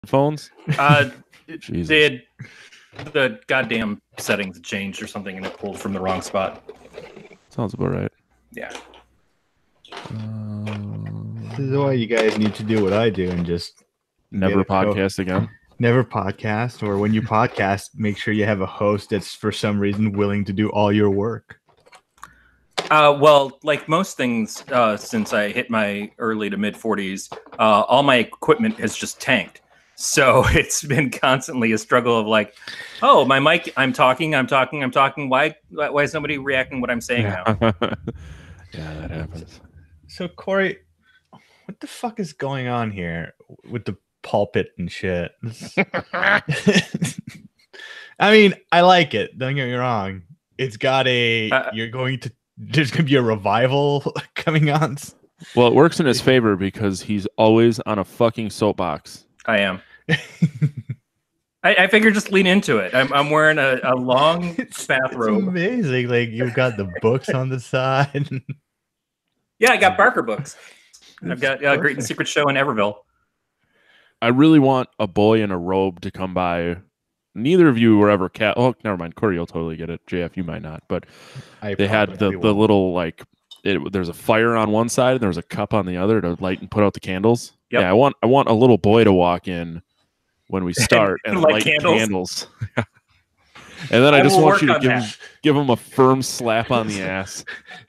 Phones? Jesus. They had the goddamn settings changed or something, and it pulled from the wrong spot. Sounds about right. Yeah. This is why you guys need to do what I do and just never podcast again. Never podcast, or when you podcast, make sure you have a host that's for some reason willing to do all your work. Well, like most things, since I hit my early to mid 40s, all my equipment has just tanked. So it's been constantly a struggle of like, oh, my mic, I'm talking. Why is nobody reacting what I'm saying now? Yeah, that happens. So, Corey, what the fuck is going on here with the pulpit and shit? I mean, I like it. Don't get me wrong. It's got there's going to be a revival coming on. Well, it works in his favor because he's always on a fucking soapbox. I am. I figure just lean into it. I'm wearing a long bathrobe. It's amazing. Like, you've got the books on the side. Yeah, I got Barker books. I've got Great and Secret Show in Everville. I really want a boy in a robe to come by. Neither of you were ever Oh, never mind. Corey, you'll totally get it. JF, you might not. But they had the little, like, there's a fire on one side and there was a cup on the other to light and put out the candles. Yep. Yeah, I want a little boy to walk in when we start and light candles. And then I just want you to give him a firm slap on the ass.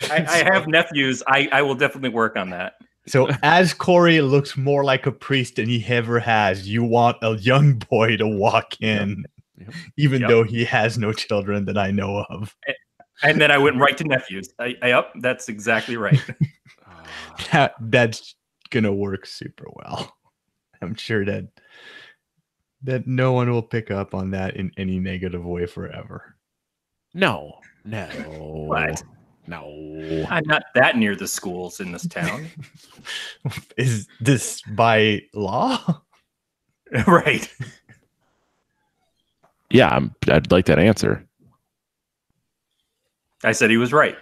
I have nephews. I will definitely work on that. So as Corey looks more like a priest than he ever has, you want a young boy to walk in, even though he has no children that I know of. And then I went right to nephews. Yep, that's exactly right. That's gonna work super well. I'm sure that no one will pick up on that in any negative way forever. No. What? No. I'm not that near the schools in this town. Is this by law? Right. Yeah, I'd like that answer. I said he was right.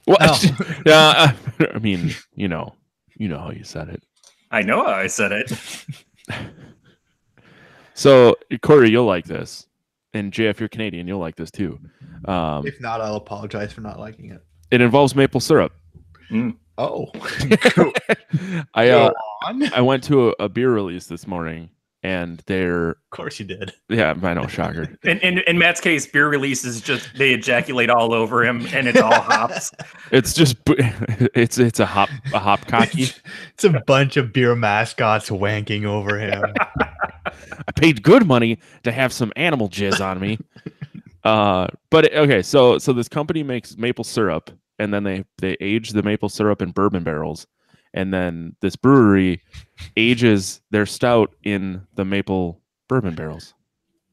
Well, I mean, you know how you said it. I know how I said it. So, Corey, you'll like this. And JF, you're Canadian, you'll like this too. If not, I'll apologize for not liking it. It involves maple syrup. Mm. Oh. I went to a beer release this morning, and they're... Of course you did. Yeah, I know, shocker. In Matt's case, beer release is just they ejaculate all over him, and it's all hops. It's just it's a hop cocky. It's a bunch of beer mascots wanking over him. I paid good money to have some animal jizz on me. But okay, so this company makes maple syrup, and then they age the maple syrup in bourbon barrels, and then this brewery ages their stout in the maple bourbon barrels.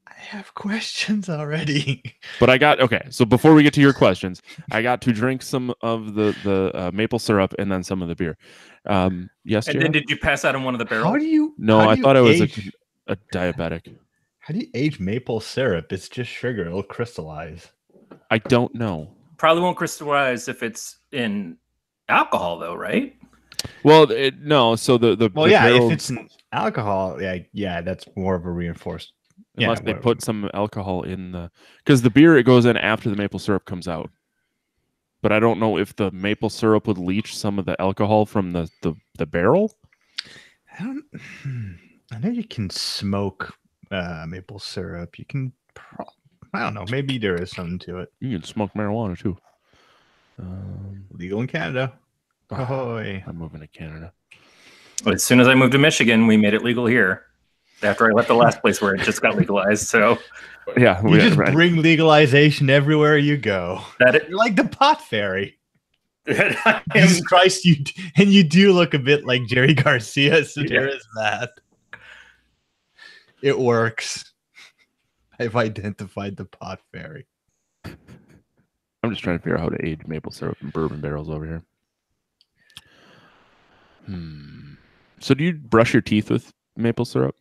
I have questions already. But so before we get to your questions, I got to drink some of the maple syrup and then some of the beer. Yes, and then did you pass out in one of the barrels? I thought I was a diabetic. How do you age maple syrup? It's just sugar. It'll crystallize. I don't know. Probably won't crystallize if it's in alcohol, though, right? Well, no. So the if it's in alcohol, yeah, that's more of a reinforced. Unless they put some alcohol in because the beer, it goes in after the maple syrup comes out. But I don't know if the maple syrup would leach some of the alcohol from the barrel. I know you can smoke maple syrup. You can, I don't know. Maybe there is something to it. You can smoke marijuana too. Legal in Canada. Ahoy. I'm moving to Canada. Well, as soon as I moved to Michigan, we made it legal here. After I left the last place where it just got legalized, so yeah, you just bring legalization everywhere you go. You're like the pot fairy. Jesus Christ, you do look a bit like Jerry Garcia, so there is that. It works. I've identified the pot fairy. I'm just trying to figure out how to age maple syrup in bourbon barrels over here. So do you brush your teeth with maple syrup?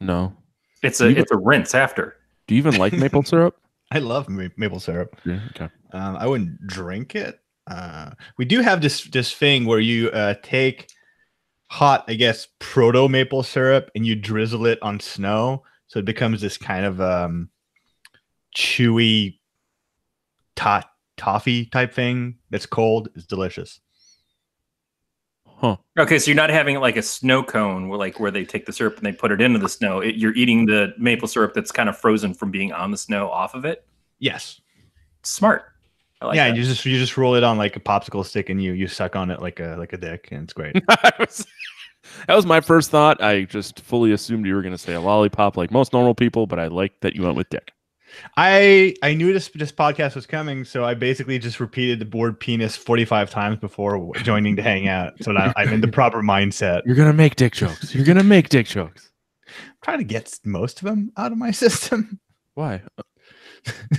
No. It's a rinse after. Do you even like maple syrup? I love maple syrup. Yeah, okay. I wouldn't drink it. We do have this thing where you take hot, I guess, proto maple syrup, and you drizzle it on snow, so it becomes this kind of chewy toffee type thing that's cold. It's delicious. Huh. Okay, so you're not having like a snow cone where they take the syrup and they put it into the snow. You're eating the maple syrup that's kind of frozen from being on the snow off of it. Yes. Smart. I like that. You just roll it on like a popsicle stick and you suck on it like a dick, and it's great. That was my first thought. I just fully assumed you were going to say a lollipop like most normal people, but I like that you went with dick. I knew this podcast was coming, so I basically just repeated the word penis 45 times before joining to hang out, so that I'm in the proper mindset. You're going to make dick jokes. You're going to make dick jokes. I'm trying to get most of them out of my system. Why?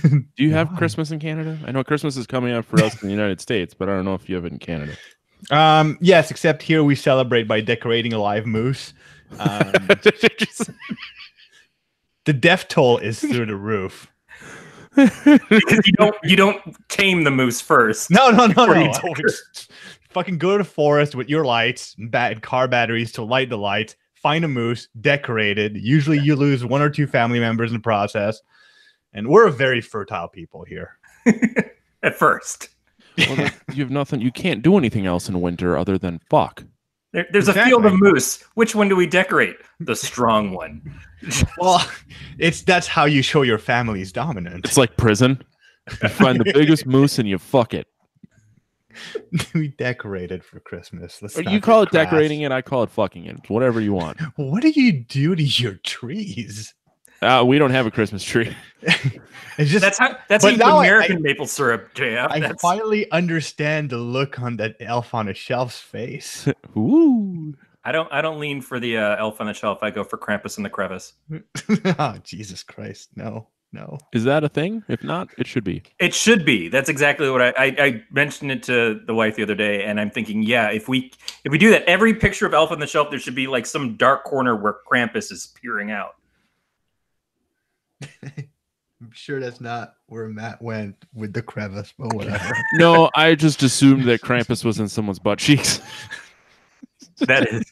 Do you have Christmas in Canada? I know Christmas is coming up for us in the United States, but I don't know if you have it in Canada. Yes, except here we celebrate by decorating a live moose. The death toll is through the roof. Because you don't tame the moose first. No. Fucking go to the forest with your lights and car batteries to light the lights. Find a moose, decorated. Usually you lose 1 or 2 family members in the process. And we're a very fertile people here. At first. Well, you have nothing. You can't do anything else in winter other than fuck. There's a field of moose. Which one do we decorate? The strong one. Well, that's how you show your family's dominance. It's like prison. You find the biggest moose and you fuck it. We decorate it for Christmas. You call it decorating it. I call it fucking it. Whatever you want. What do you do to your trees? We don't have a Christmas tree. It's just that's American maple syrup, JF. I finally understand the look on that elf on a shelf's face. Ooh. I don't lean for the elf on the shelf. I go for Krampus in the crevice. Oh, Jesus Christ. No. Is that a thing? If not, it should be. It should be. That's exactly what I mentioned it to the wife the other day, and I'm thinking, yeah, if we do that, every picture of elf on the shelf, there should be like some dark corner where Krampus is peering out. I'm sure that's not where Matt went with the crevice, but whatever. No, I just assumed that Krampus was in someone's butt cheeks. That is.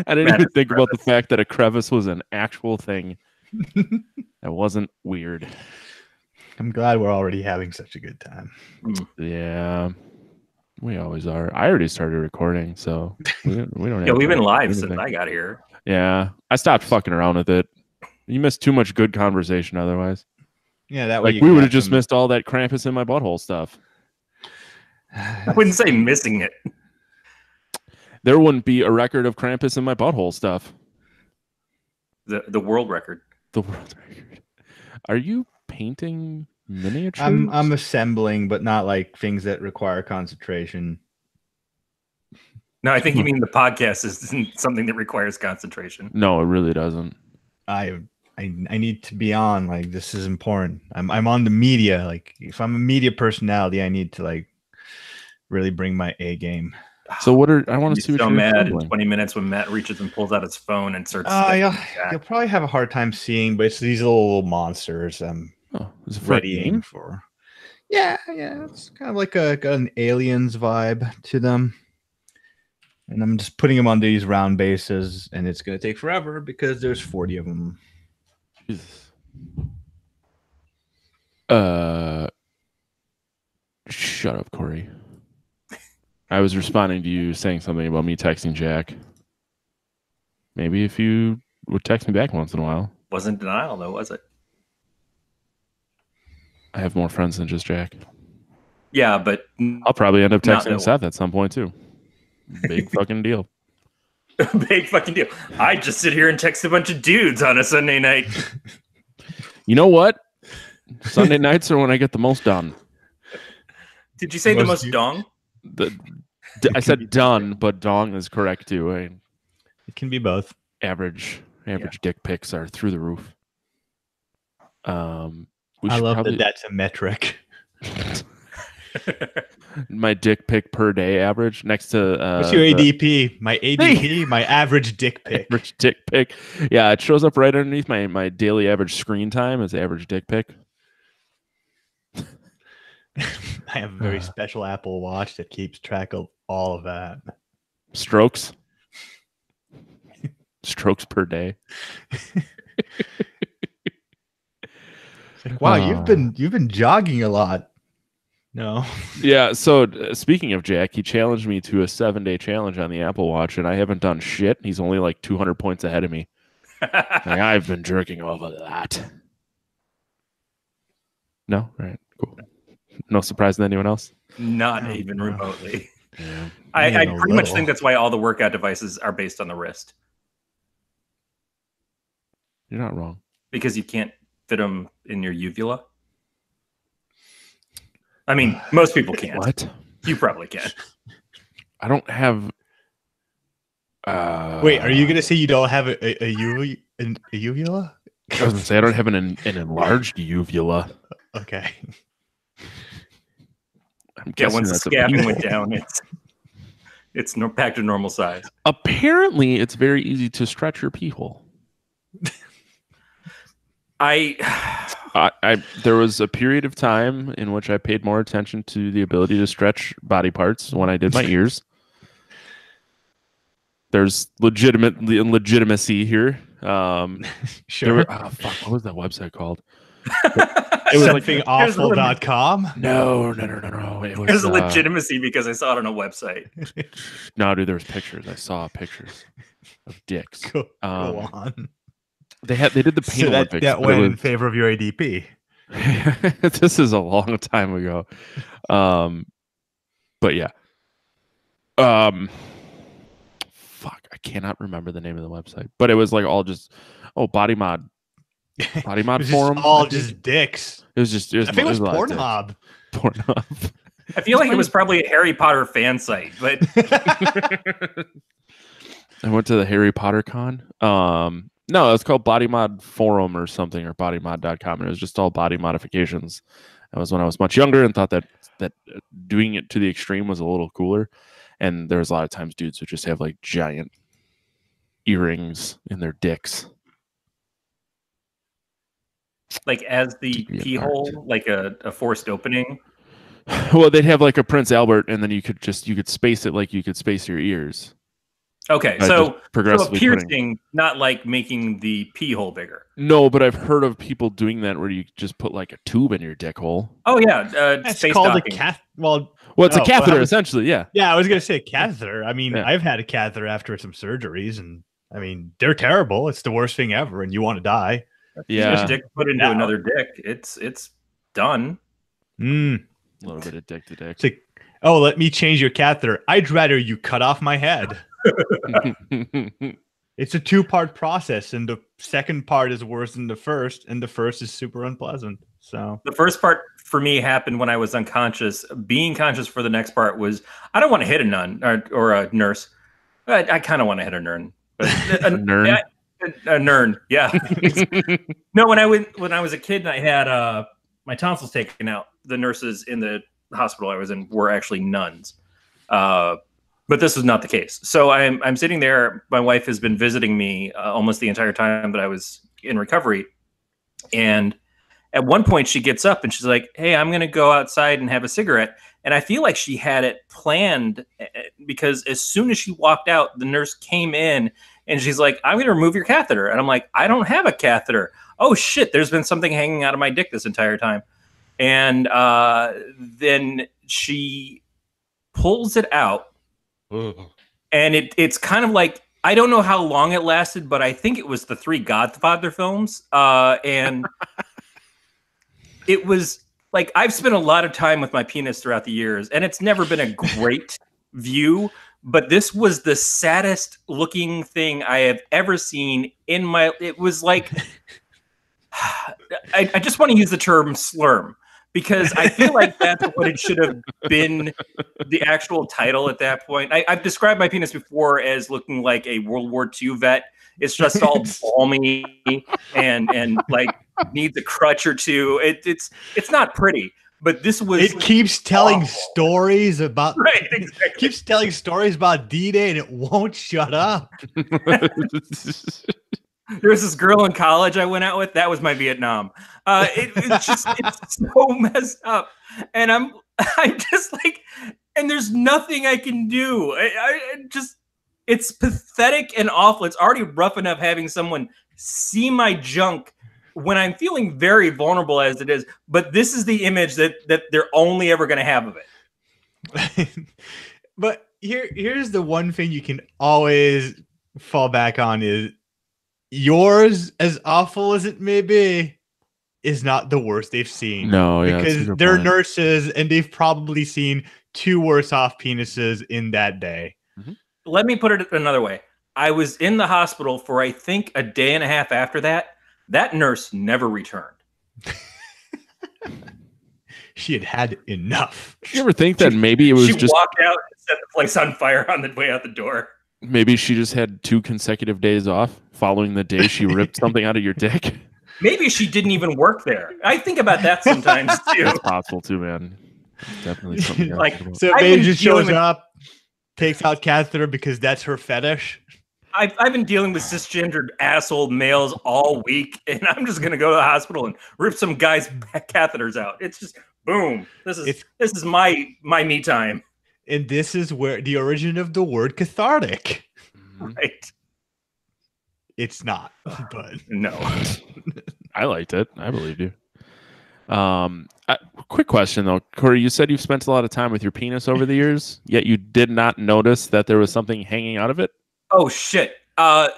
I didn't even think about the fact that a crevice was an actual thing. That wasn't weird. I'm glad we're already having such a good time. Yeah, we always are. I already started recording, so we don't. Yeah, we've been live since I got here. Yeah, I stopped fucking around with it. You missed too much good conversation otherwise. Yeah, that way like we would have just missed all that Krampus in my butthole stuff. I wouldn't say missing it. There wouldn't be a record of Krampus in my butthole stuff. The world record. The world record. Are you painting miniatures? I'm assembling, but not like things that require concentration. No, I think you mean the podcast is something that requires concentration. No, it really doesn't. I need to be on, like, this is important. I'm on the media. Like, if I'm a media personality, I need to like really bring my A game. So I want to see what so you're mad assembling. in 20 minutes when Matt reaches and pulls out his phone and starts. You'll probably have a hard time seeing, but it's these little monsters. Is it readying for. Yeah, it's kind of like got an Aliens vibe to them. And I'm just putting them on these round bases, and it's going to take forever because there's 40 of them. Jesus. Shut up, Corey. I was responding to you saying something about me texting Jack. Maybe if you would text me back once in a while. Wasn't denial, though, was it? I have more friends than just Jack. Yeah, but I'll probably end up texting Seth at some point, too. Big fucking deal. Big fucking deal. I just sit here and text a bunch of dudes on a Sunday night. You know what? Sunday nights are when I get the most done. Did you say the most dong? I said done, but dong is correct too. It can be both. Average dick pics are through the roof. I love that that's a metric. My dick pic per day average next to what's your ADP? My ADP, my average dick pic. Average dick pic. Yeah, it shows up right underneath my daily average screen time as average dick pic. I have a very special Apple Watch that keeps track of all of that. Strokes. Strokes per day. Like, wow, you've been jogging a lot. No. Yeah, so speaking of Jack, he challenged me to a 7-day challenge on the Apple Watch, and I haven't done shit. He's only like 200 points ahead of me. Like, I've been jerking off a lot. No? Right, cool. No surprise to anyone else? Not even remotely. Yeah. I pretty much think that's why all the workout devices are based on the wrist. You're not wrong. Because you can't fit them in your uvula. I mean, most people can't. What? You probably can. I don't have... Wait, are you going to say you don't have a uvula? I was going to say I don't have an enlarged uvula. Okay. Once the scabbing went down, it's back to normal size. Apparently, it's very easy to stretch your pee hole. There was a period of time in which I paid more attention to the ability to stretch body parts when I did my ears. There's legitimacy here. Sure. What was that website called? It was like awful.com. No. It was a legitimacy because I saw it on a website. No, dude, there was pictures. I saw pictures of dicks. Go on. They did the pain Olympics. That went in favor of your ADP. This is a long time ago. But yeah. Fuck, I cannot remember the name of the website. But it was like all just body mod. Body mod forum. All just dicks. I think it was Pornhub. Pornhub. I feel like it was probably a Harry Potter fan site, but I went to the Harry Potter con. No, it's called Body Mod Forum or something, or bodymod.com, and it was just all body modifications. That was when I was much younger and thought that doing it to the extreme was a little cooler. And there's a lot of times dudes who just have like giant earrings in their dicks. Like as the pee hole, like a forced opening. Well, they'd have like a Prince Albert, and then you could space it like you could space your ears. Okay, so a piercing, not like making the pee hole bigger. No, but I've heard of people doing that where you just put like a tube in your dick hole. Oh yeah, it's called docking. A cath. Well, it's a catheter essentially. Yeah. Yeah, I was gonna say catheter. I mean, I've had a catheter after some surgeries, and I mean they're terrible. It's the worst thing ever, and you want to die. Yeah, dick put into another dick. It's done. A little bit of dick to dick. It's like, let me change your catheter. I'd rather you cut off my head. It's a 2-part process, and the second part is worse than the first, and the first is super unpleasant. So the first part for me happened when I was unconscious. Being conscious for the next part was I don't want to hit a nun or a nurse. I kind of want to hit a nern. But a nern. A nern, yeah. No, when I was a kid and I had my tonsils taken out, the nurses in the hospital I was in were actually nuns. But this was not the case. So I'm sitting there. My wife has been visiting me almost the entire time that I was in recovery. And at one point she gets up and she's like, "Hey, I'm going to go outside and have a cigarette." And I feel like she had it planned because as soon as she walked out, the nurse came in and she's like, "I'm going to remove your catheter." And I'm like, "I don't have a catheter." Oh shit, there's been something hanging out of my dick this entire time. And then she pulls it out. And it's kind of like, I don't know how long it lasted, but I think it was the 3 Godfather films. And it was like, I've spent a lot of time with my penis throughout the years, and it's never been a great view, but this was the saddest looking thing I have ever seen it was like, I just want to use the term slurm, because I feel like that's what it should have been, the actual title at that point. I've described my penis before as looking like a World War II vet. It's just all balmy and like needs a crutch or two. It's not pretty, but this was. It keeps telling stories about. Right, exactly. Keeps telling stories about D-Day, and it won't shut up. There's this girl in college I went out with. That was my Vietnam. It's so messed up, and I'm just like, and there's nothing I can do. It's pathetic and awful. It's already rough enough having someone see my junk when I'm feeling very vulnerable as it is. But this is the image that they're only ever going to have of it. But here's the one thing you can always fall back on is yours, as awful as it may be, is not the worst they've seen. No, yeah, because they're nurses and they've probably seen 2 worse off penises in that day. Mm-hmm. Let me put it another way. I was in the hospital for, I think, a day and a half after that. That nurse never returned. She had enough. Did you ever think that maybe it was she walked out and set the place on fire on the way out the door? Maybe she just had 2 consecutive days off following the day she ripped something out of your dick. Maybe she didn't even work there. I think about that sometimes too. That's possible too, man. It's definitely something. Like, so maybe just shows up, takes out catheter because that's her fetish. I've been dealing with cisgendered asshole males all week, and I'm just gonna go to the hospital and rip some guys' catheters out. It's just boom. This is my me time. And this is where the origin of the word cathartic. Right. It's not, but no. I liked it. I believed you. Quick question though, Corey. You said you've spent a lot of time with your penis over the years, yet you did not notice that there was something hanging out of it. Oh shit!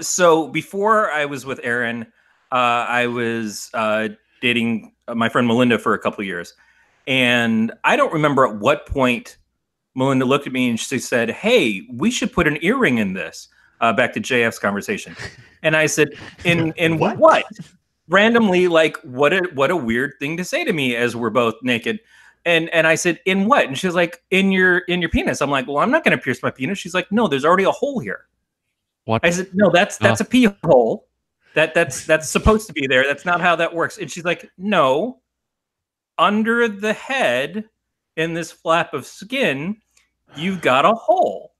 So before I was with Aaron, I was dating my friend Melinda for a couple of years, and I don't remember at what point Melinda looked at me and she said, "Hey, we should put an earring in this." Back to JF's conversation, and I said, "In what?" Randomly, like, what a weird thing to say to me as we're both naked. And I said, "In what?" And she's like, in your penis." I'm like, "Well, I'm not going to pierce my penis." She's like, "No, there's already a hole here." What? I said, "No, that's a pee hole. That's supposed to be there. That's not how that works." And she's like, "No, under the head in this flap of skin, you've got a hole."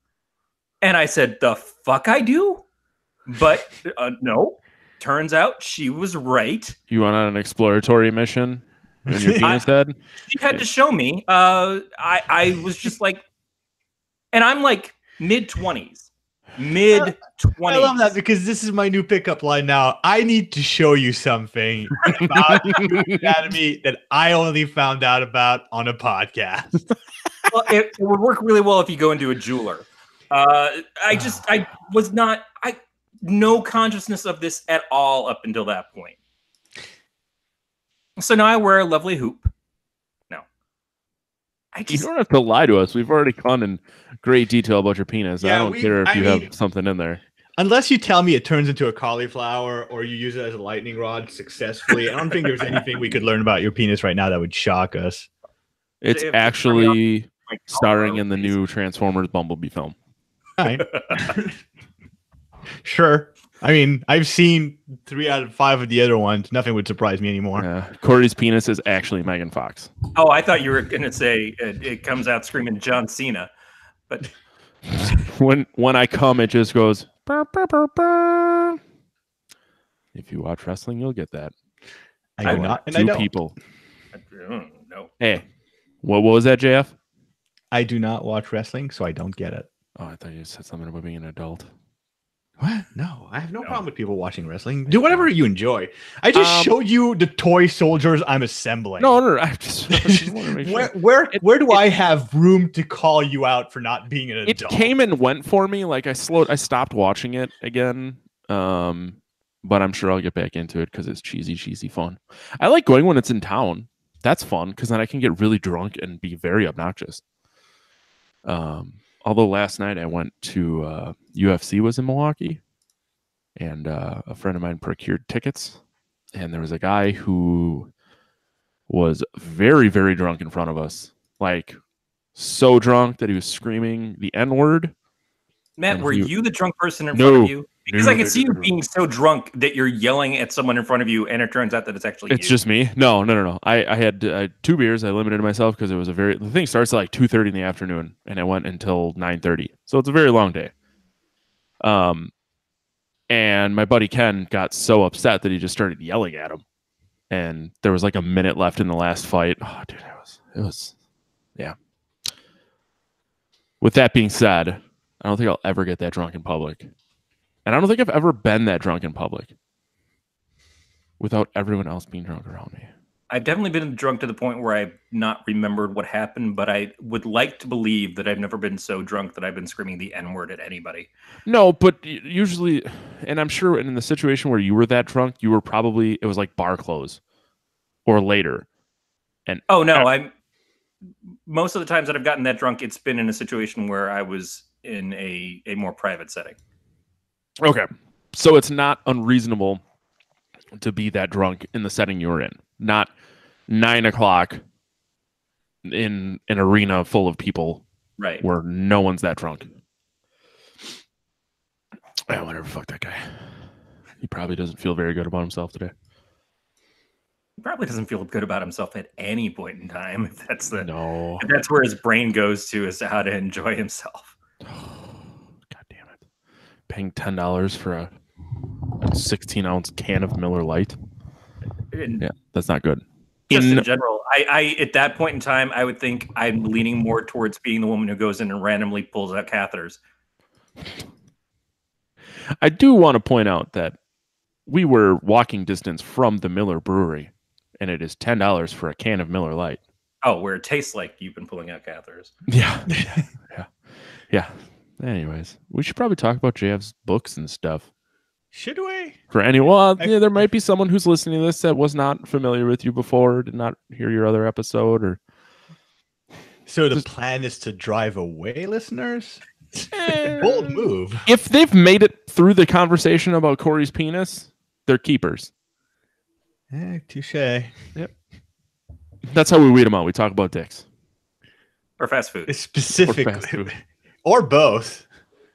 And I said, "The fuck I do?" But no. Turns out she was right. You went on an exploratory mission in your penis head? She had to show me. I was just like, and I'm like mid-20s. I love that because this is my new pickup line now. I need to show you something about anatomy that I only found out about on a podcast. Well, it would work really well if you go into a jeweler. I was not... no consciousness of this at all up until that point. So now I wear a lovely hoop. No. You don't have to lie to us. We've already gone in great detail about your penis. Yeah, I don't care if you have something in there. Unless you tell me it turns into a cauliflower or you use it as a lightning rod successfully, I don't think there's anything we could learn about your penis right now that would shock us. It's actually starring in the new Transformers Bumblebee film. All right. Sure. I mean, I've seen 3 out of 5 of the other ones. Nothing would surprise me anymore. Yeah. Corey's penis is actually Megan Fox. Oh, I thought you were going to say it comes out screaming John Cena. But when I come, it just goes. Burr, burr, burr, burr. If you watch wrestling, you'll get that. I do not. Two people. No. Hey, what was that, JF? I do not watch wrestling, so I don't get it. Oh, I thought you said something about being an adult. What? No, I have no problem with people watching wrestling. Do whatever you enjoy. I just showed you the toy soldiers I'm assembling. No. I just want to make sure. Where do I have room to call you out for not being an adult? It came and went for me. Like I stopped watching it again. But I'm sure I'll get back into it because it's cheesy fun. I like going when it's in town. That's fun because then I can get really drunk and be very obnoxious. Although last night I went to UFC was in Milwaukee, and a friend of mine procured tickets, and there was a guy who was very, very drunk in front of us, like so drunk that he was screaming the N-word. Matt, were you the drunk person in front of you? Because I can see you being so drunk that you're yelling at someone in front of you, and it turns out that it's actually you. Just me. No. I had 2 beers. I limited myself because it was the thing starts at like 2:30 in the afternoon, and it went until 9:30. So it's a very long day. And my buddy Ken got so upset that he just started yelling at him, and there was like a minute left in the last fight. Oh, dude, it was yeah. With that being said, I don't think I'll ever get that drunk in public. And I don't think I've ever been that drunk in public without everyone else being drunk around me. I've definitely been drunk to the point where I've not remembered what happened, but I would like to believe that I've never been so drunk that I've been screaming the N-word at anybody. No, but usually, and I'm sure in the situation where you were that drunk, you were probably, it was like bar close or later. And oh, no, most of the times that I've gotten that drunk, it's been in a situation where I was in a more private setting. Okay. So it's not unreasonable to be that drunk in the setting you were in. Not 9 o'clock in an arena full of people, right? Where no one's that drunk. Oh, whatever. Fuck that guy. He probably doesn't feel very good about himself today. He probably doesn't feel good about himself at any point in time. If that's no, if that's where his brain goes to, as to how to enjoy himself. God damn it! Paying $10 for a 16-ounce can of Miller Lite. Yeah, that's not good. Just in general, I at that point in time, I would think I'm leaning more towards being the woman who goes in and randomly pulls out catheters. I do want to point out that we were walking distance from the Miller Brewery, and it is $10 for a can of Miller Lite. Oh, where it tastes like you've been pulling out catheters. Yeah. Yeah. Anyways, we should probably talk about JF's books and stuff. Should we? For anyone, yeah, there might be someone who's listening to this that was not familiar with you before, did not hear your other episode, or. So the plan is to drive away listeners? Bold move. If they've made it through the conversation about Corey's penis, they're keepers. Touche. Yep. That's how we weed them out. We talk about dicks. Or fast food. Specifically. Or, fast food. Or both.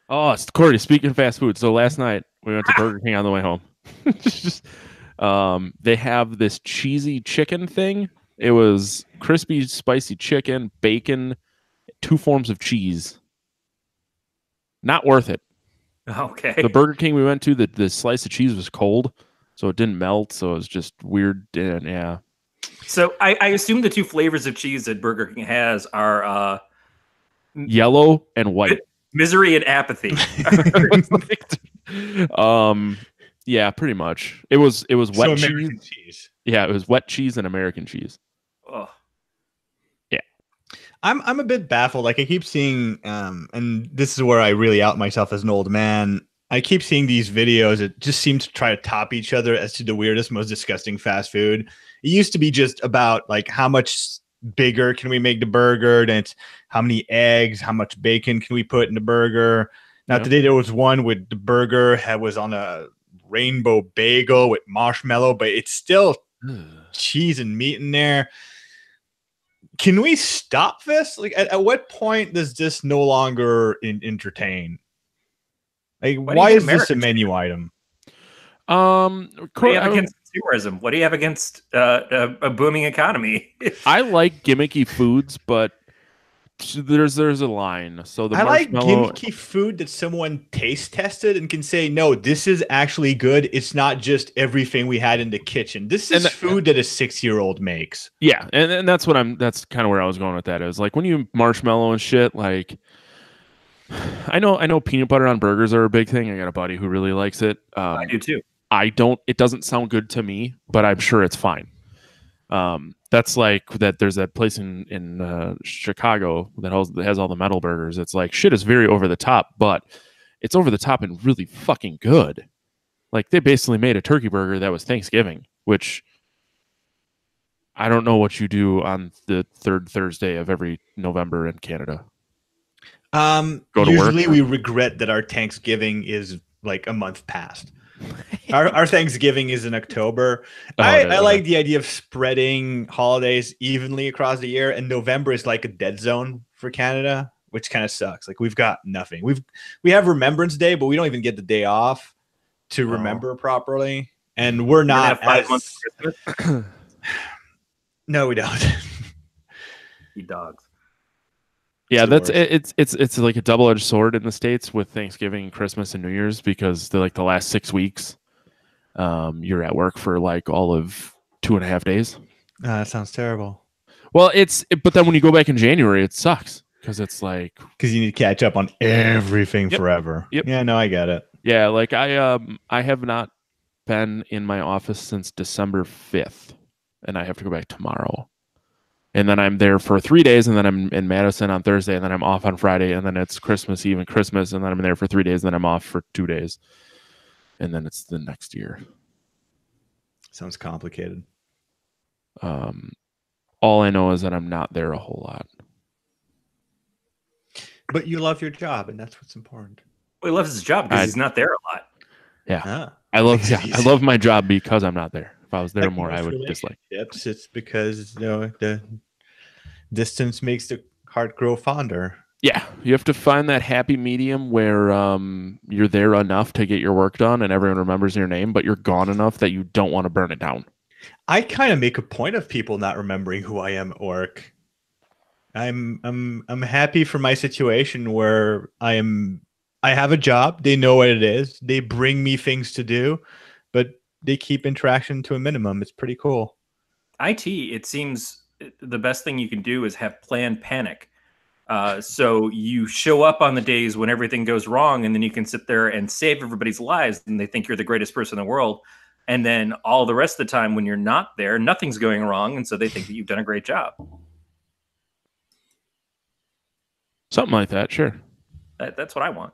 Oh, Corey, speaking of fast food. So last night we went to Burger King on the way home. They have this cheesy chicken thing. It was crispy, spicy chicken, bacon, 2 forms of cheese. Not worth it. Okay. The Burger King we went to, the slice of cheese was cold, so it didn't melt. So it was just weird. And yeah. So I assume the 2 flavors of cheese that Burger King has are yellow and white. Misery and apathy. Yeah, pretty much. It was wet cheese. Yeah, it was wet cheese and American cheese. Oh. Yeah. I'm a bit baffled. Like I keep seeing and this is where I really out myself as an old man. I keep seeing these videos that just seem to try to top each other as to the weirdest, most disgusting fast food. It used to be just about like how much bigger can we make the burger, and it's how many eggs, how much bacon can we put in the burger. Now today there was one with the burger was on a rainbow bagel with marshmallow, but it's still cheese and meat in there. Can we stop this? Like at what point does this no longer entertain? Like why is this a menu item? What do you have against consumerism? What do you have against a booming economy? I like gimmicky foods, but there's a line. So I like gimmicky food that someone taste tested and can say, no, this is actually good. It's not just everything we had in the kitchen. This is food that a 6-year-old makes. Yeah, and that's that's kind of where I was going with that. Is like when you marshmallow and shit, like I know peanut butter on burgers are a big thing. I got a buddy who really likes it. I do too. It doesn't sound good to me, but I'm sure it's fine. That's like that. There's that place in Chicago that has all the metal burgers. It's like shit is very over the top, but it's over the top and really fucking good. Like they basically made a turkey burger that was Thanksgiving, which I don't know what you do on the 3rd Thursday of every November in Canada. Go to usually work? We regret that our Thanksgiving is like a month past. Our Thanksgiving is in October. I like the idea of spreading holidays evenly across the year, and November is like a dead zone for Canada, which kind of sucks. Like we've got nothing. We have Remembrance Day, but we don't even get the day off to remember properly, and we're not 5 months of Christmas. No, we don't. You dogs. Yeah, it's like a double-edged sword in the States with Thanksgiving, Christmas, and New Year's, because they're like the last 6 weeks, you're at work for like all of 2.5 days. That sounds terrible. Well, but then when you go back in January, it sucks because it's like because you need to catch up on everything forever. Yep. Yeah, no, I get it. Yeah, like I have not been in my office since December 5th, and I have to go back tomorrow. And then I'm there for 3 days, and then I'm in Madison on Thursday, and then I'm off on Friday, and then it's Christmas Eve and Christmas, and then I'm there for 3 days, and then I'm off for 2 days. And then it's the next year. Sounds complicated. All I know is that I'm not there a whole lot. But you love your job, and that's what's important. Well, he loves his job because he's not there a lot. Yeah. I love my job because I'm not there. If I was there more, I would dislike it. It's because the distance makes the heart grow fonder. Yeah, you have to find that happy medium where you're there enough to get your work done and everyone remembers your name, but you're gone enough that you don't want to burn it down. I kind of make a point of people not remembering who I am at work. I'm happy for my situation where I have a job. They know what it is. They bring me things to do, but they keep interaction to a minimum. It's pretty cool. IT, it seems the best thing you can do is have planned panic. So you show up on the days when everything goes wrong, and then you can sit there and save everybody's lives, and they think you're the greatest person in the world. And then all the rest of the time when you're not there, nothing's going wrong, and so they think that you've done a great job. Something like that, sure. That's what I want.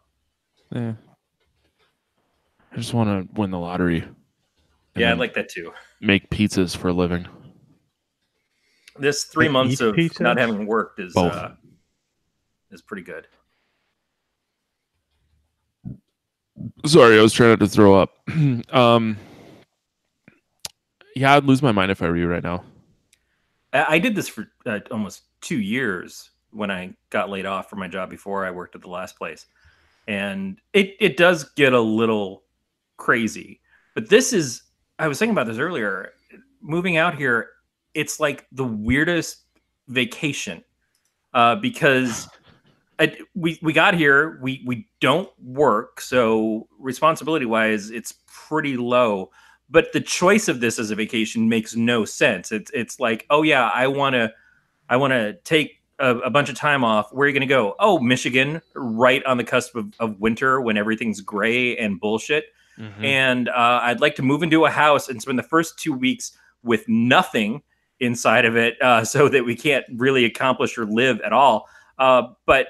Yeah. I just want to win the lottery. Yeah, I'd like that too. Make pizzas for a living. This 3 months of not having worked is pretty good. Sorry, I was trying not to throw up. Yeah, I'd lose my mind if I were you right now. I did this for almost 2 years when I got laid off from my job before I worked at the last place. And it does get a little crazy. But this is, I was thinking about this earlier, moving out here, it's like the weirdest vacation because we got here, we don't work, so responsibility wise it's pretty low, but the choice of this as a vacation makes no sense. It's like, oh yeah, I want to take a bunch of time off. Where are you going to go? Oh, Michigan, right on the cusp of winter when everything's gray and bullshit. Mm-hmm. And I'd like to move into a house and spend the first 2 weeks with nothing inside of it, so that we can't really accomplish or live at all. But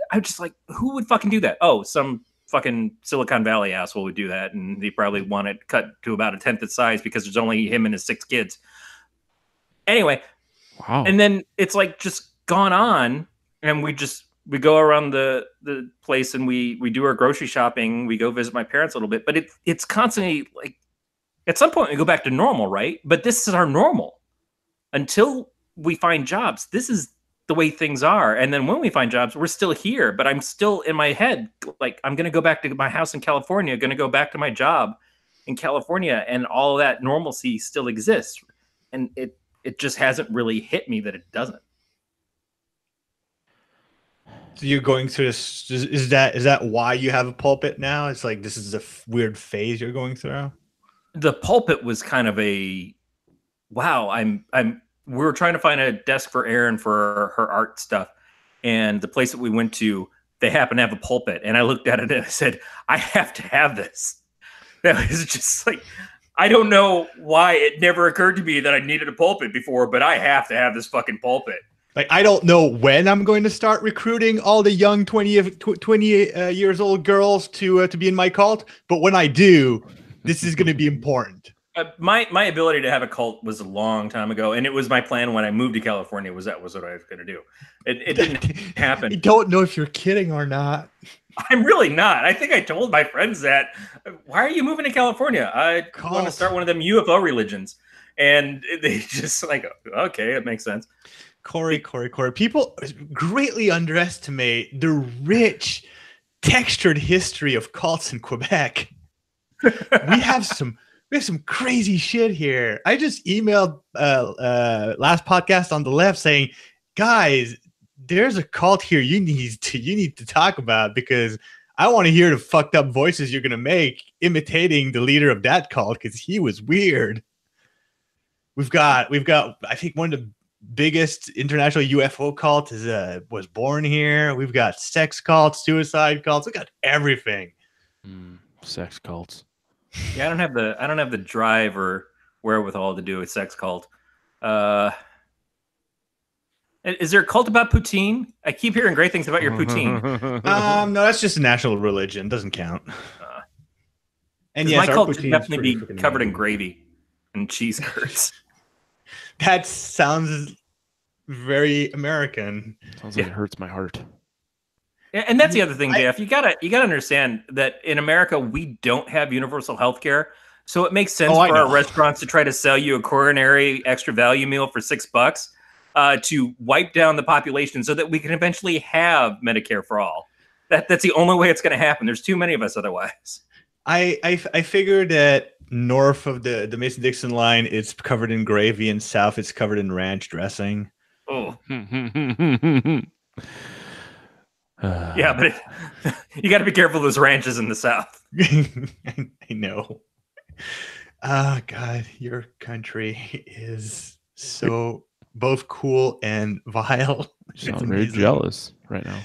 I'm just like, who would fucking do that? Oh, some fucking Silicon Valley asshole would do that, and they probably want it cut to about 1/10 its size because there's only him and his 6 kids. Anyway, wow. And then it's like just gone on, and we go around the place and we do our grocery shopping. We go visit my parents a little bit, but it's constantly like, at some point we go back to normal, right? But this is our normal until we find jobs. This is the way things are. And then when we find jobs, we're still here, but I'm still in my head, like, I'm going to go back to my house in California, going to go back to my job in California, and all of that normalcy still exists. And it just hasn't really hit me that it doesn't. So you're going through this, is that why you have a pulpit now? It's like, this is a weird phase you're going through? The pulpit was kind of a, wow, we were trying to find a desk for Erin for her art stuff. And the place that we went to, they happened to have a pulpit. And I looked at it and I said, I have to have this. That was just like, I don't know why it never occurred to me that I needed a pulpit before, but I have to have this fucking pulpit. Like, I don't know when I'm going to start recruiting all the young 20 years old girls to be in my cult. But when I do, this is going to be important. My ability to have a cult was a long time ago, and it was my plan when I moved to California. That was what I was going to do. It didn't happen. I don't know if you're kidding or not. I'm really not. I think I told my friends that. Why are you moving to California? I want to start one of them UFO religions, and they just like, okay, it makes sense. Corey. People greatly underestimate the rich, textured history of cults in Quebec. We have some crazy shit here. I just emailed last podcast on the left saying, guys, there's a cult here you need to talk about, because I want to hear the fucked up voices you're gonna make imitating the leader of that cult, because he was weird. We've got I think one of the biggest international UFO cult was born here. We've got sex cults, suicide cults. We got everything. Sex cults. Yeah, I don't have the drive or wherewithal to do a sex cult. Is there a cult about poutine? I keep hearing great things about your poutine. No, that's just a national religion. Doesn't count. And yes, my cult should definitely be covered in gravy and cheese curds. That sounds very American. Sounds like it hurts my heart. And that's the other thing, JF. You gotta understand that in America we don't have universal health care. So it makes sense for our restaurants to try to sell you a coronary extra value meal for $6 to wipe down the population so that we can eventually have Medicare for all. That's the only way it's going to happen. There's too many of us otherwise. I figured that north of the Mason-Dixon line, it's covered in gravy, and south it's covered in ranch dressing. Oh. Yeah, but you got to be careful of those ranches in the south. I know. Oh, God, your country is so both cool and vile. I'm very jealous right now.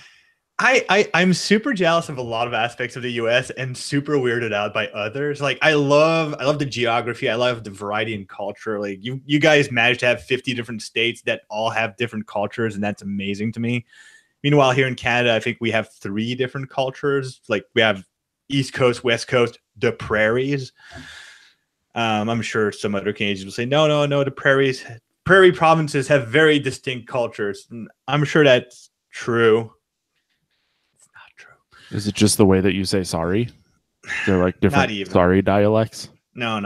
I'm super jealous of a lot of aspects of the U.S. and super weirded out by others. Like I love the geography. I love the variety in culture. Like you guys managed to have 50 different states that all have different cultures, and that's amazing to me. Meanwhile, here in Canada, I think we have 3 different cultures. Like we have East Coast, West Coast, the prairies. I'm sure some other Canadians will say, no, the prairie provinces have very distinct cultures. And I'm sure that's true. It's not true. Is it just the way that you say sorry? They're like different sorry dialects? No.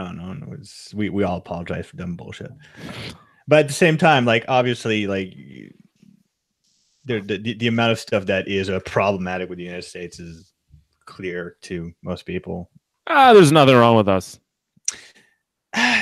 We all apologize for dumb bullshit. But at the same time, like obviously, like the amount of stuff that is problematic with the United States is clear to most people. There's nothing wrong with us.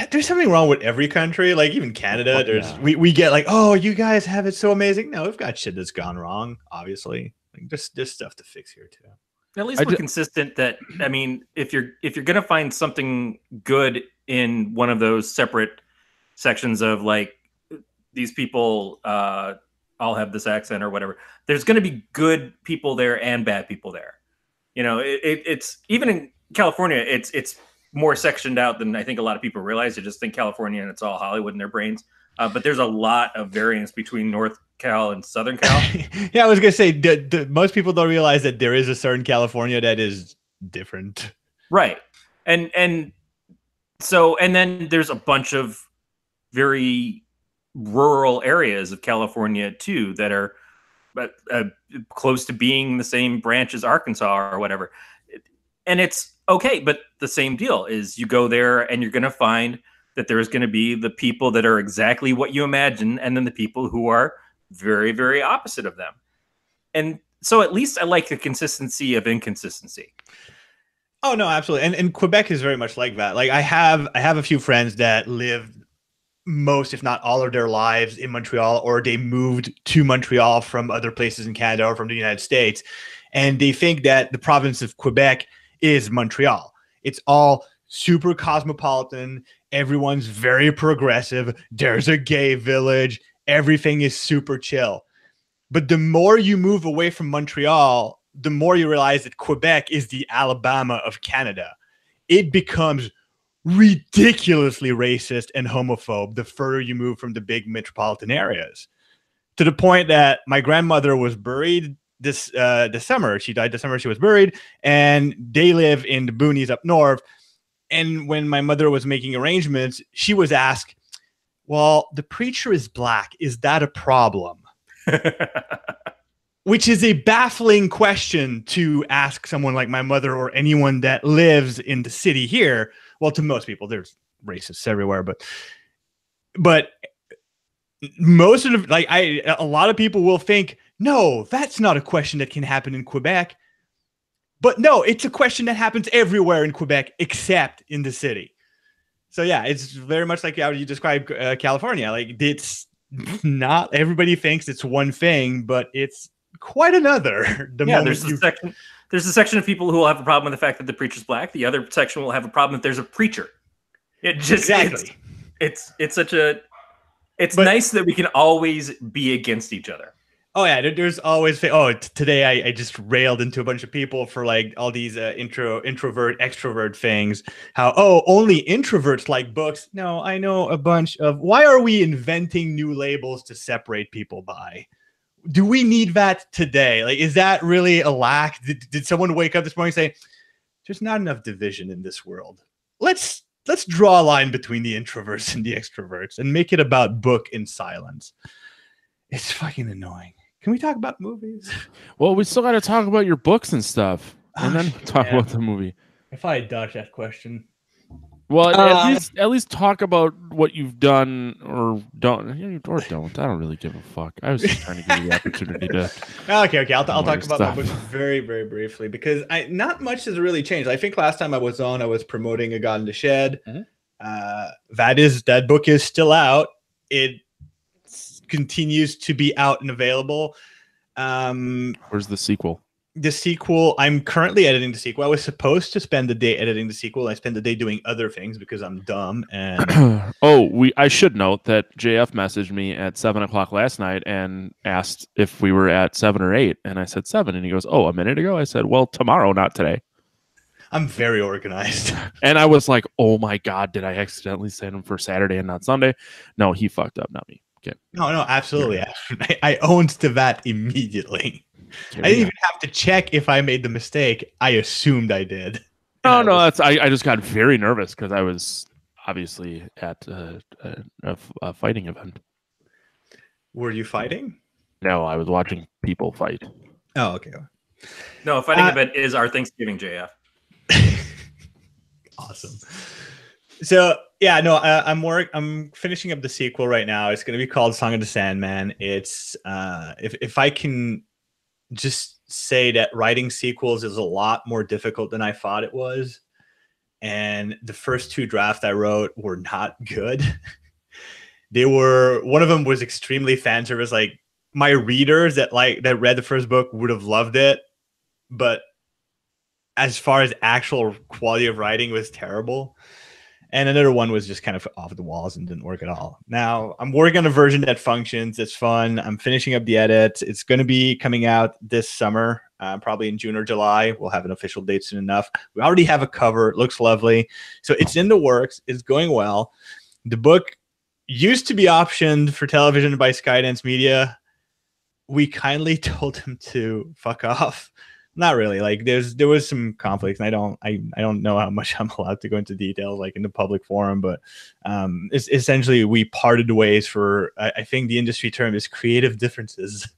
There's something wrong with every country, like even Canada. We get like, oh, you guys have it so amazing. No, we've got shit that's gone wrong, obviously. Like there's stuff to fix here too. At least we're consistent that, I mean, if you're gonna find something good in one of those separate sections of like these people all have this accent or whatever, there's gonna be good people there and bad people there. You know, it's even in California, it's more sectioned out than I think a lot of people realize. They just think California and it's all Hollywood in their brains. But there's a lot of variance between North Cal and Southern Cal. Yeah, I was going to say, most people don't realize that there is a Southern California that is different. Right. And then there's a bunch of very rural areas of California too that are close to being the same branch as Arkansas or whatever. And it's okay, but the same deal is you go there and you're going to find that there's going to be the people that are exactly what you imagine, and then the people who are very, very opposite of them. And so at least I like the consistency of inconsistency. Oh, no, absolutely. And Quebec is very much like that. Like I have a few friends that live most, if not all of their lives in Montreal, or they moved to Montreal from other places in Canada or from the United States. And they think that the province of Quebec is Montreal. It's all super cosmopolitan. Everyone's very progressive. There's a gay village. Everything is super chill. But the more you move away from Montreal, the more you realize that Quebec is the Alabama of Canada. It becomes ridiculously racist and homophobe the further you move from the big metropolitan areas, to the point that my grandmother was buried this summer. She died this summer. She was buried, and they live in the boonies up north. And when my mother was making arrangements, she was asked, well, the preacher is black. Is that a problem? Which is a baffling question to ask someone like my mother or anyone that lives in the city here. Well, to most people, there's racists everywhere, but most of the, a lot of people will think, no, that's not a question that can happen in Quebec. But no, it's a question that happens everywhere in Quebec except in the city. So yeah, it's very much like how you describe California. Like it's not, everybody thinks it's one thing, but it's quite another. There's a section of people who will have a problem with the fact that the preacher's black. The other section will have a problem that there's a preacher. It just exactly. It's such a It's nice that we can always be against each other. Oh yeah, there's always today I just railed into a bunch of people for like all these introvert extrovert things. How only introverts like books. No, I know a bunch of. Why are we inventing new labels to separate people by? Do we need that today? Like, is that really a lack? Did someone wake up this morning and say there's not enough division in this world? Let's draw a line between the introverts and the extroverts and make it about book in silence. It's fucking annoying. Can we talk about movies? Well, we still got to talk about your books and stuff, and then talk about the movie. If I had dodged that question, well, at least talk about what you've done or don't. Or don't. I don't really give a fuck. I was just trying to give you the opportunity to. Okay. I'll talk about my books very, very briefly because not much has really changed. I think last time I was on, I was promoting A God in the Shed. That book is still out. It continues to be out and available. Where's the sequel? The sequel, I'm currently editing the sequel. I was supposed to spend the day editing the sequel. I spent the day doing other things because I'm dumb. And I should note that JF messaged me at 7:00 last night and asked if we were at 7 or 8, and I said 7, and he goes, "Oh, a minute ago." I said, "Well, tomorrow, not today." I'm very organized. And I was like, "Oh my god, did I accidentally send him for Saturday and not Sunday?" No, he fucked up, not me. Okay. No, absolutely. I owned to that immediately. I didn't even have to check if I made the mistake. I assumed I did. I just got very nervous because I was obviously at a fighting event. Were you fighting? No, I was watching people fight. Oh, okay. No, a fighting event is our Thanksgiving, JF. Awesome. So yeah, no, I'm finishing up the sequel right now. It's going to be called Song of the Sandman. It's if I can just say that writing sequels is a lot more difficult than I thought it was. And the first 2 drafts I wrote were not good. One of them was extremely fan service. Like my readers that read the first book would have loved it, but as far as actual quality of writing, it was terrible. And another one was just kind of off the walls and didn't work at all. Now I'm working on a version that functions. It's fun. I'm finishing up the edit. It's going to be coming out this summer, probably in June or July. We'll have an official date soon enough. We already have a cover. It looks lovely. So it's in the works. It's going well. The book used to be optioned for television by Skydance Media. We kindly told him to fuck off. Not really. Like there was some conflicts, and I don't know how much I'm allowed to go into details like in the public forum, but it's essentially we parted ways for I think the industry term is creative differences.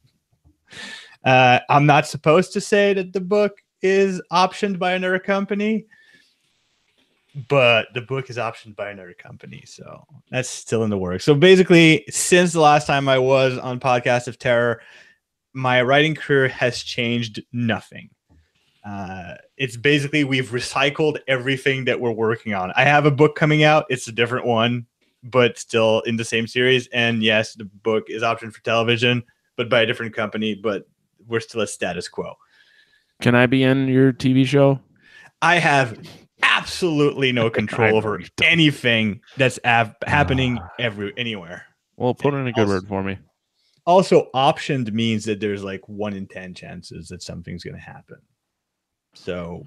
I'm not supposed to say that the book is optioned by another company, but the book is optioned by another company, so that's still in the works. So basically, since the last time I was on Podcast of Terror, my writing career has changed nothing. It's basically we've recycled everything that we're working on. I have a book coming out. It's a different one, but still in the same series. And yes, the book is optioned for television, but by a different company, but we're still at status quo. Can I be in your TV show? I have absolutely no control over anything that's happening anywhere. Well, put in a good word for me. Also, optioned means that there's like 1 in 10 chances that something's going to happen. So,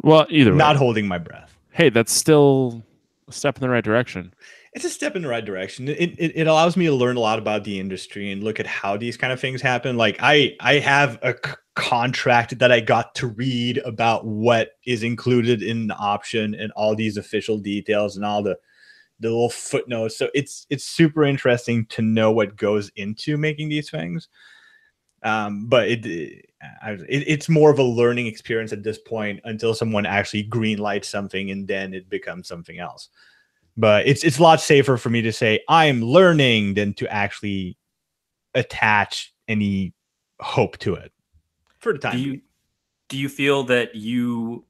well, either way, not holding my breath. Hey, that's still a step in the right direction. It's a step in the right direction. It allows me to learn a lot about the industry and look at how these kind of things happen. Like I have a contract that I got to read about what is included in the option and all these official details and all the little footnotes. So it's super interesting to know what goes into making these things. But it's more of a learning experience at this point until someone actually green lights something and then it becomes something else. But it's a lot safer for me to say I'm learning than to actually attach any hope to it for the time. Do you feel that you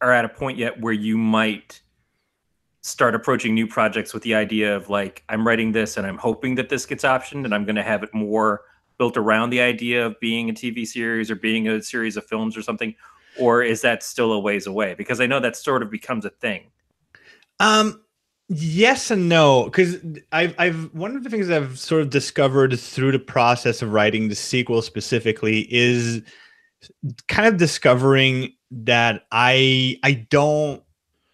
are at a point yet where you might start approaching new projects with the idea of like, I'm writing this and I'm hoping that this gets optioned and I'm going to have it more built around the idea of being a TV series or being a series of films or something? Or is that still a ways away? Because I know that sort of becomes a thing. Yes and no, because I've one of the things I've sort of discovered through the process of writing the sequel specifically is kind of discovering that I don't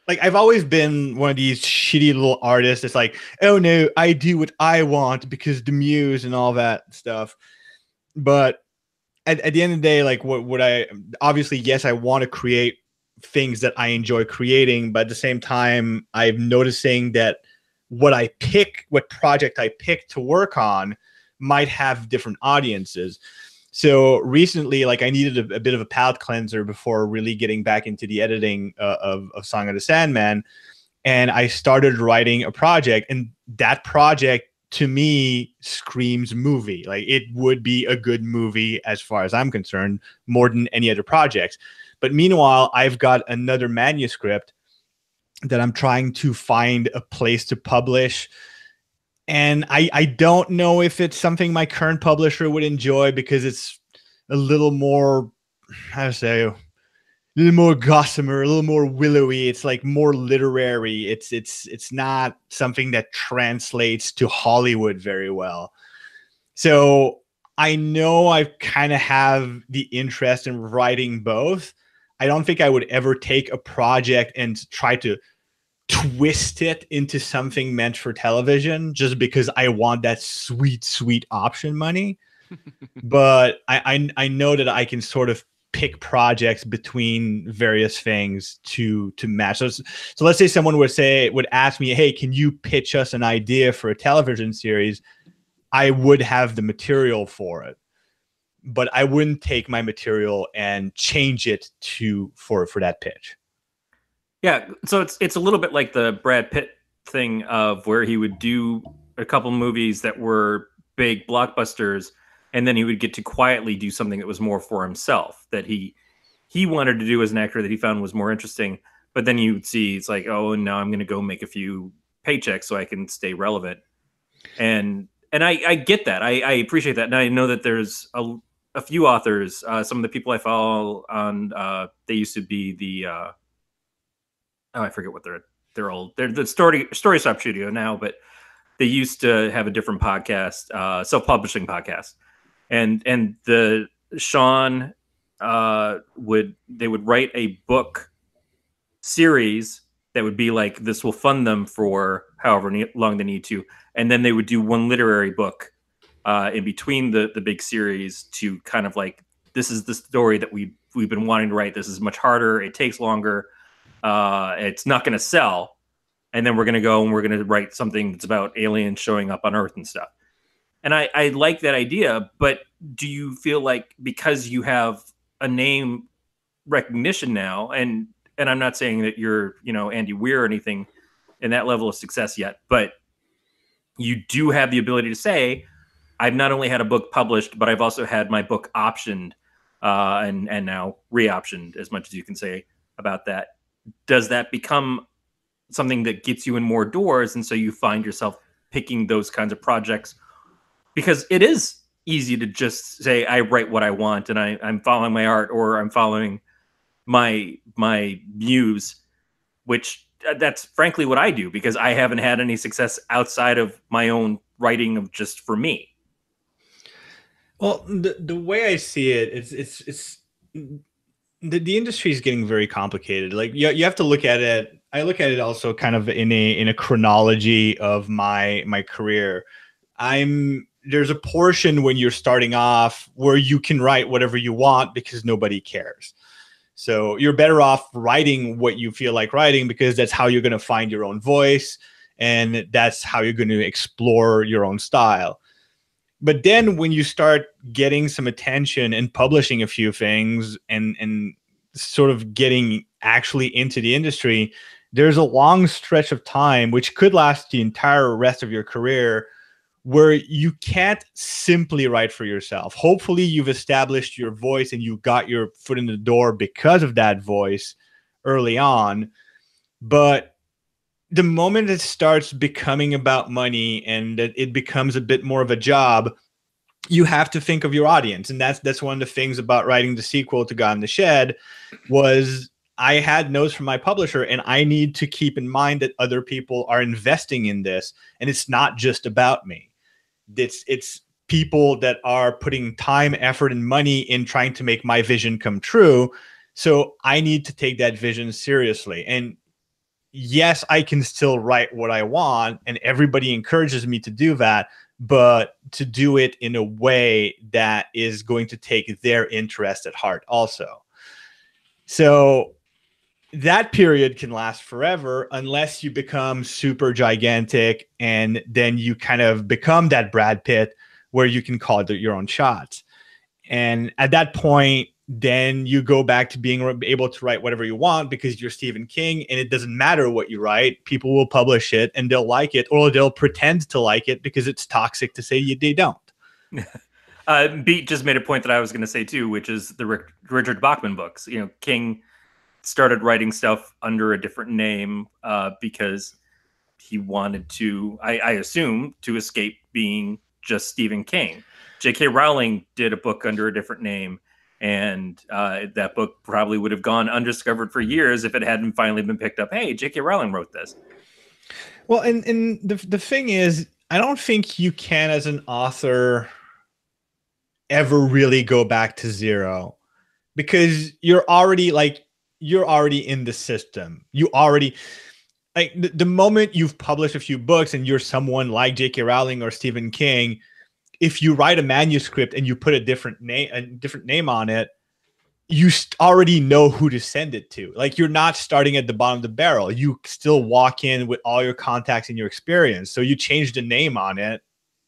like, I've always been one of these shitty little artists. It's like, oh no, I do what I want because the muse and all that stuff. But at the end of the day, like what I obviously, yes, I want to create things that I enjoy creating, but at the same time, I'm noticing that what project I pick to work on might have different audiences. So recently, like I needed a bit of a palate cleanser before really getting back into the editing of Song of the Sandman. And I started writing a project, and that project to me screams movie. Like it would be a good movie as far as I'm concerned, more than any other projects. But meanwhile, I've got another manuscript that I'm trying to find a place to publish. And I don't know if it's something my current publisher would enjoy because it's a little more, how to say, a little more gossamer, a little more willowy. It's like more literary. It's not something that translates to Hollywood very well. So I know I kind of have the interest in writing both. I don't think I would ever take a project and try to twist it into something meant for television just because I want that sweet option money. But I know that I can sort of pick projects between various things to match. So let's say someone would ask me, hey, can you pitch us an idea for a television series? I would have the material for it, but I wouldn't take my material and change it for that pitch. Yeah, so it's a little bit like the Brad Pitt thing of where he would do a couple movies that were big blockbusters, and then he would get to quietly do something that was more for himself, that he wanted to do as an actor, that he found was more interesting. But then you would see it's like, oh, now I'm going to go make a few paychecks so I can stay relevant. And I get that. I appreciate that. And I know that there's a few authors, some of the people I follow on, they used to be the I forget what they're old. They're the Story Stop Studio now, but they used to have a different podcast, self-publishing podcast, and the Sean would write a book series that would be like, this will fund them for however long they need to, and then they would do one literary book in between the big series to kind of like, this is the story that we've been wanting to write. This is much harder. It takes longer. It's not going to sell. And then we're going to go and we're going to write something that's about aliens showing up on Earth and stuff. And I like that idea, but do you feel like because you have a name recognition now, and I'm not saying that you're, Andy Weir or anything in that level of success yet, but you do have the ability to say, I've not only had a book published, but I've also had my book optioned and now re-optioned, as much as you can say about that. Does that become something that gets you in more doors, and so you find yourself picking those kinds of projects? Because it is easy to just say, I write what I want and I'm following my art, or I'm following my muse, which that's frankly what I do, because I haven't had any success outside of my own writing of just for me. Well, the way I see it, it's the industry is getting very complicated. Like you have to look at it. I look at it also kind of in a chronology of my career. There's a portion when you're starting off where you can write whatever you want because nobody cares. So you're better off writing what you feel like writing because that's how you're going to find your own voice, and that's how you're going to explore your own style. But then when you start getting some attention and publishing a few things and sort of getting actually into the industry, there's a long stretch of time, which could last the entire rest of your career, where you can't simply write for yourself. Hopefully you've established your voice and you got your foot in the door because of that voice early on. But the moment it starts becoming about money and that it becomes a bit more of a job, you have to think of your audience. And that's one of the things about writing the sequel to God in the Shed, was I had notes from my publisher, and I need to keep in mind that other people are investing in this, and it's not just about me. It's people that are putting time, effort, and money in trying to make my vision come true. So I need to take that vision seriously. And yes, I can still write what I want, and everybody encourages me to do that, but to do it in a way that is going to take their interest at heart also. So that period can last forever unless you become super gigantic, and then you kind of become that Brad Pitt where you can call your own shots. And at that point, then you go back to being able to write whatever you want because you're Stephen King, and it doesn't matter what you write. People will publish it and they'll like it, or they'll pretend to like it because it's toxic to say they don't. Beat just made a point that I was going to say too, which is the Richard Bachman books. You know, King started writing stuff under a different name because he wanted to, I assume, to escape being just Stephen King. J.K. Rowling did a book under a different name, and that book probably would have gone undiscovered for years if it hadn't finally been picked up. Hey, J.K. Rowling wrote this. Well, and the thing is, I don't think you can, as an author, ever really go back to zero, because you're already in the system. You already, like, the moment you've published a few books and you're someone like J.K. Rowling or Stephen King, if you write a manuscript and you put a different name on it, you already know who to send it to. Like, you're not starting at the bottom of the barrel. You still walk in with all your contacts and your experience. So you change the name on it.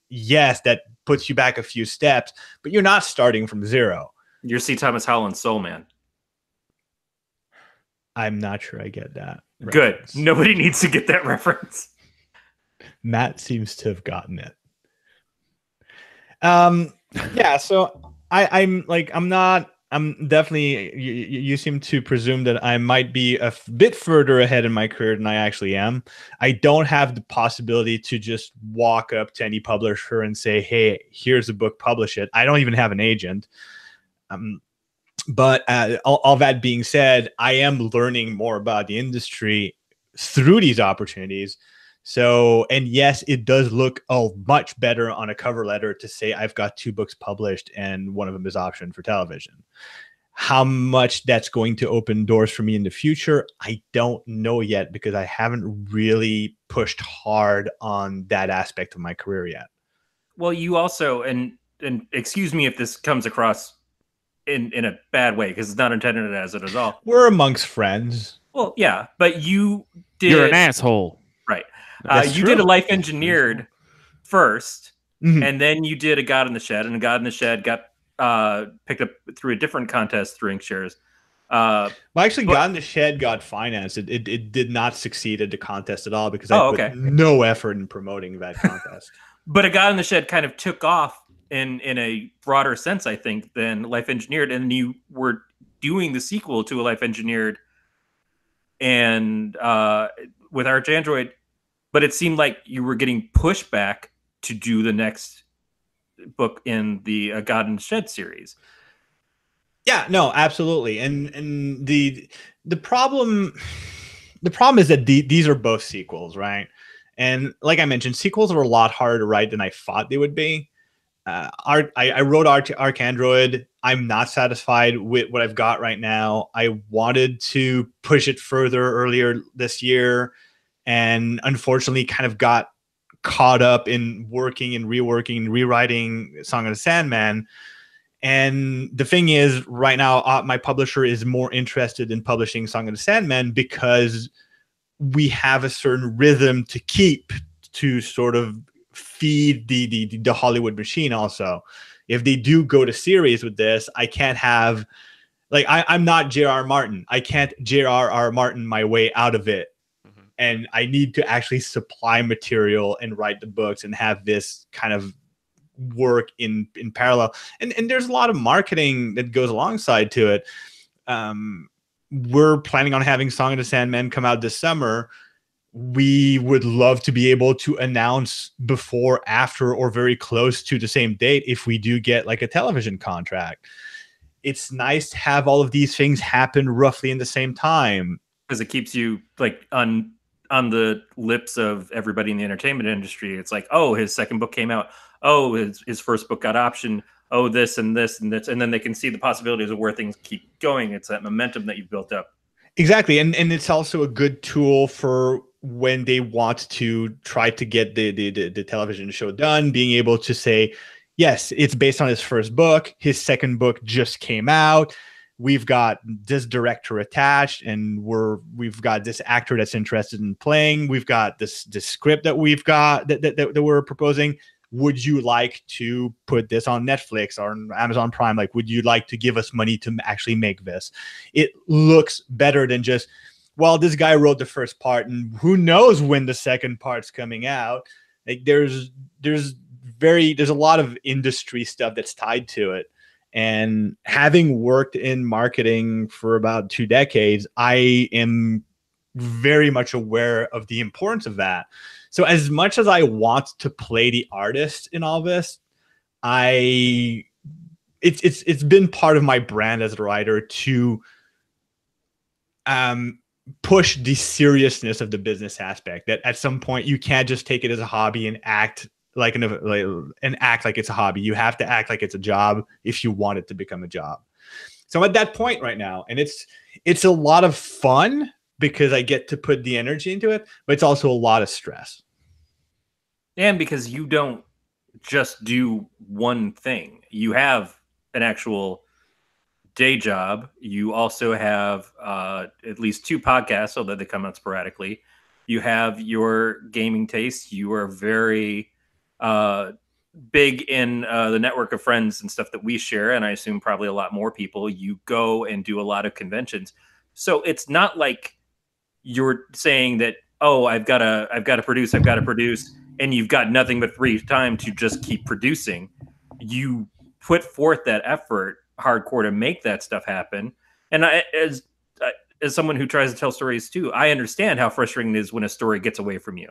Yes, that puts you back a few steps, but you're not starting from zero. You're C. Thomas Howell's Soul Man. I'm not sure I get that. Good. Reference. Nobody needs to get that reference. Matt seems to have gotten it. Yeah, so I'm definitely, you seem to presume that I might be a bit further ahead in my career than I actually am. I don't have the possibility to just walk up to any publisher and say, hey, here's a book, publish it. I don't even have an agent. But all that being said, I am learning more about the industry through these opportunities. So, and yes, it does look much better on a cover letter to say I've got 2 books published and one of them is optioned for television. How much that's going to open doors for me in the future, I don't know yet, because I haven't really pushed hard on that aspect of my career yet. Well, you also, and excuse me if this comes across in a bad way, because it's not intended as it at all. We're amongst friends. Well, yeah, but you're an asshole. Right. You did a Life Engineered first, and then you did A God in the Shed, and A God in the Shed got picked up through a different contest through Inkshares. Well, actually, God in the Shed got financed. It did not succeed at the contest at all, because I put no effort in promoting that contest. But A God in the Shed kind of took off in a broader sense, I think, than Life Engineered, and you were doing the sequel to A Life Engineered and with Arch Android, but it seemed like you were getting pushback to do the next book in the God in the Shed series. Yeah, no, absolutely. And the problem is that these are both sequels, right? And like I mentioned, sequels are a lot harder to write than I thought they would be. I wrote Arch Android. I'm not satisfied with what I've got right now. I wanted to push it further earlier this year, and unfortunately kind of got caught up in working and reworking and rewriting Song of the Sandman. And the thing is, right now, my publisher is more interested in publishing Song of the Sandman because we have a certain rhythm to keep to sort of feed the Hollywood machine. Also, if they do go to series with this, I can't have, like, I'm not J.R.R. Martin. I can't J.R.R. Martin my way out of it. And I need to actually supply material and write the books and have this kind of work in parallel. And there's a lot of marketing that goes alongside to it. We're planning on having Song of the Sandman come out this summer. We would love to be able to announce before, after, or very close to the same date if we do get like a television contract. it's nice to have all of these things happen roughly in the same time, because it keeps you like on the lips of everybody in the entertainment industry. It's like, oh, his second book came out. Oh, his first book got optioned. Oh, this and this and this. And then they can see the possibilities of where things keep going. It's that momentum that you've built up. Exactly. And it's also a good tool for when they want to try to get the television show done, being able to say, yes, it's based on his first book. His second book just came out. We've got this director attached, and we've got this actor that's interested in playing. We've got this script that we've got that we're proposing. Would you like to put this on Netflix or on Amazon Prime? Like, would you like to give us money to actually make this? It looks better than just, well, this guy wrote the first part, and who knows when the second part's coming out. Like, there's a lot of industry stuff that's tied to it. And having worked in marketing for about 2 decades, I am very much aware of the importance of that. So as much as I want to play the artist in all this, it's been part of my brand as a writer to push the seriousness of the business aspect, that at some point you can't just take it as a hobby and act like it's a hobby. You have to act like it's a job if you want it to become a job. So I'm at that point right now, and it's a lot of fun because I get to put the energy into it, but it's also a lot of stress. And because you don't just do one thing, you have an actual day job. You also have at least 2 podcasts, although they come out sporadically. You have your gaming tastes. You are very big in the network of friends and stuff that we share, and I assume probably a lot more people. You go and do a lot of conventions, so it's not like you're saying that, oh, I've got to produce, and you've got nothing but free time to just keep producing. You put forth that effort hardcore to make that stuff happen. And as someone who tries to tell stories too, I understand how frustrating it is when a story gets away from you.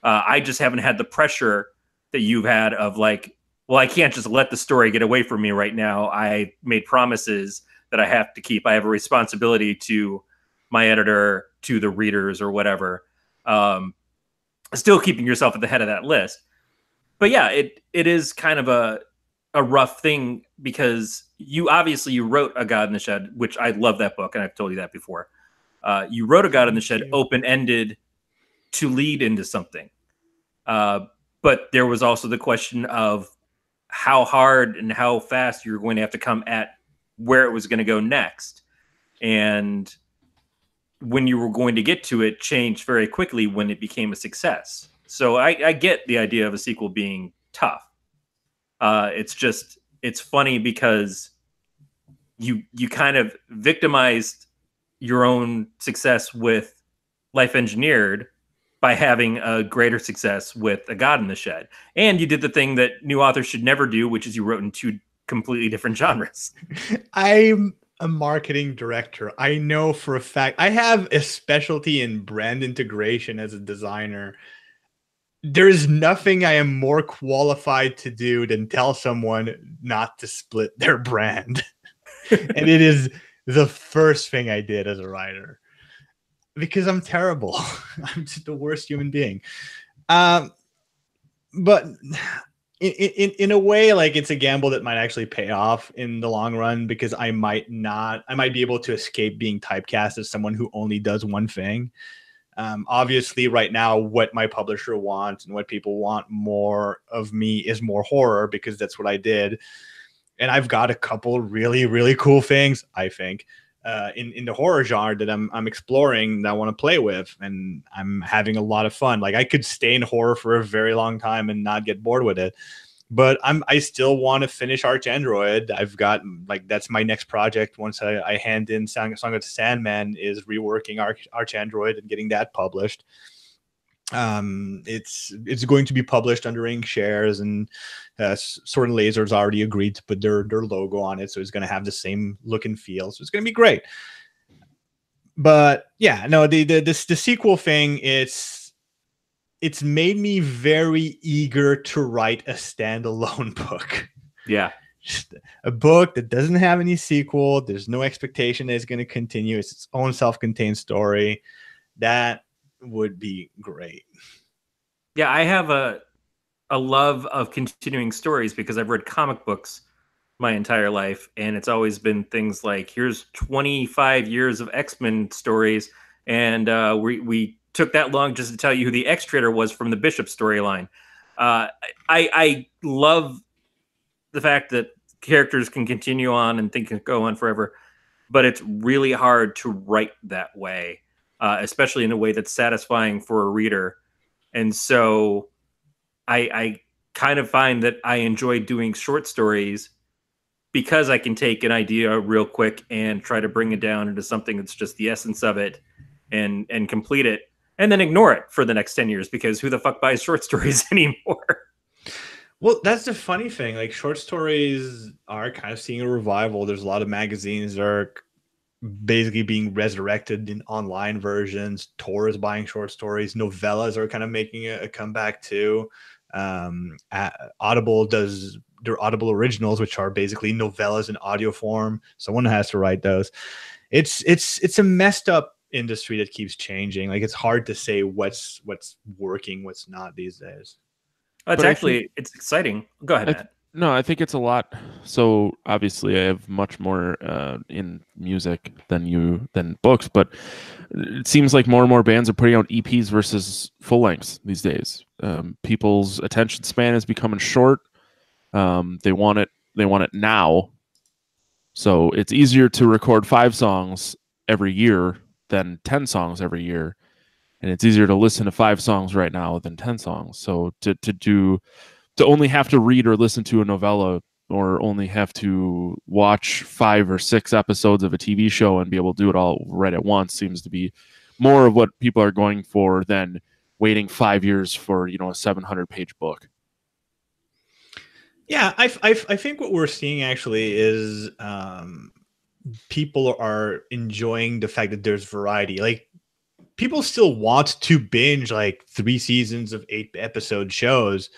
I just haven't had the pressure that you've had of like, well, I can't just let the story get away from me right now. I made promises that I have to keep. I have a responsibility to my editor, to the readers, or whatever. Still keeping yourself at the head of that list. But yeah, it is kind of a rough thing, because you wrote A God in the Shed, which I love that book, and I've told you that before. You wrote A God in the Shed open-ended to lead into something. But there was also the question of how hard and how fast you were going to have to come at where it was going to go next. And when you were going to get to it changed very quickly when it became a success. So I get the idea of a sequel being tough. It's funny because you kind of victimized your own success with Life Engineered by having a greater success with A God in the Shed. And you did the thing that new authors should never do, which is you wrote in 2 completely different genres. I'm a marketing director. I know for a fact I have a specialty in brand integration as a designer. There is nothing I am more qualified to do than tell someone not to split their brand. And it is the first thing I did as a writer, because I'm terrible. I'm just the worst human being. But in a way, like, it's a gamble that might actually pay off in the long run, because I might be able to escape being typecast as someone who only does one thing. Obviously right now, what my publisher wants and what people want more of me is more horror, because that's what I did. And I've got a couple really, really cool things, I think, in the horror genre that I'm exploring, that I want to play with, and I'm having a lot of fun. Like, I could stay in horror for a very long time and not get bored with it, but I still want to finish Archandroid. I've got, like, that's my next project once I hand in Song of the Sandman, is reworking Archandroid and getting that published. It's going to be published under Ink Shares, and Sword and Laser's already agreed to put their logo on it, so it's going to have the same look and feel, so it's going to be great. But yeah, no, the sequel thing, it's made me very eager to write a standalone book. Yeah, just a book that doesn't have any sequel. There's no expectation that it's going to continue. It's its own self-contained story. That would be great. Yeah, I have a love of continuing stories because I've read comic books my entire life, and it's always been things like, here's 25 years of X-Men stories, and we took that long just to tell you who the X-Trader was from the Bishop storyline. I love the fact that characters can continue on and things can go on forever, but it's really hard to write that way, especially in a way that's satisfying for a reader. And so I kind of find that I enjoy doing short stories because I can take an idea real quick and try to bring it down into something that's just the essence of it and complete it, and then ignore it for the next 10 years because who the fuck buys short stories anymore? Well, that's the funny thing. Like, short stories are kind of seeing a revival. There's a lot of magazines that are basically being resurrected in online versions. Tor is buying short stories. Novellas are kind of making a comeback too. Audible does their Audible originals, which are basically novellas in audio form. Someone has to write those. It's a messed up industry that keeps changing. Like, it's hard to say what's working, what's not these days. It's exciting. Go ahead, Matt. No, I think it's a lot. So obviously I have much more in music than books, but it seems like more and more bands are putting out EPs versus full lengths these days. People's attention span is becoming short. They want it now. So it's easier to record 5 songs every year than 10 songs every year. And it's easier to listen to 5 songs right now than 10 songs. So to only have to read or listen to a novella, or only have to watch 5 or 6 episodes of a TV show and be able to do it all right at once seems to be more of what people are going for than waiting 5 years for, a 700-page book. Yeah, I think what we're seeing actually is people are enjoying the fact that there's variety. Like, people still want to binge like 3 seasons of 8-episode shows,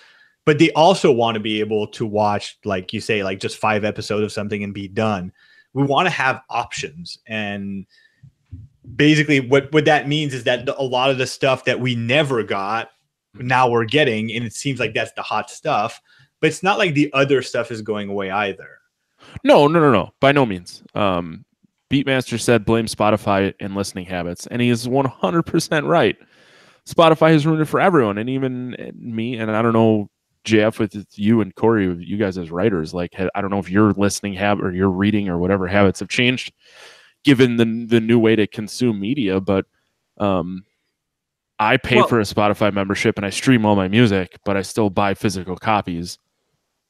but they also want to be able to watch, like you say, like just 5 episodes of something and be done. We want to have options. And basically what that means is that a lot of the stuff that we never got, now we're getting, and it seems like that's the hot stuff, but it's not like the other stuff is going away either. No. By no means. Beatmaster said blame Spotify and listening habits, and he is 100% right. Spotify has ruined it for everyone, and even me. And I don't know, Jeff, with you and Corey, you guys as writers, like, I don't know if your listening habit or your reading or whatever habits have changed given the new way to consume media. But I pay for a Spotify membership and I stream all my music, but I still buy physical copies.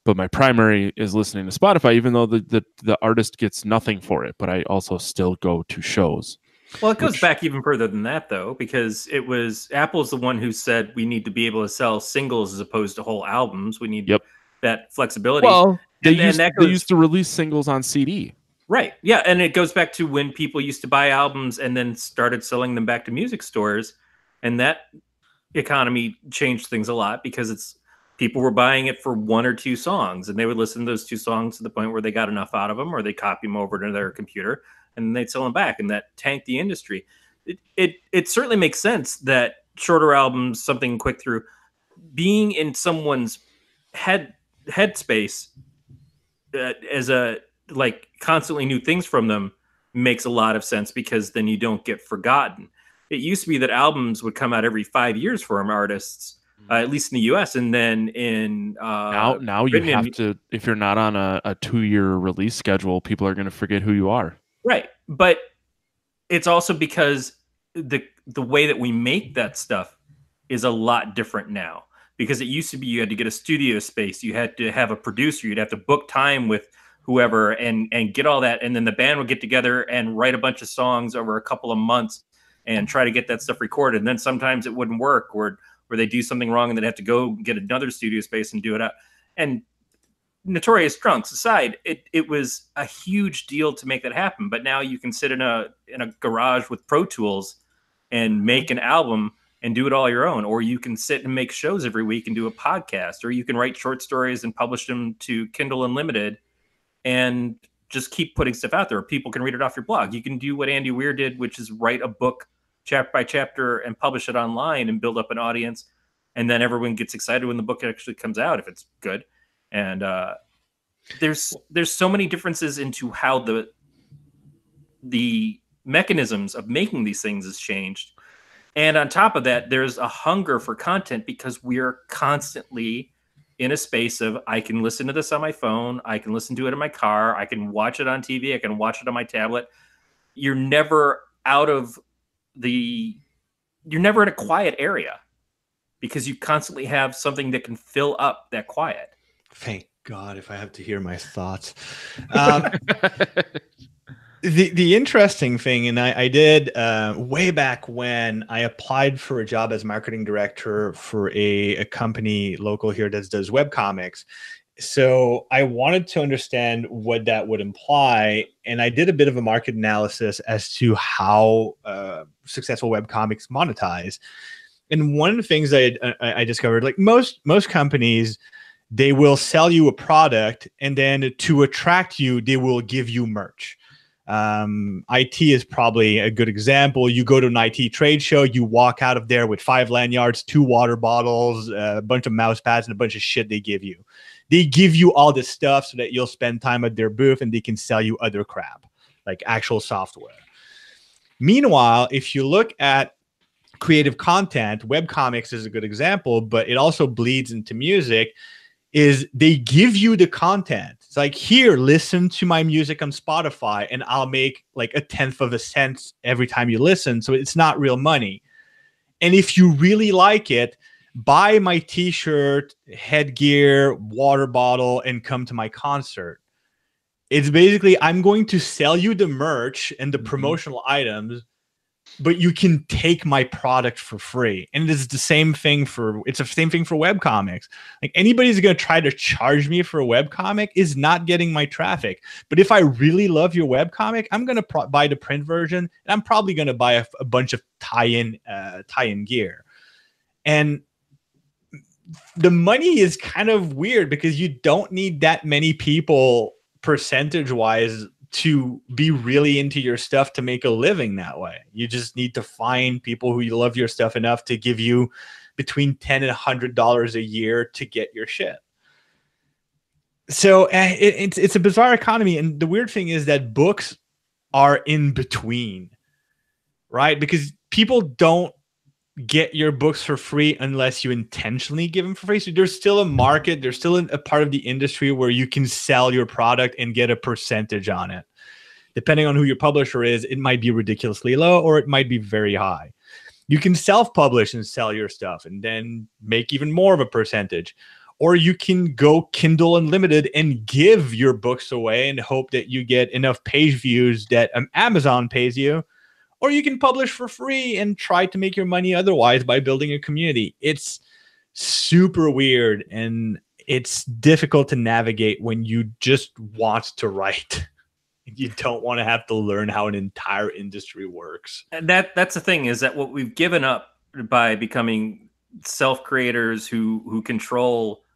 But my primary is listening to Spotify, even though the artist gets nothing for it. But I also still go to shows. Well, it goes back even further than that, though, because it was Apple's the one who said we need to be able to sell singles as opposed to whole albums. We need that flexibility. Well, they used to release singles on CD. Right. Yeah. And it goes back to when people used to buy albums and then started selling them back to music stores. And that economy changed things a lot because people were buying it for 1 or 2 songs, and they would listen to those 2 songs to the point where they got enough out of them, or they copy them over to their computer and then they'd sell them back, and that tanked the industry. It certainly makes sense that shorter albums, something quick through, being in someone's headspace as a like constantly new things from them makes a lot of sense, because then you don't get forgotten. It used to be that albums would come out every 5 years for artists. At least in the U.S., and then in now you have to, if you're not on a 2-year release schedule, people are going to forget who you are. Right, but it's also because the way that we make that stuff is a lot different now. Because it used to be you had to get a studio space, you had to have a producer, you'd have to book time with whoever and get all that, and then the band would get together and write a bunch of songs over a couple of months and try to get that stuff recorded. And then sometimes it wouldn't work, or they do something wrong and they'd have to go get another studio space and do it out. And Notorious Drunks aside, it was a huge deal to make that happen. But now you can sit in a garage with Pro Tools and make an album and do it all your own. Or you can sit and make shows every week and do a podcast. Or you can write short stories and publish them to Kindle Unlimited and just keep putting stuff out there. People can read it off your blog. You can do what Andy Weir did, which is write a book chapter by chapter and publish it online and build up an audience. And then everyone gets excited when the book actually comes out, if it's good. And there's so many differences into how the mechanisms of making these things has changed. And on top of that, there's a hunger for content because we're constantly in a space of, I can listen to this on my phone, I can listen to it in my car, I can watch it on TV, I can watch it on my tablet. You're never you're never in a quiet area because you constantly have something that can fill up that quiet. Thank God, if I have to hear my thoughts. The interesting thing, and I did way back when I applied for a job as marketing director for a company local here that does webcomics. So I wanted to understand what that would imply. And I did a bit of a market analysis as to how successful webcomics monetize. And one of the things I discovered, like most companies, they will sell you a product, and then to attract you, they will give you merch. IT is probably a good example. You go to an IT trade show, you walk out of there with 5 lanyards, 2 water bottles, a bunch of mouse pads, and a bunch of shit they give you. They give you all this stuff so that you'll spend time at their booth and they can sell you other crap, like actual software. Meanwhile, if you look at creative content, webcomics is a good example, but it also bleeds into music, is they give you the content. It's like, here, listen to my music on Spotify, and I'll make like 1/10 of a cent every time you listen. So it's not real money. And if you really like it, buy my t-shirt, headgear, water bottle, and come to my concert. It's basically, I'm going to sell you the merch and the promotional items, but you can take my product for free. And it's the same thing for webcomics. Like, anybody who's going to try to charge me for a webcomic is not getting my traffic. But if I really love your webcomic, I'm going to buy the print version, and I'm probably going to buy a bunch of tie-in gear. And the money is kind of weird because you don't need that many people percentage-wise to be really into your stuff to make a living that way. You just need to find people who love your stuff enough to give you between $10 and $100 a year to get your shit. So it's a bizarre economy. And the weird thing is that books are in between, right? Because people don't get your books for free unless you intentionally give them for free. So there's still a market, there's still a part of the industry where you can sell your product and get a percentage on it. Depending on who your publisher is, it might be ridiculously low or it might be very high. You can self-publish and sell your stuff and then make even more of a percentage. Or you can go Kindle Unlimited and give your books away and hope that you get enough page views that Amazon pays you. Or you can publish for free and try to make your money otherwise by building a community. It's super weird, and it's difficult to navigate when you just want to write. You don't want to have to learn how an entire industry works. And that's the thing, is that what we've given up by becoming self-creators who control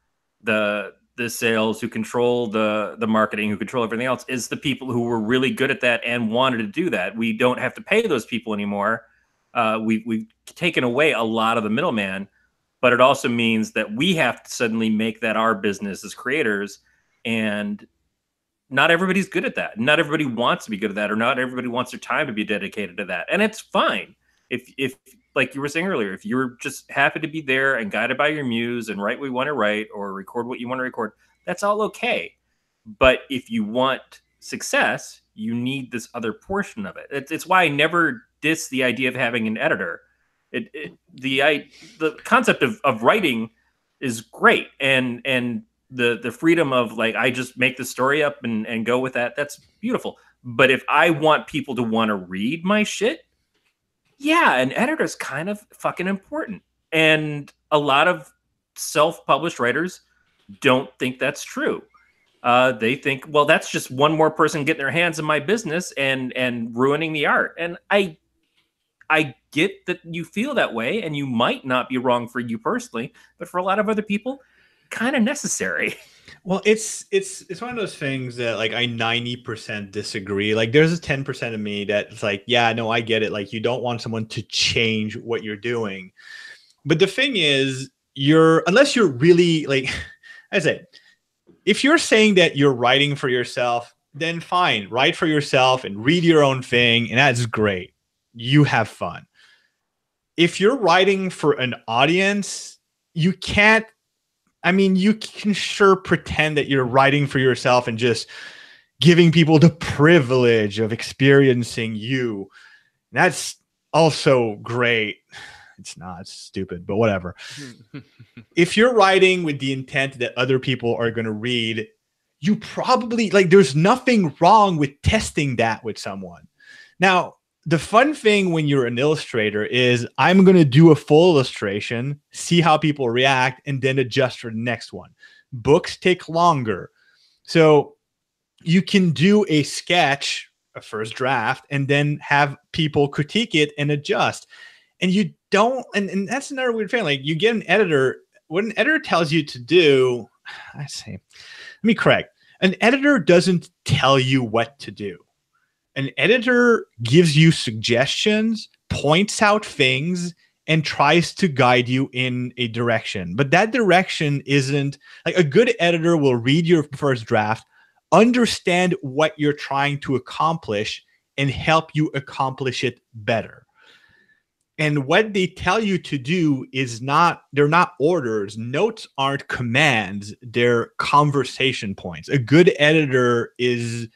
the sales, who control the marketing, who control everything else, is the people who were really good at that and wanted to do that. We don't have to pay those people anymore. We've taken away a lot of the middleman, but it also means that we have to suddenly make that our business as creators. And not everybody's good at that. Not everybody wants to be good at that, or not everybody wants their time to be dedicated to that. And it's fine. If like you were saying earlier, if you're just happy to be there and guided by your muse and write what you want to write or record what you want to record, that's all okay. But if you want success, you need this other portion of it. It's why I never diss the idea of having an editor. The concept of writing is great, and the freedom of, like, I just make the story up and go with that. That's beautiful. But if I want people to want to read my shit, yeah, an editor is kind of fucking important. And a lot of self-published writers don't think that's true. They think, well, that's just one more person getting their hands in my business and ruining the art. And I get that you feel that way, and you might not be wrong for you personally, but for a lot of other people, kind of necessary. Well, it's one of those things that like I 90% disagree. Like there's a 10% of me that's like, yeah, no, I get it. Like you don't want someone to change what you're doing. But the thing is, unless you're really like I say, if you're saying that you're writing for yourself, then fine, write for yourself and read your own thing, and that's great. You have fun. If you're writing for an audience, you can't. I mean, you can sure pretend that you're writing for yourself and just giving people the privilege of experiencing you. That's also great. It's not, it's stupid, but whatever. If you're writing with the intent that other people are going to read, you probably like, there's nothing wrong with testing that with someone. Now, the fun thing when you're an illustrator is I'm going to do a full illustration, see how people react, and then adjust for the next one. Books take longer. So you can do a sketch, a first draft, and then have people critique it and adjust. And you don't, and that's another weird thing. Like you get an editor, what an editor tells you to do, let me correct. An editor doesn't tell you what to do. An editor gives you suggestions, points out things, and tries to guide you in a direction. But that direction isn't like a good editor will read your first draft, understand what you're trying to accomplish, and help you accomplish it better. And what they tell you to do is they're not orders. Notes aren't commands. They're conversation points. A good editor is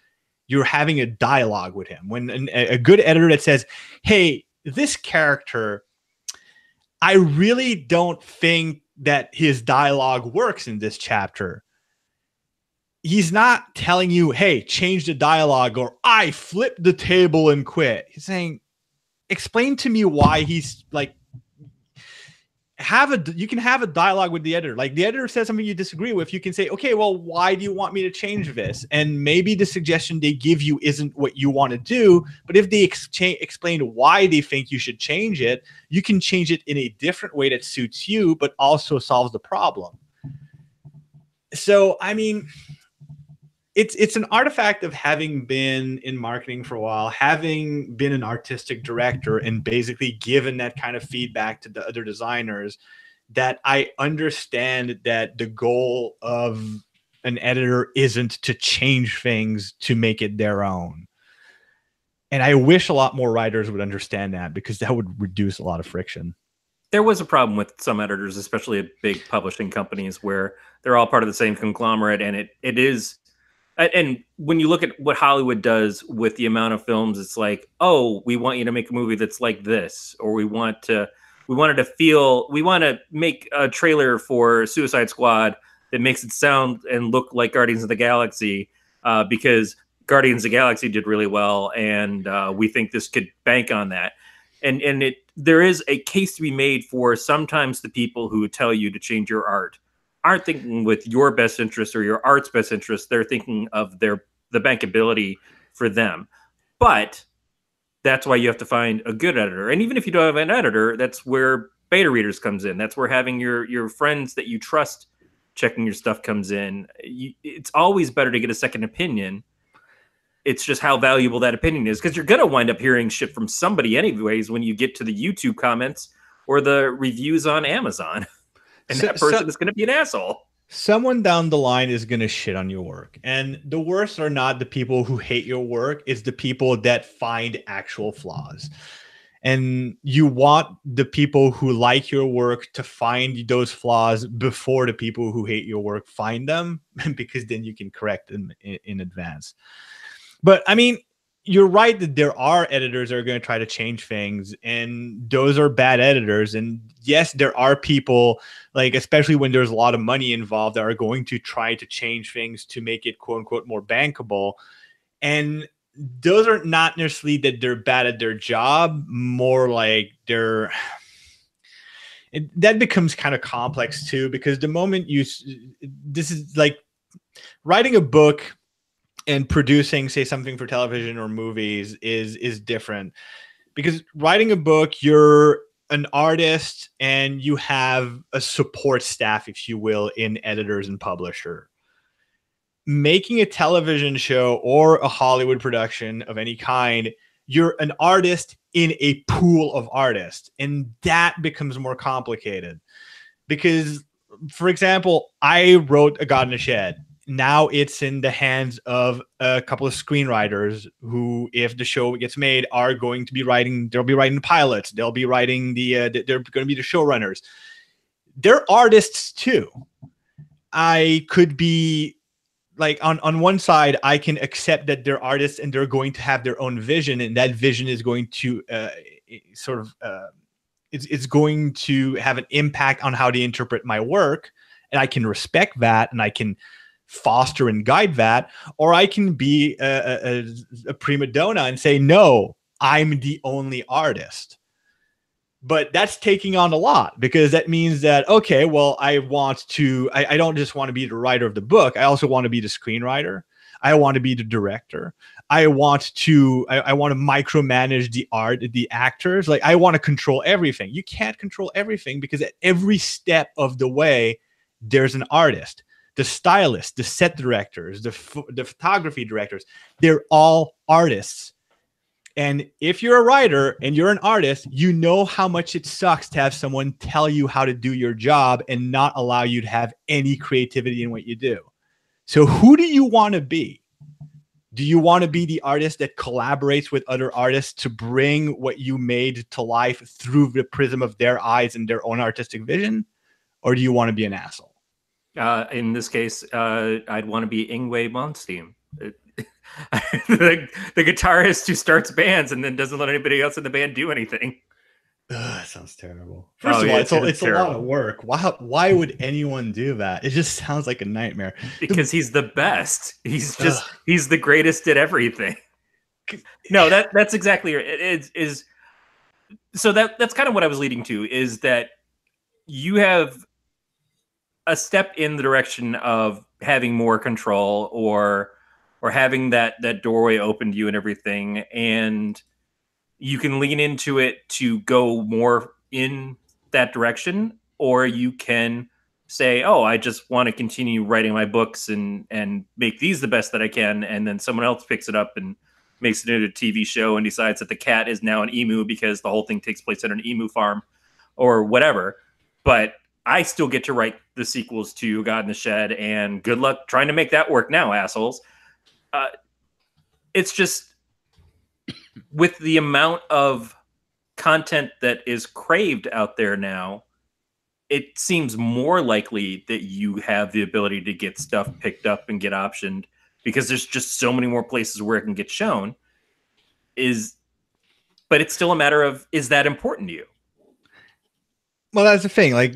you're having a dialogue with him. When a good editor that says, hey, this character, I really don't think that his dialogue works in this chapter. He's not telling you, hey, change the dialogue or I flipped the table and quit. He's saying, explain to me why he's like, you can have a dialogue with the editor. Like the editor says something you disagree with, you can say, okay, well, why do you want me to change this? And maybe the suggestion they give you isn't what you want to do, but if they explain why they think you should change it, you can change it in a different way that suits you, but also solves the problem. So, I mean, it's an artifact of having been in marketing for a while, having been an artistic director and basically given that kind of feedback to the other designers, that I understand that the goal of an editor isn't to change things to make it their own. And I wish a lot more writers would understand that, because that would reduce a lot of friction. There was a problem with some editors, especially at big publishing companies, where they're all part of the same conglomerate, and it is. And when you look at what Hollywood does with the amount of films, it's like, oh, we want you to make a movie that's like this, or we want to make a trailer for Suicide Squad that makes it sound and look like Guardians of the Galaxy, because Guardians of the Galaxy did really well, and we think this could bank on that. And there is a case to be made for sometimes the people who tell you to change your art aren't thinking with your best interest or your art's best interest. They're thinking of the bankability for them. But that's why you have to find a good editor. And even if you don't have an editor, that's where beta readers comes in. That's where having your friends that you trust checking your stuff comes in. It's always better to get a second opinion. It's just how valuable that opinion is, because you're going to wind up hearing shit from somebody anyways when you get to the YouTube comments or the reviews on Amazon. And that person is going to be an asshole. Someone down the line is going to shit on your work. And the worst are not the people who hate your work. It's the people that find actual flaws. And you want the people who like your work to find those flaws before the people who hate your work find them, because then you can correct them in advance. But I mean, you're right that there are editors that are going to try to change things, and those are bad editors. And yes, there are people, like, especially when there's a lot of money involved, that are going to try to change things to make it quote unquote more bankable. And those are not necessarily that they're bad at their job, more like that becomes kind of complex too, because the moment this is like writing a book and producing, say, something for television or movies is different, because writing a book, you're an artist and you have a support staff, if you will, in editors and publisher. making a television show or a Hollywood production of any kind, you're an artist in a pool of artists, and that becomes more complicated because, for example, I wrote A God in a Shed. Now it's in the hands of a couple of screenwriters who, if the show gets made, are going to be writing. They'll be writing the pilots. They'll be writing they're going to be the showrunners. They're artists too. I could be like on one side, I can accept that they're artists and they're going to have their own vision, and that vision is going to it's going to have an impact on how they interpret my work, and I can respect that and I can foster and guide that. Or I can be a prima donna and say, no, I'm the only artist. But that's taking on a lot, because that means that, okay, well, I don't just want to be the writer of the book. I also want to be the screenwriter. I want to be the director. I want to micromanage the art, the actors. Like, I want to control everything. You can't control everything, because at every step of the way, there's an artist. The stylist, the set directors, the photography directors, they're all artists. And if you're a writer and you're an artist, you know how much it sucks to have someone tell you how to do your job and not allow you to have any creativity in what you do. So who do you want to be? Do you want to be the artist that collaborates with other artists to bring what you made to life through the prism of their eyes and their own artistic vision? Or do you want to be an asshole? In this case, I'd want to be Yngwie Malmsteen. the guitarist who starts bands and then doesn't let anybody else in the band do anything. That sounds terrible. First of all, it's a lot of work. Why would anyone do that? It just sounds like a nightmare. Because he's the best. He's the greatest at everything. No, that's exactly right. It is. So that's kind of what I was leading to, is that you have a step in the direction of having more control or having that doorway open to you and everything, and you can lean into it to go more in that direction, or you can say, oh, I just want to continue writing my books and make these the best that I can, and then someone else picks it up and makes it into a TV show and decides that the cat is now an emu because the whole thing takes place at an emu farm or whatever. But I still get to write the sequels to God in the Shed, and good luck trying to make that work now, assholes. It's just, with the amount of content that is craved out there now, it seems more likely that you have the ability to get stuff picked up and get optioned, because there's just so many more places where it can get shown. But it's still a matter of, is that important to you? Well, that's the thing. Like,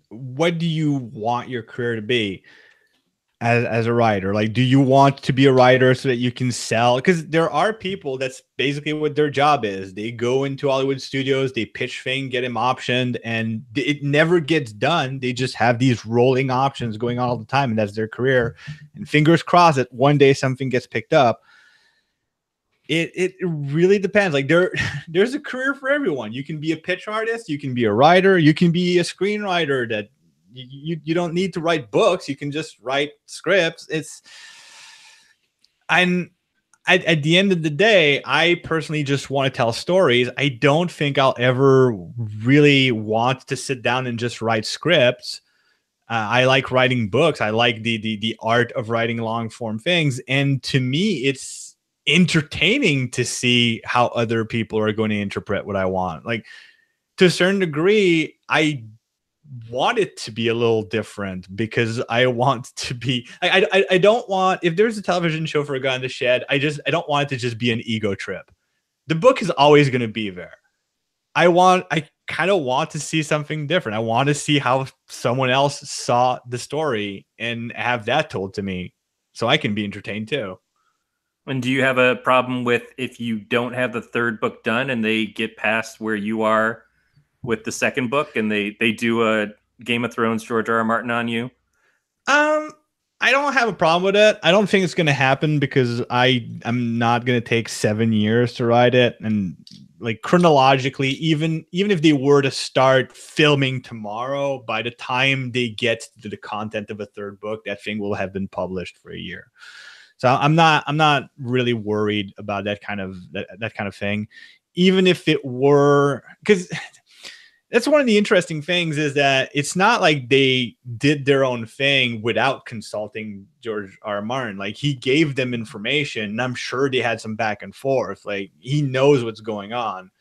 what do you want your career to be as a writer? Like, do you want to be a writer so that you can sell? Because there are people, that's basically what their job is. They go into Hollywood studios, they pitch things, get them optioned, and it never gets done. They just have these rolling options going on all the time, and that's their career. And fingers crossed that one day something gets picked up. It really depends. Like, there's a career for everyone. You can be a pitch artist, you can be a writer, you can be a screenwriter. That you don't need to write books. You can just write scripts. At the end of the day, I personally just want to tell stories. I don't think I'll ever really want to sit down and just write scripts. I like writing books. I like the art of writing long form things. And to me, it's entertaining to see how other people are going to interpret what I want. Like, to a certain degree, I want it to be a little different, because I want to be, I don't want, if there's a television show for A God in the Shed, I don't want it to just be an ego trip. The book is always going to be there. I kind of want to see something different. I want to see how someone else saw the story and have that told to me, so I can be entertained too. And do you have a problem with, if you don't have the third book done and they get past where you are with the second book and they do a Game of Thrones George R.R. Martin on you? I don't have a problem with it. I don't think it's going to happen, because I'm not going to take 7 years to write it. And like chronologically, even if they were to start filming tomorrow, by the time they get to the content of a third book, that thing will have been published for a year. So I'm not really worried about that kind of thing, even if it were, because that's one of the interesting things is that it's not like they did their own thing without consulting George R. R. Martin. Like, he gave them information, and I'm sure they had some back and forth. Like, he knows what's going on.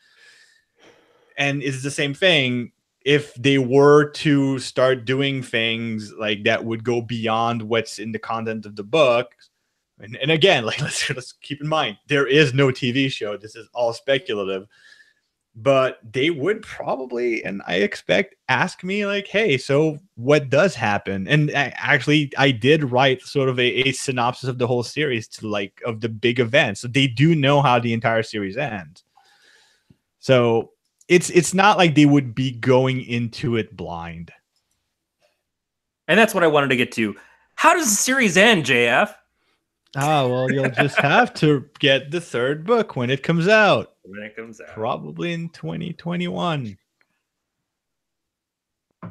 And it's the same thing if they were to start doing things like that would go beyond what's in the content of the book. And again, like, let's keep in mind, there is no TV show. This is all speculative. But they would probably, and I expect, ask me like, hey, so what does happen? And I did write sort of a synopsis of the whole series of the big events. So they do know how the entire series ends. So it's not like they would be going into it blind. And that's what I wanted to get to. How does the series end, JF? Well, you'll just have to get the third book when it comes out. Probably in 2021.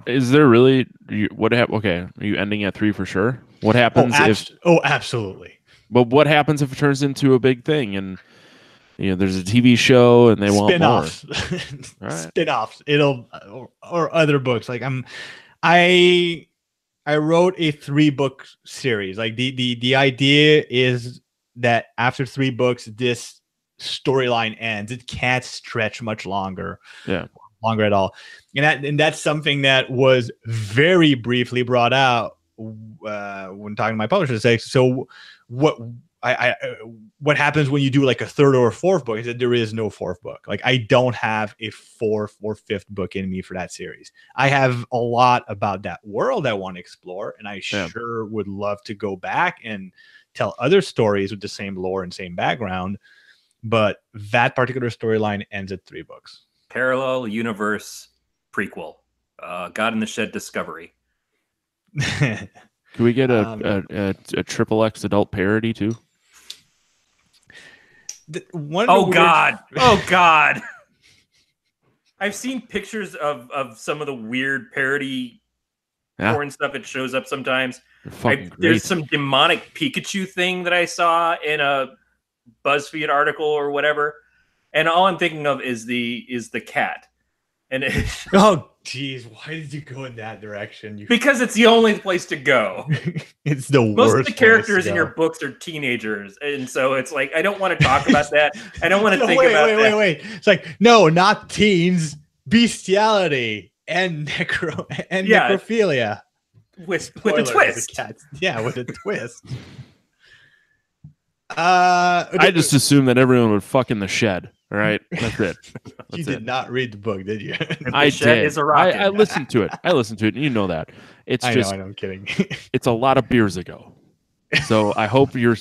Is there really what happened? Okay, are you ending at 3 for sure? What happens if? Oh, absolutely. But what happens if it turns into a big thing and there's a TV show and they want more? Right. Spin-offs. Or other books. Like I wrote a 3-book series. Like the idea is that after 3 books, this storyline ends. It can't stretch much longer. Yeah. Longer at all. And that's something that was very briefly brought out when talking to my publisher. Say, so what happens when you do like a 3rd or a 4th book? I said there is no 4th book. Like, I don't have a 4th or 5th book in me for that series. I have a lot about that world I want to explore, and I sure would love to go back and tell other stories with the same lore and same background. But that particular storyline ends at 3 books. Parallel universe prequel. God in the Shed Discovery. Can we get a triple X adult parody too? Oh God! I've seen pictures of some of the weird parody porn stuff. It shows up sometimes. There's some demonic Pikachu thing that I saw in a BuzzFeed article or whatever, and all I'm thinking of is the cat. And oh geez, why did you go in that direction? Because it's the only place to go. It's the worst. Most of the characters in your books are teenagers, and so it's like I don't want to talk about that. I don't want to think about that. Wait. It's like, no, not teens, bestiality and necrophilia with a twist. Yeah, with a twist. I just assumed that everyone would fuck in the shed. All right, that's it. You did not read the book, did you? I did. I listened to it. And you know that. I know, I'm kidding. It's a lot of beers ago. So I hope your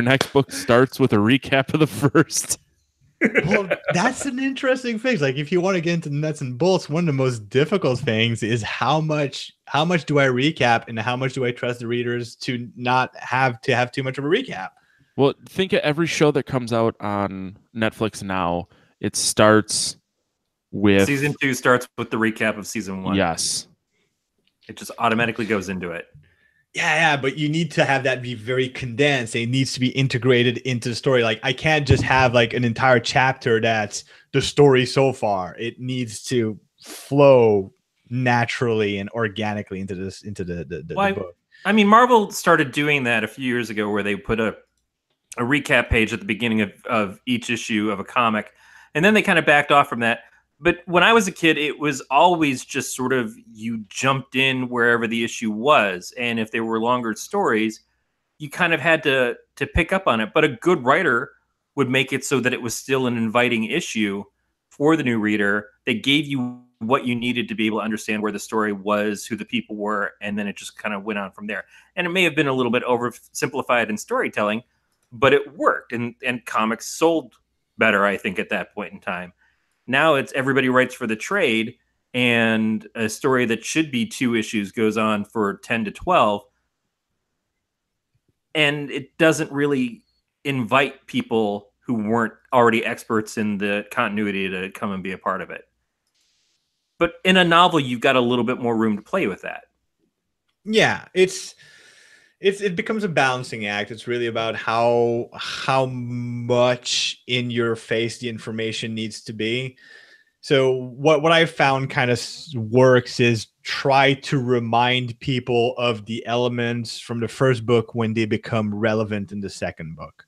next book starts with a recap of the first. Well, that's an interesting thing. Like, if you want to get into nuts and bolts, one of the most difficult things is how much do I recap and how much do I trust the readers to not have too much of a recap. Well, think of every show that comes out on Netflix now. It starts with... Season 2 starts with the recap of Season 1. Yes. It just automatically goes into it. Yeah, but you need to have that be very condensed. It needs to be integrated into the story. Like, I can't just have like an entire chapter that's the story so far. It needs to flow naturally and organically into the book. I mean, Marvel started doing that a few years ago where they put a recap page at the beginning of each issue of a comic. And then they kind of backed off from that. But when I was a kid, it was always just sort of you jumped in wherever the issue was. And if there were longer stories, you kind of had to pick up on it. But a good writer would make it so that it was still an inviting issue for the new reader. They gave you what you needed to be able to understand where the story was, who the people were, and then it just kind of went on from there. And it may have been a little bit oversimplified in storytelling, but it worked, and comics sold better, I think, at that point in time. Now it's everybody writes for the trade, and a story that should be 2 issues goes on for 10 to 12, and it doesn't really invite people who weren't already experts in the continuity to come and be a part of it. But in a novel, you've got a little bit more room to play with that. Yeah, it becomes a balancing act. It's really about how much in your face the information needs to be. So what I've found kind of works is try to remind people of the elements from the first book when they become relevant in the second book.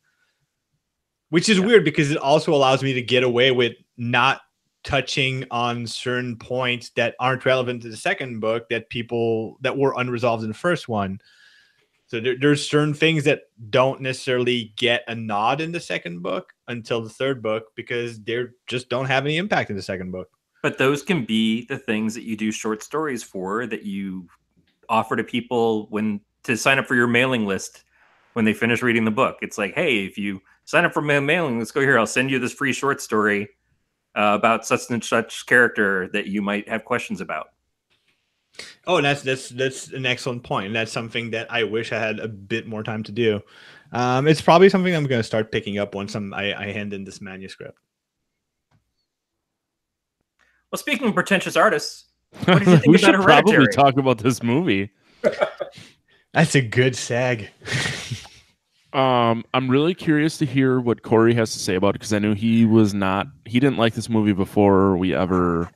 Which is weird because it also allows me to get away with not touching on certain points that aren't relevant to the second book that were unresolved in the first one. So there's certain things that don't necessarily get a nod in the second book until the third book because they just don't have any impact in the second book. But those can be the things that you do short stories for, that you offer to people to sign up for your mailing list when they finish reading the book. It's like, hey, if you sign up for my mailing, let's go here. I'll send you this free short story about such and such character that you might have questions about. Oh, that's an excellent point. And that's something that I wish I had a bit more time to do. It's probably something I'm going to start picking up once I hand in this manuscript. Well, speaking of pretentious artists, what did you think we about should Hereditary? probably talk about this movie. That's a good seg. I'm really curious to hear what Corey has to say about it because I knew he didn't like this movie before we ever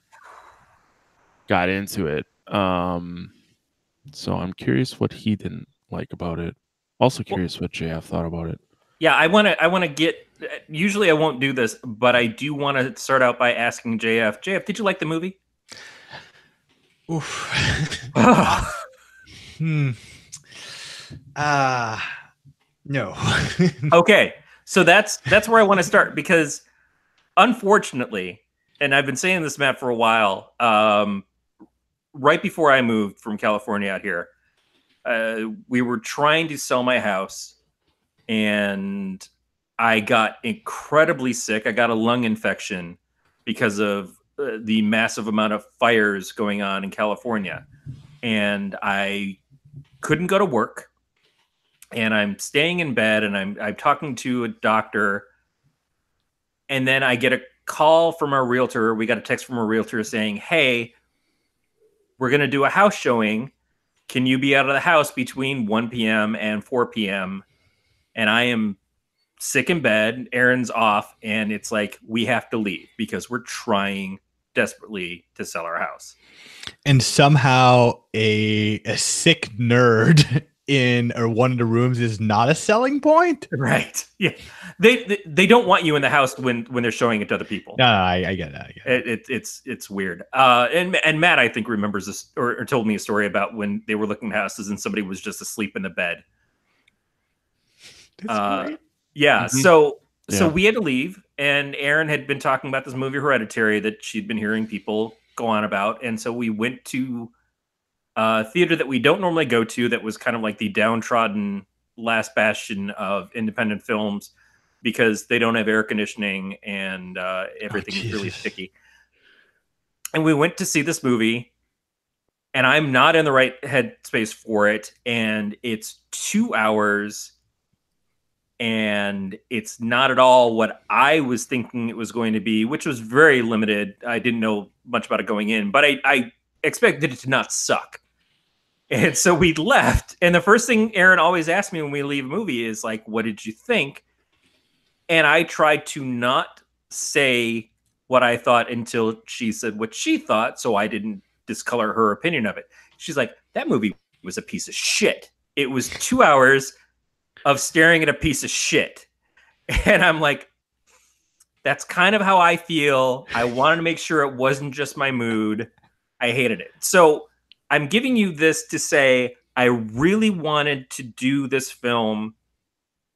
got into it. So I'm curious what he didn't like about it. Also curious what JF thought about it. Yeah, I want to get. Usually I won't do this, but I do want to start out by asking JF. JF, did you like the movie? Oof. No. Okay, so that's where I want to start because, unfortunately, and I've been saying this, Matt, for a while. Right before I moved from California out here, we were trying to sell my house, and I got incredibly sick. I got a lung infection because of the massive amount of fires going on in California, and I couldn't go to work. And I'm staying in bed, and I'm talking to a doctor, and then I get a call from our realtor. We got a text from a realtor saying, "Hey, we're going to do a house showing. Can you be out of the house between 1 p.m. and 4 p.m.?" And I am sick in bed. Aaron's off, and it's like we have to leave because we're trying desperately to sell our house. And somehow a sick nerd in or one of the rooms is not a selling point, right? Yeah, they don't want you in the house when they're showing it to other people. No, I get that. It's weird. And Matt, I think, remembers this or told me a story about when they were looking at houses and somebody was just asleep in the bed. That's great. Yeah. Mm-hmm. So we had to leave, and Erin had been talking about this movie Hereditary that she'd been hearing people go on about, and so we went to a theater that we don't normally go to. That was kind of like the downtrodden last bastion of independent films because they don't have air conditioning and everything is really sticky. And we went to see this movie, and I'm not in the right headspace for it, and it's 2 hours. And it's not at all what I was thinking it was going to be, which was very limited. I didn't know much about it going in, but I expected it to not suck. And so we left. And the first thing Aaron always asks me when we leave a movie is like, "What did you think?" And I tried to not say what I thought until she said what she thought, so I didn't discolor her opinion of it. She's like, "That movie was a piece of shit. It was 2 hours of staring at a piece of shit." And I'm like, that's kind of how I feel. I wanted to make sure it wasn't just my mood. I hated it. So I'm giving you this to say I really wanted to do this film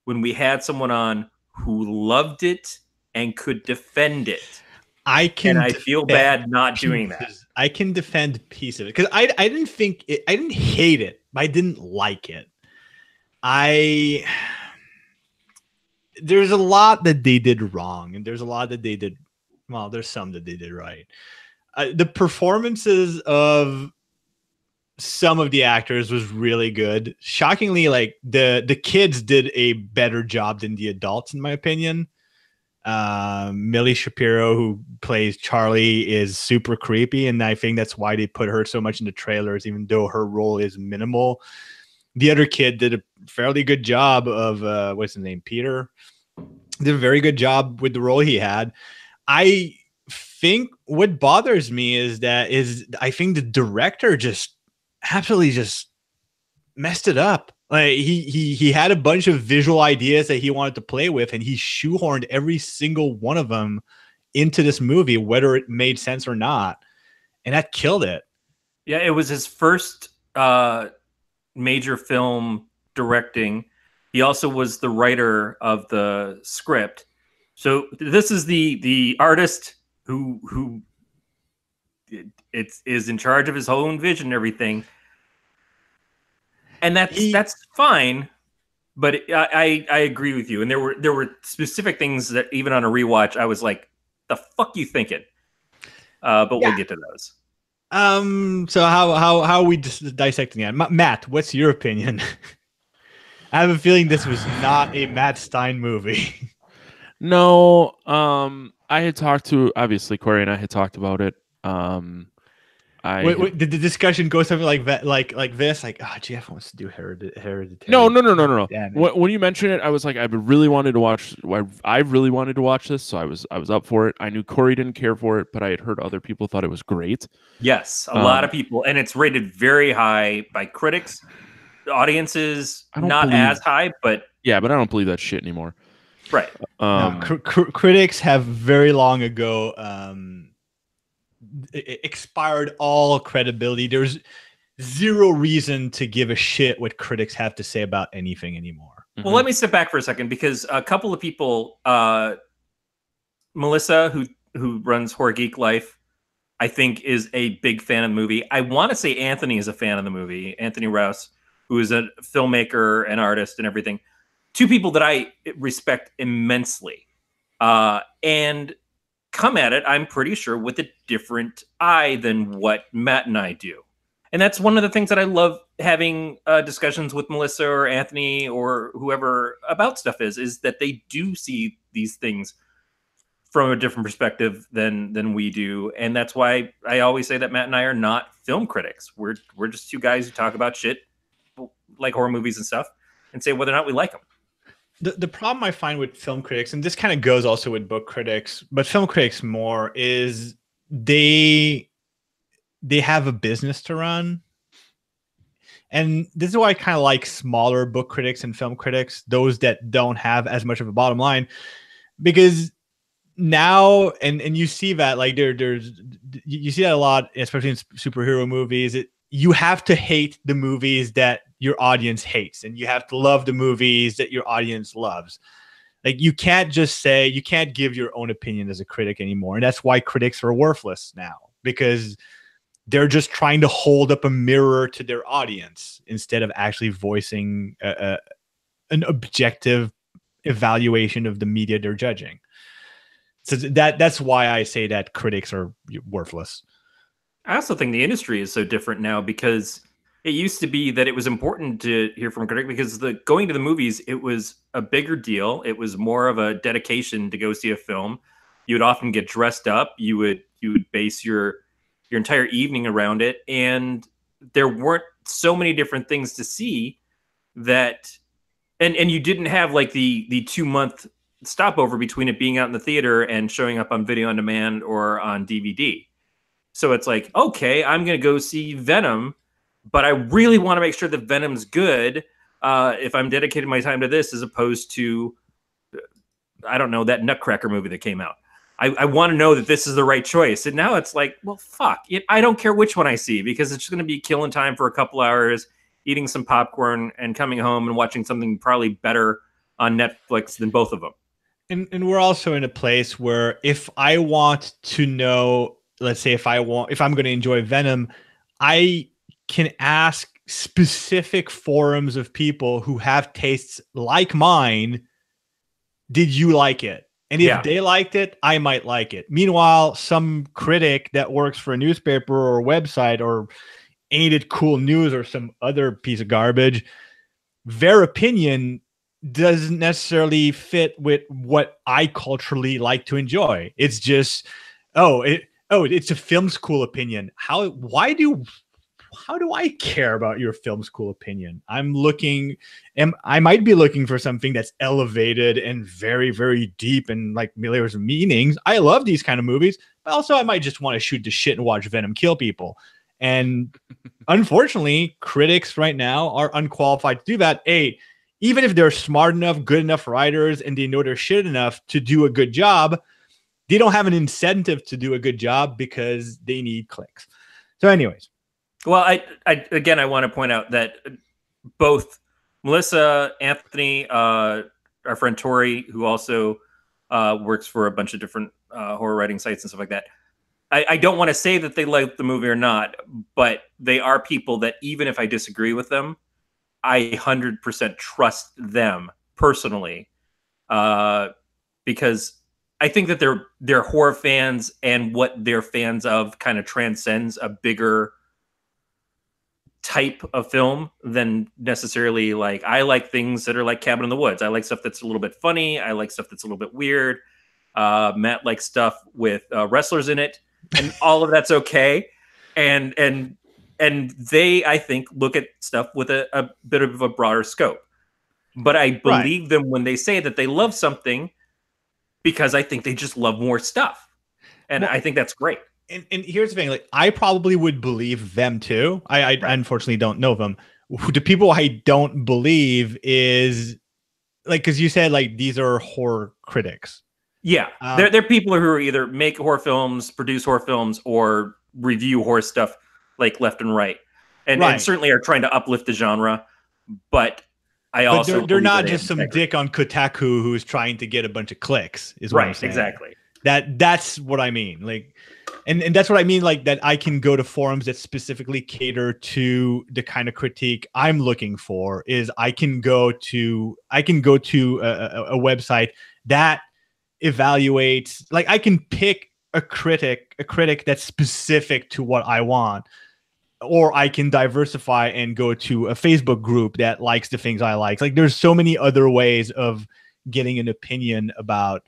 when we had someone on who loved it and could defend it. I feel bad not doing that. I can defend piece of it because I didn't think it. I didn't hate it, but I didn't like it. There's a lot that they did wrong, and there's a lot that they did. Well, there's some that they did right. The performances of some of the actors was really good. Shockingly, like the kids did a better job than the adults, in my opinion. Millie Shapiro, who plays Charlie, is super creepy, and I think that's why they put her so much in the trailers, even though her role is minimal. The other kid did a fairly good job of what's his name, Peter. Did a very good job with the role he had. I think what bothers me is I think the director just absolutely just messed it up. Like he had a bunch of visual ideas that he wanted to play with, and he shoehorned every single one of them into this movie, whether it made sense or not, and that killed it. Yeah, it was his first major film directing. He also was the writer of the script. So this is the artist who is in charge of his own vision and everything. And that's fine, but I agree with you. And there were specific things that even on a rewatch I was like, "The fuck you thinking?" But we'll get to those. So how are we dissecting that? Matt, what's your opinion? I have a feeling this was not a Matt Stein movie. No, I had talked to, obviously Corey and I had talked about it. Did the discussion go something like that, like this? Like, oh, Jeff wants to do Hereditary. No. When you mentioned it, I was like, I really wanted to watch this, so I was up for it. I knew Corey didn't care for it, but I had heard other people thought it was great. Yes, a lot of people, and it's rated very high by critics. The audiences not as high, but yeah, but I don't believe that shit anymore. Right. Critics have very long ago expired all credibility. There's zero reason to give a shit what critics have to say about anything anymore. Well, let me step back for a second, because a couple of people, Melissa, who runs Horror Geek Life, I think is a big fan of the movie. I want to say Anthony is a fan of the movie. Anthony Rouse, who is a filmmaker and artist and everything. Two people that I respect immensely. And come at it, I'm pretty sure, with a different eye than what Matt and I do. And that's one of the things that I love having discussions with Melissa or Anthony or whoever about stuff is that they do see these things from a different perspective than we do. And that's why I always say that Matt and I are not film critics. We're just two guys who talk about shit like horror movies and stuff and say whether or not we like them. The problem I find with film critics, and this kind of goes also with book critics, but film critics more, is they have a business to run. And this is why I kind of like smaller book critics and film critics, those that don't have as much of a bottom line, because now, and you see that, like, you see that a lot, especially in superhero movies. You have to hate the movies that your audience hates, and you have to love the movies that your audience loves. Like, you can't give your own opinion as a critic anymore. And that's why critics are worthless now, because they're just trying to hold up a mirror to their audience instead of actually voicing an objective evaluation of the media they're judging. So that's why I say that critics are worthless. I also think the industry is so different now, because it used to be that it was important to hear from a critic because going to the movies, it was a bigger deal. It was more of a dedication to go see a film. You would often get dressed up. You would base your entire evening around it. And there weren't so many different things to see that, and you didn't have like the 2-month stopover between it being out in the theater and showing up on video on demand or on DVD. So it's like, okay, I'm going to go see Venom, but I really want to make sure that Venom's good if I'm dedicating my time to this, as opposed to, I don't know, that Nutcracker movie that came out. I want to know that this is the right choice. And now it's like, well, fuck it. I don't care which one I see, because it's just going to be killing time for a couple hours, eating some popcorn and coming home and watching something probably better on Netflix than both of them. And we're also in a place where if I want to know, let's say if I'm going to enjoy Venom, I can ask specific forums of people who have tastes like mine. Did you like it? And if they liked it, I might like it. Meanwhile, some critic that works for a newspaper or a website or Ain't It Cool News or some other piece of garbage, their opinion doesn't necessarily fit with what I culturally like to enjoy. It's just, it's a film school opinion. How do I care about your film school opinion? I might be looking for something that's elevated and very, very deep and like layers of meanings. I love these kind of movies, but also I might just want to shoot the shit and watch Venom kill people. And unfortunately, critics right now are unqualified to do that. Even if they're smart enough, good enough writers, and they know their shit enough to do a good job, they don't have an incentive to do a good job because they need clicks. So anyways. Well, I want to point out that both Melissa, Anthony, our friend Tori, who also works for a bunch of different horror writing sites and stuff like that, I don't want to say that they like the movie or not, but they are people that even if I disagree with them, I 100% trust them personally, because I think that they're horror fans, and what they're fans of kind of transcends a bigger type of film than necessarily like I like things that are like Cabin in the Woods. I like stuff that's a little bit funny. I like stuff that's a little bit weird. Matt likes stuff with wrestlers in it, and all of that's okay. And they, I think, look at stuff with a bit of a broader scope. But I believe them when they say that they love something, because I think they just love more stuff. And I think that's great. And here's the thing, like I probably would believe them too. I unfortunately don't know them. The people I don't believe is like, because you said like these are horror critics. Yeah, they're people who either make horror films, produce horror films, or review horror stuff like left and right, and certainly are trying to uplift the genre. But they're not just some dick on Kotaku who's trying to get a bunch of clicks. Is what I'm saying. Exactly. That's what I mean. Like, and that's what I mean. Like that, I can go to forums that specifically cater to the kind of critique I'm looking for. Is I can go to a website that evaluates. Like I can pick a critic that's specific to what I want, or I can diversify and go to a Facebook group that likes the things I like. Like there's so many other ways of getting an opinion about.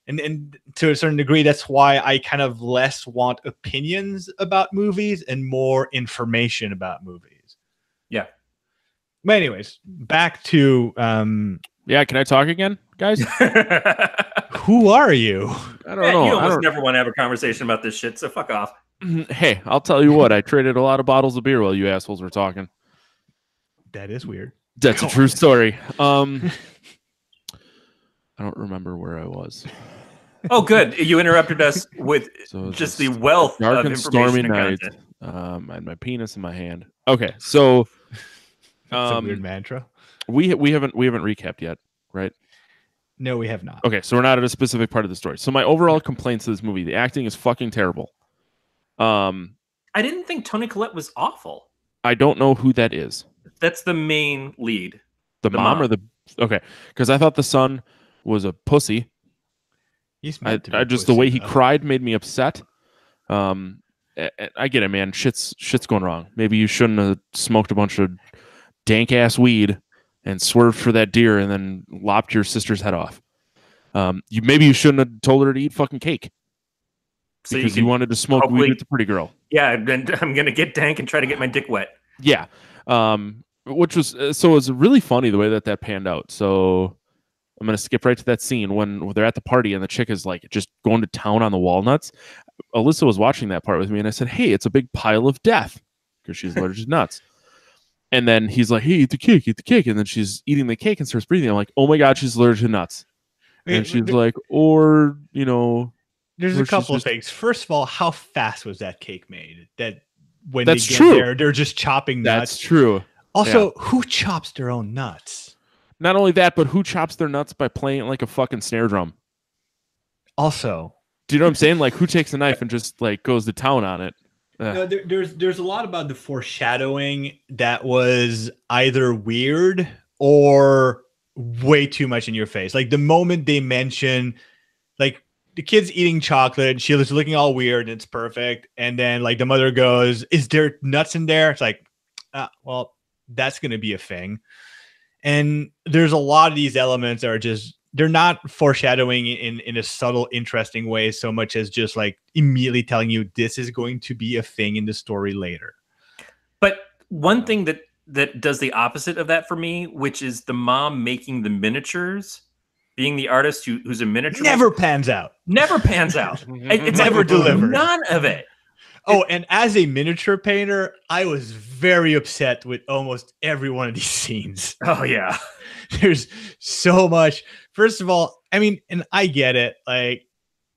And to a certain degree, that's why I kind of less want opinions about movies and more information about movies. Yeah. But anyways, back to yeah. Can I talk again, guys? Who are you? I don't know. You almost never want to have a conversation about this shit, so fuck off. Hey, I'll tell you what. I traded a lot of bottles of beer while you assholes were talking. That is weird. That's a true story. I don't remember where I was. Oh, good. You interrupted us with just the wealth dark of and information stormy and night. content. I had my penis in my hand. Okay, so that's a weird mantra. We haven't recapped yet, right? No, we have not. Okay, so we're not at a specific part of the story. So my overall complaints to this movie: the acting is fucking terrible. I didn't think Toni Collette was awful. I don't know who that is. That's the main lead. The mom or the okay? Because I thought the son was a pussy. I just the way he cried made me upset. I get it, man. Shit's going wrong. Maybe you shouldn't have smoked a bunch of dank ass weed and swerved for that deer and then lopped your sister's head off. Maybe you shouldn't have told her to eat fucking cake because you wanted to smoke weed with the pretty girl. Yeah, and I'm gonna get dank and try to get my dick wet. Yeah, which was so it was really funny the way that panned out. So I'm going to skip right to that scene when they're at the party and the chick is like just going to town on the walnuts. Alyssa was watching that part with me and I said, hey, it's a big pile of death because she's allergic to nuts. And then he's like, hey, eat the cake. And then she's eating the cake and starts breathing. I'm like, oh my God, she's allergic to nuts. And she's like, or, you know. There's a couple of things. First of all, how fast was that cake made? That when That's they get true. there, they're just chopping nuts. That's true. Also, who chops their own nuts? Not only that, but who chops their nuts by playing it like a fucking snare drum? Also, do you know what I'm saying? Like, who takes a knife and just like goes to town on it? No, there's a lot about the foreshadowing that was either weird or way too much in your face. Like the moment they mention, like the kid's eating chocolate, she was looking all weird, and it's perfect. And then like the mother goes, "Is there nuts in there?" It's like, well, that's gonna be a thing. And there's a lot of these elements that are just, they're not foreshadowing in a subtle, interesting way so much as just like immediately telling you this is going to be a thing in the story later. But one thing that does the opposite of that for me, which is the mom making the miniatures, being the artist who's a miniature never pans out. Never pans out. It's never like, delivered. None of it. Oh, and as a miniature painter, I was very upset with almost every one of these scenes. Oh, yeah. There's so much. First of all, I mean, and I get it. Like,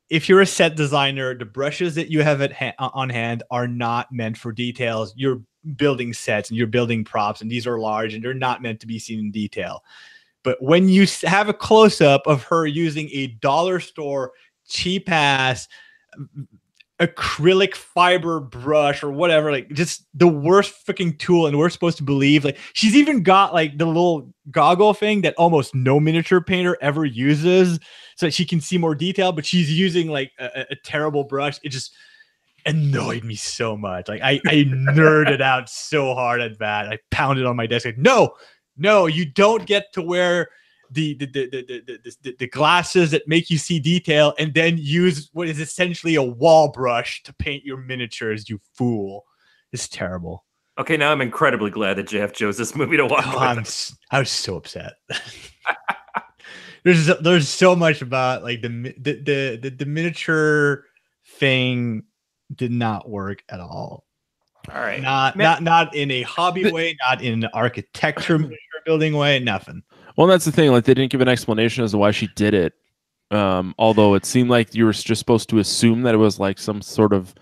if you're a set designer, the brushes that you have on hand are not meant for details. You're building sets and you're building props, and these are large and they're not meant to be seen in detail. But when you have a close-up of her using a dollar store cheap-ass acrylic fiber brush or whatever, like just the worst freaking tool, and we're supposed to believe like she's even got like the little goggle thing that almost no miniature painter ever uses so that she can see more detail, but she's using like a terrible brush. It just annoyed me so much. Like I nerded out so hard at that. I pounded on my desk like, no, you don't get to wear the glasses that make you see detail and then use what is essentially a wall brush to paint your miniatures, you fool. It's terrible. Okay, now I'm incredibly glad that JF chose this movie to watch. I was so upset. There's so much about like the miniature thing did not work at all. All right. Not in a hobby way, not in an architecture miniature building way, nothing. Well, that's the thing. Like, they didn't give an explanation as to why she did it. Although it seemed like you were just supposed to assume that it was like some sort of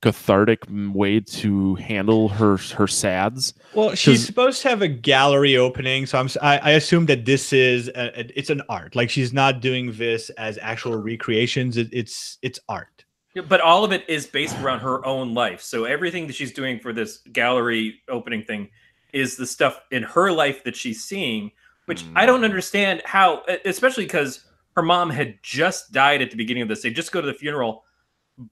cathartic way to handle her sads. Well, she's supposed to have a gallery opening, so I assume that this is it's an art. Like, she's not doing this as actual recreations. It's art. Yeah, but all of it is based around her own life. So everything that she's doing for this gallery opening thing is the stuff in her life that she's seeing. Which I don't understand how, especially because her mom had just died at the beginning of this. They just go to the funeral,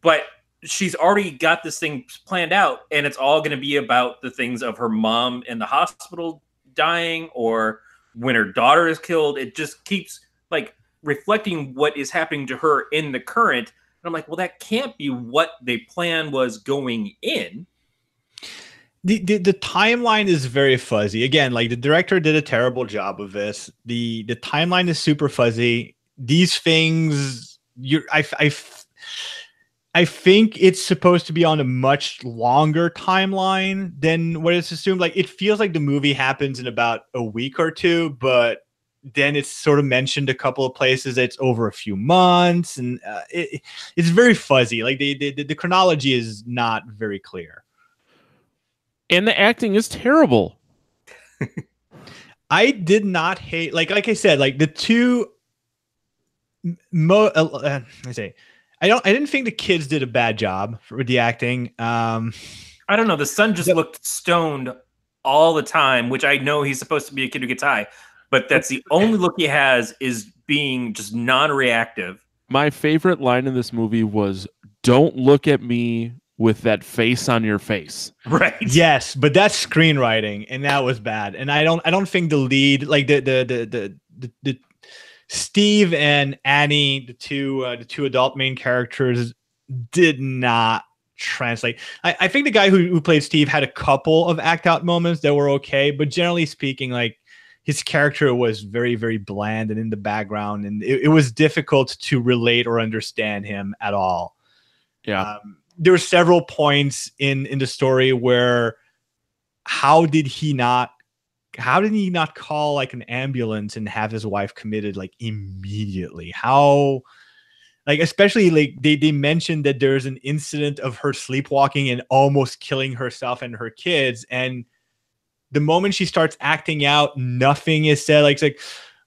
but she's already got this thing planned out, and it's all going to be about the things of her mom in the hospital dying or when her daughter is killed. It just keeps like reflecting what is happening to her in the current. And I'm like, well, that can't be what the plan was going in. The timeline is very fuzzy. Again, like the director did a terrible job of this. The timeline is super fuzzy. These things, I think it's supposed to be on a much longer timeline than what it's assumed. Like, it feels like the movie happens in about a week or two, but then it's sort of mentioned a couple of places that it's over a few months, and it's very fuzzy. Like the chronology is not very clear. And the acting is terrible. I did not hate, like I said, like the two. I didn't think the kids did a bad job with the acting. I don't know. The son just looked stoned all the time, which I know he's supposed to be a kid who gets high, but that's the only look he has, is being just non-reactive. My favorite line in this movie was, "Don't look at me with that face on your face." Right. Yes, but that's screenwriting, and that was bad. And I don't think the lead, like the Steve and Annie, the two adult main characters, did not translate. I think the guy who played Steve had a couple of act out moments that were okay, but generally speaking, like his character was very, very bland and in the background, and it was difficult to relate or understand him at all. Yeah. There were several points in the story where how did he not call like an ambulance and have his wife committed like immediately? How, like, especially like they mentioned that there's an incident of her sleepwalking and almost killing herself and her kids, and the moment she starts acting out, nothing is said. Like, it's like,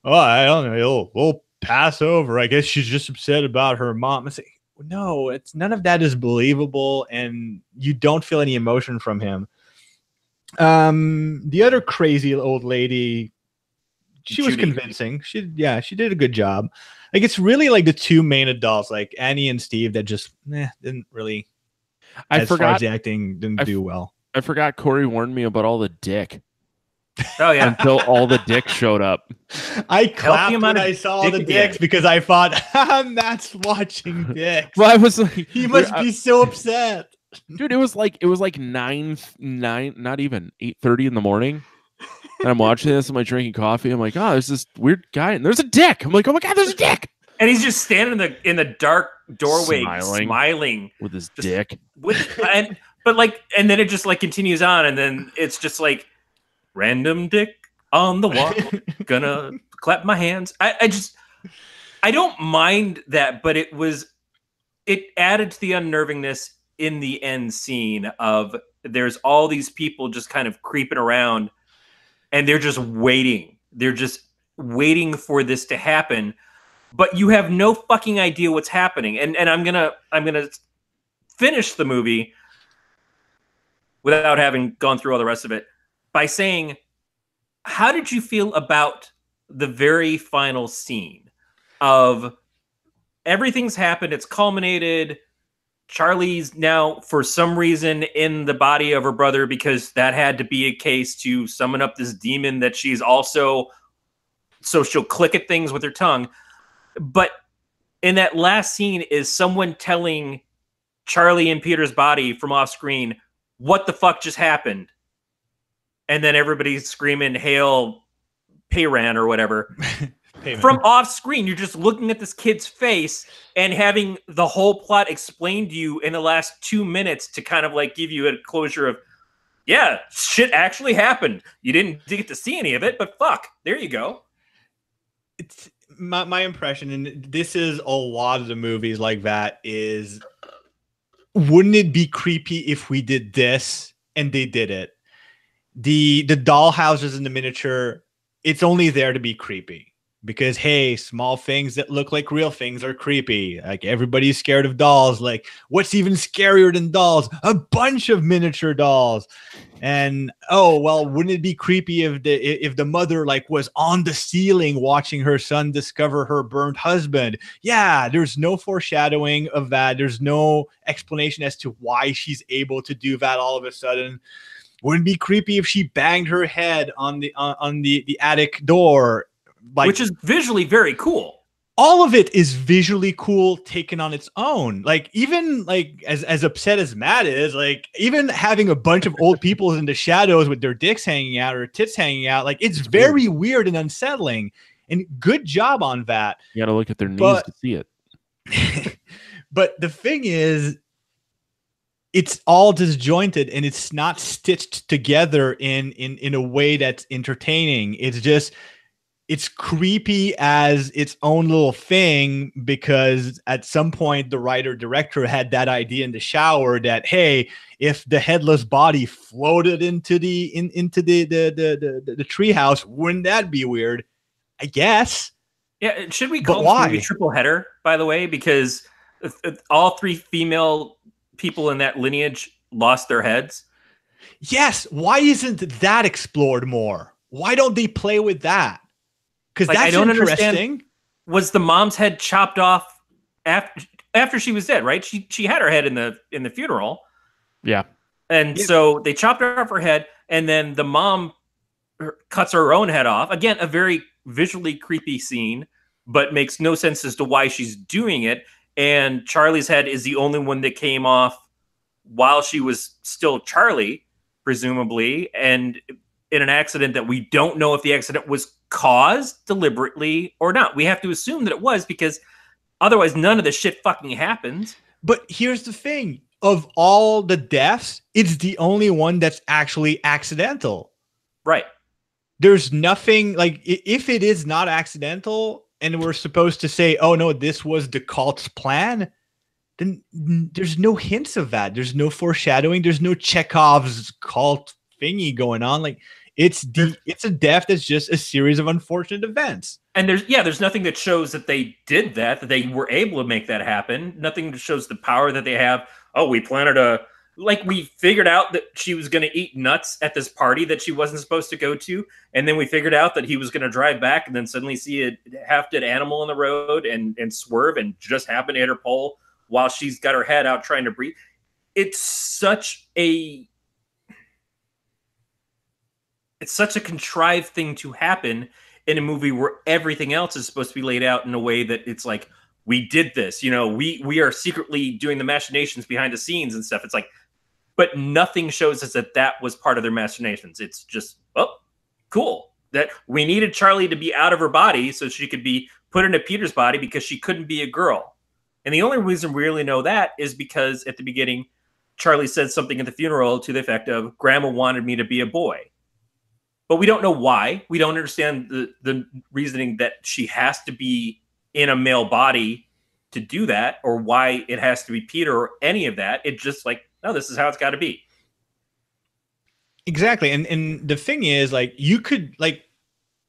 oh, I don't know, we'll pass over. I guess she's just upset about her mom. It's like, no, it's none of that is believable, and you don't feel any emotion from him. The other crazy old lady, she was convincing. She did a good job. Like, it's really like the two main adults, like Annie and Steve, that just didn't really. As far as the acting didn't do well. I forgot Corey warned me about all the dick. Oh yeah. Until all the dicks showed up. I clapped when I saw the dicks because I thought, Matt's watching dicks. Well, I was like, he must be so upset. Dude, it was like 9, not even 8:30 in the morning. And I'm watching this, I'm like drinking coffee. I'm like, oh, there's this weird guy, and there's a dick. I'm like, oh my god, there's a dick. And he's just standing in the dark doorway, smiling with his dick. And then it just like continues on, and then it's just like random dick on the wall. Gonna clap my hands. I don't mind that, but it added to the unnervingness in the end scene of there's all these people just kind of creeping around, and they're just waiting. They're just waiting for this to happen, but you have no fucking idea what's happening. And I'm gonna finish the movie without having gone through all the rest of it by saying, how did you feel about the very final scene of everything's happened, it's culminated, Charlie's now for some reason in the body of her brother because that had to be a case to summon up this demon that she's also, so she'll click at things with her tongue. But in that last scene is someone telling Charlie in Peter's body from off screen, what the fuck just happened? And then everybody's screaming, hail Payran or whatever. From off screen, you're just looking at this kid's face and having the whole plot explained to you in the last 2 minutes to kind of like give you a closure of, yeah, shit actually happened. You didn't get to see any of it, but fuck, there you go. It's my impression, and this is a lot of the movies like that, is wouldn't it be creepy if we did this and they did it? The doll houses in the miniature, it's only there to be creepy. Because, hey, small things that look like real things are creepy. Like, everybody's scared of dolls. Like, what's even scarier than dolls? A bunch of miniature dolls. And, oh, well, wouldn't it be creepy if the mother, like, was on the ceiling watching her son discover her burnt husband? Yeah, there's no foreshadowing of that. There's no explanation as to why she's able to do that all of a sudden. Wouldn't it be creepy if she banged her head on the attic door? Like, which is visually very cool. All of it is visually cool taken on its own. Like, even like as upset as Matt is, like, even having a bunch of old people in the shadows with their dicks hanging out or tits hanging out, like, it's very weird and unsettling. And good job on that. You got to look at their knees to see it. But the thing is, it's all disjointed and it's not stitched together in a way that's entertaining. It's creepy as its own little thing, because at some point the writer-director had that idea in the shower that, hey, if the headless body floated into the treehouse, wouldn't that be weird? I guess. Yeah, should we call this movie triple header, by the way? Because all three female people in that lineage lost their heads. Yes. Why isn't that explored more? Why don't they play with that? Because like, that's interesting. Was the mom's head chopped off after she was dead? Right? She had her head in the funeral. Yeah. And so they chopped off her head, and then the mom cuts her own head off. Again, a very visually creepy scene, but makes no sense as to why she's doing it. And Charlie's head is the only one that came off while she was still Charlie, presumably, and in an accident that we don't know if the accident was caused deliberately or not. We have to assume that it was, because otherwise none of this shit fucking happens. But here's the thing. Of all the deaths, it's the only one that's actually accidental. Right. There's nothing, like, if it is not accidental and we're supposed to say, oh no, this was the cult's plan, then there's no hints of that. There's no foreshadowing. There's no Chekhov's cult thingy going on. Like, it's a death that's just a series of unfortunate events. And there's nothing that shows that they did that they were able to make that happen. Nothing that shows the power that they have. Oh, we planted we figured out that she was going to eat nuts at this party that she wasn't supposed to go to. And then we figured out that he was going to drive back and then suddenly see a half-dead animal on the road and swerve and just happen to hit her pole while she's got her head out trying to breathe. It's such a it's such a contrived thing to happen in a movie where everything else is supposed to be laid out in a way that it's like, we did this, you know, we are secretly doing the machinations behind the scenes and stuff. It's like, but nothing shows us that that was part of their machinations. It's just, oh, cool. That we needed Charlie to be out of her body so she could be put into Peter's body because she couldn't be a girl. And the only reason we really know that is because at the beginning, Charlie said something at the funeral to the effect of, Grandma wanted me to be a boy. But we don't know why. We don't understand the reasoning that she has to be in a male body to do that, or why it has to be Peter or any of that. It's just like, no, this is how it's got to be. Exactly. And the thing is, like, you could, like,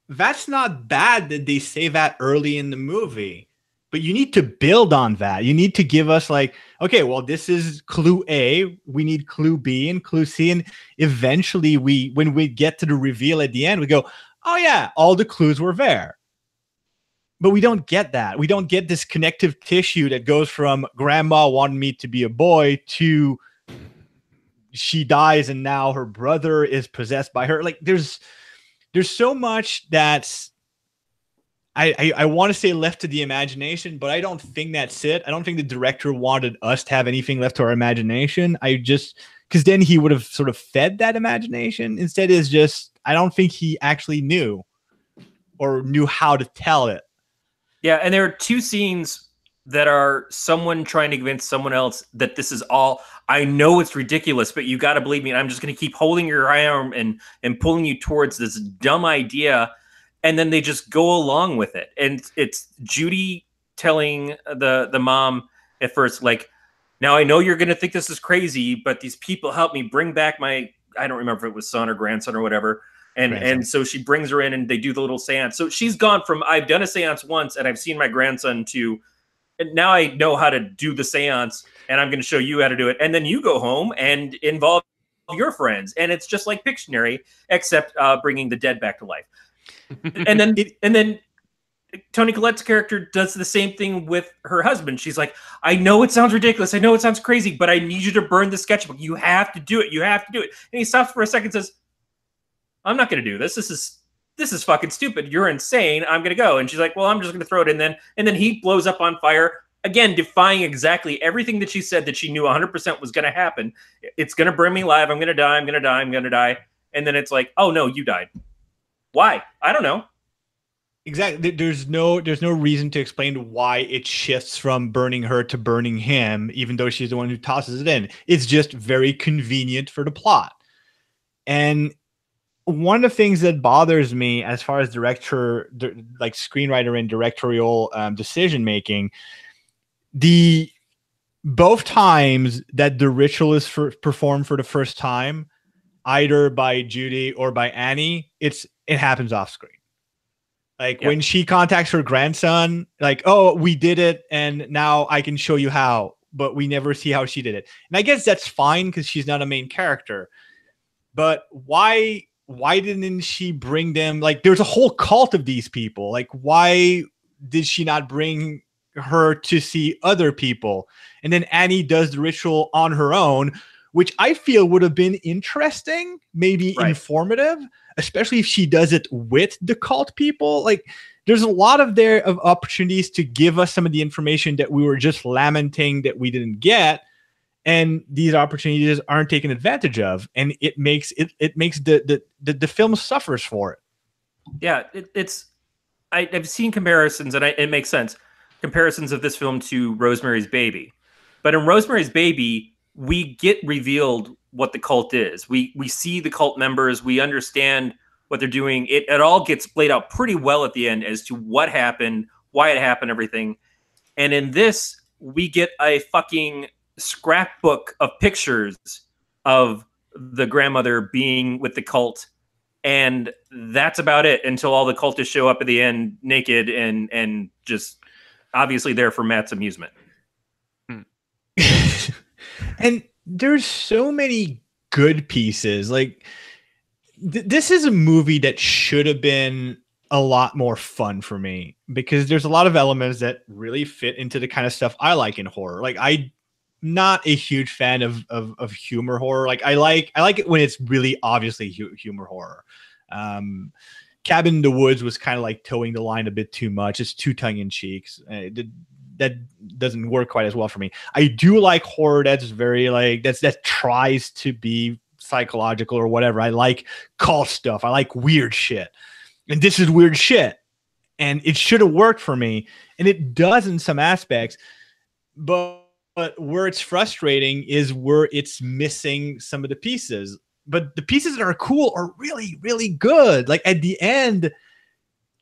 that's not bad that they say that early in the movie, but you need to build on that. You need to give us, like, okay, well, this is clue A, we need clue B and clue C, and eventually when we get to the reveal at the end, we go, oh yeah, all the clues were there. But we don't get that. We don't get this connective tissue that goes from Grandma wanted me to be a boy to she dies and now her brother is possessed by her. Like, there's so much that's, I want to say left to the imagination, but I don't think that's it. I don't think the director wanted us to have anything left to our imagination. Because then he would have sort of fed that imagination. Instead, is just, I don't think he actually knew or knew how to tell it. Yeah, and there are two scenes that are someone trying to convince someone else that this is all, I know it's ridiculous, but you got to believe me. And I'm just going to keep holding your arm and pulling you towards this dumb idea. And then they just go along with it. And it's Judy telling the mom at first, like, now I know you're going to think this is crazy, but these people helped me bring back my, I don't remember if it was son or grandson or whatever. And so she brings her in and they do the little seance. So she's gone from, I've done a seance once and I've seen my grandson, to, and now I know how to do the seance and I'm going to show you how to do it. And then you go home and involve your friends. And it's just like Pictionary, except bringing the dead back to life. And then Toni Collette's character does the same thing with her husband. She's like, I know it sounds ridiculous. I know it sounds crazy, but I need you to burn the sketchbook. You have to do it. You have to do it. And he stops for a second and says, I'm not going to do this. This is fucking stupid. You're insane. I'm going to go. And she's like, well, I'm just going to throw it in then. And then he blows up on fire, again, defying exactly everything that she said that she knew 100% was going to happen. It's going to burn me alive. I'm going to die. I'm going to die. I'm going to die. And then it's like, oh no, you died. Why? I don't know. Exactly. There's no reason to explain why it shifts from burning her to burning him, even though she's the one who tosses it in. It's just very convenient for the plot. And one of the things that bothers me as far as like screenwriter and directorial decision making, both times that the ritual is performed for the first time, either by Judy or by Annie, it happens off screen. Like when she contacts her grandson, like, oh, we did it and now I can show you how, but we never see how she did it. And I guess that's fine because she's not a main character. But why didn't she bring them? Like, there's a whole cult of these people. Like, why did she not bring her to see other people? And then Annie does the ritual on her own, which I feel would have been interesting, maybe informative, especially if she does it with the cult people. Like, there's a lot of opportunities to give us some of the information that we were just lamenting that we didn't get. And these opportunities aren't taken advantage of. And it makes the film suffers for it. Yeah, I've seen comparisons, and it makes sense. Comparisons of this film to Rosemary's Baby. But in Rosemary's Baby, we get revealed what the cult is. We see the cult members. We understand what they're doing. It all gets played out pretty well at the end as to what happened, why it happened, everything. And in this, we get a fucking scrapbook of pictures of the grandmother being with the cult. And that's about it until all the cultists show up at the end naked and just obviously there for Matt's amusement. And there's so many good pieces. Like, this is a movie that should have been a lot more fun for me, because there's a lot of elements that really fit into the kind of stuff I like in horror. Like, I'm not a huge fan of humor horror. Like, I like it when it's really obviously humor horror. Cabin in the Woods was kind of like towing the line a bit too much. It's too tongue-in-cheek. That doesn't work quite as well for me. I do like horror that's very like that tries to be psychological or whatever. I like cult stuff. I like weird shit. And this is weird shit. And it should have worked for me. And it does in some aspects. But where it's frustrating is where it's missing some of the pieces. But the pieces that are cool are really, really good. Like at the end,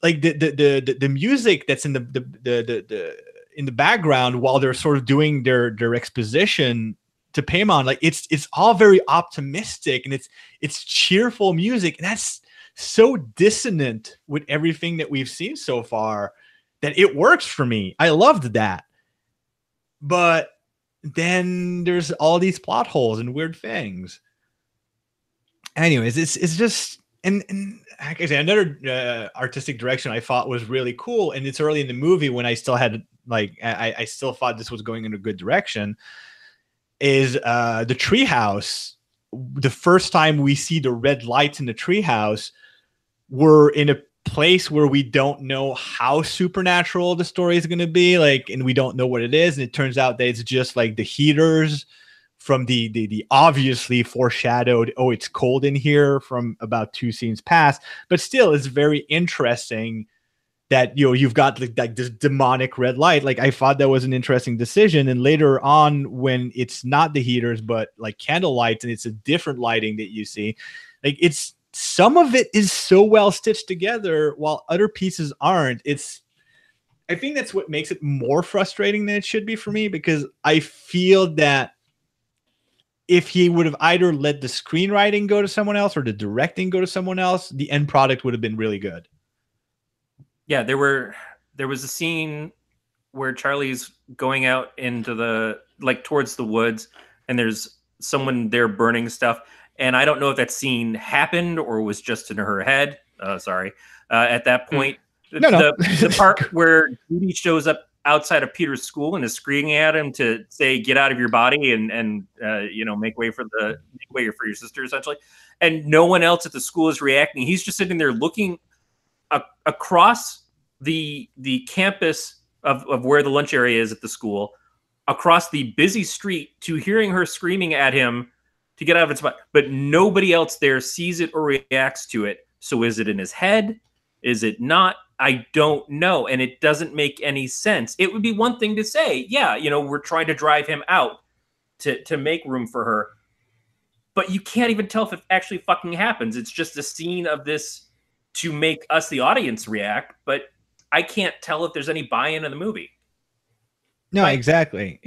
like the music that's in the background while they're sort of doing their exposition to Paimon, like it's all very optimistic and it's cheerful music, and that's so dissonant with everything that we've seen so far that it works for me. I loved that. But then there's all these plot holes and weird things. Anyways, it's just and like I say, another artistic direction I thought was really cool, and it's early in the movie when I still had like I still thought this was going in a good direction, is the treehouse. The first time we see the red lights in the treehouse, we're in a place where we don't know how supernatural the story is going to be, like, and we don't know what it is, and it turns out that it's just like the heaters from the obviously foreshadowed, oh, it's cold in here from about 2 scenes past. But still, it's very interesting that, you know, you've got like this demonic red light. Like, I thought that was an interesting decision. And later on, when it's not the heaters, but like candle lights, and it's a different lighting that you see, like, it's some of it is so well stitched together while other pieces aren't. I think that's what makes it more frustrating than it should be for me, because I feel that if he would have either let the screenwriting go to someone else or the directing go to someone else, the end product would have been really good. Yeah, there was a scene where Charlie's going out into the, like, towards the woods, and there's someone there burning stuff. And I don't know if that scene happened or was just in her head. At that point, the part where Judy shows up outside of Peter's school and is screaming at him to say, "Get out of your body," and make way for your sister, essentially. And no one else at the school is reacting. He's just sitting there looking across the campus of where the lunch area is at the school, across the busy street, to hearing her screaming at him to get out of its spot. But nobody else there sees it or reacts to it. So is it in his head? Is it not? I don't know. And it doesn't make any sense. It would be one thing to say, yeah, we're trying to drive him out to make room for her. But you can't even tell if it actually fucking happens. It's just a scene of this to make us, the audience, react. But I can't tell if there's any buy-in in the movie. No, exactly.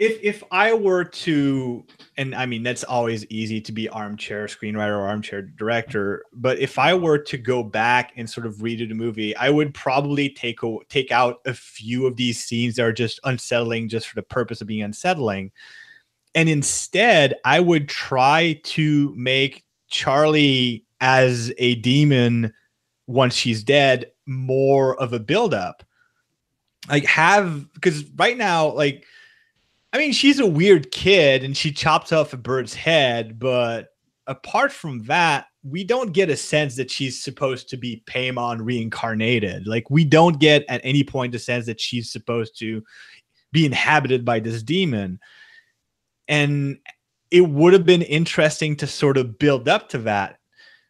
If I were to, and I mean, that's always easy to be armchair screenwriter or armchair director, but if I were to go back and sort of redo the movie, I would probably take out a few of these scenes that are just unsettling just for the purpose of being unsettling. And instead, I would try to make Charlie as a demon once she's dead more of a buildup. Because right now, like, I mean, she's a weird kid and she chops off a bird's head, but apart from that, we don't get a sense that she's supposed to be Paimon reincarnated. Like, we don't get at any point the sense that she's supposed to be inhabited by this demon. And it would have been interesting to sort of build up to that.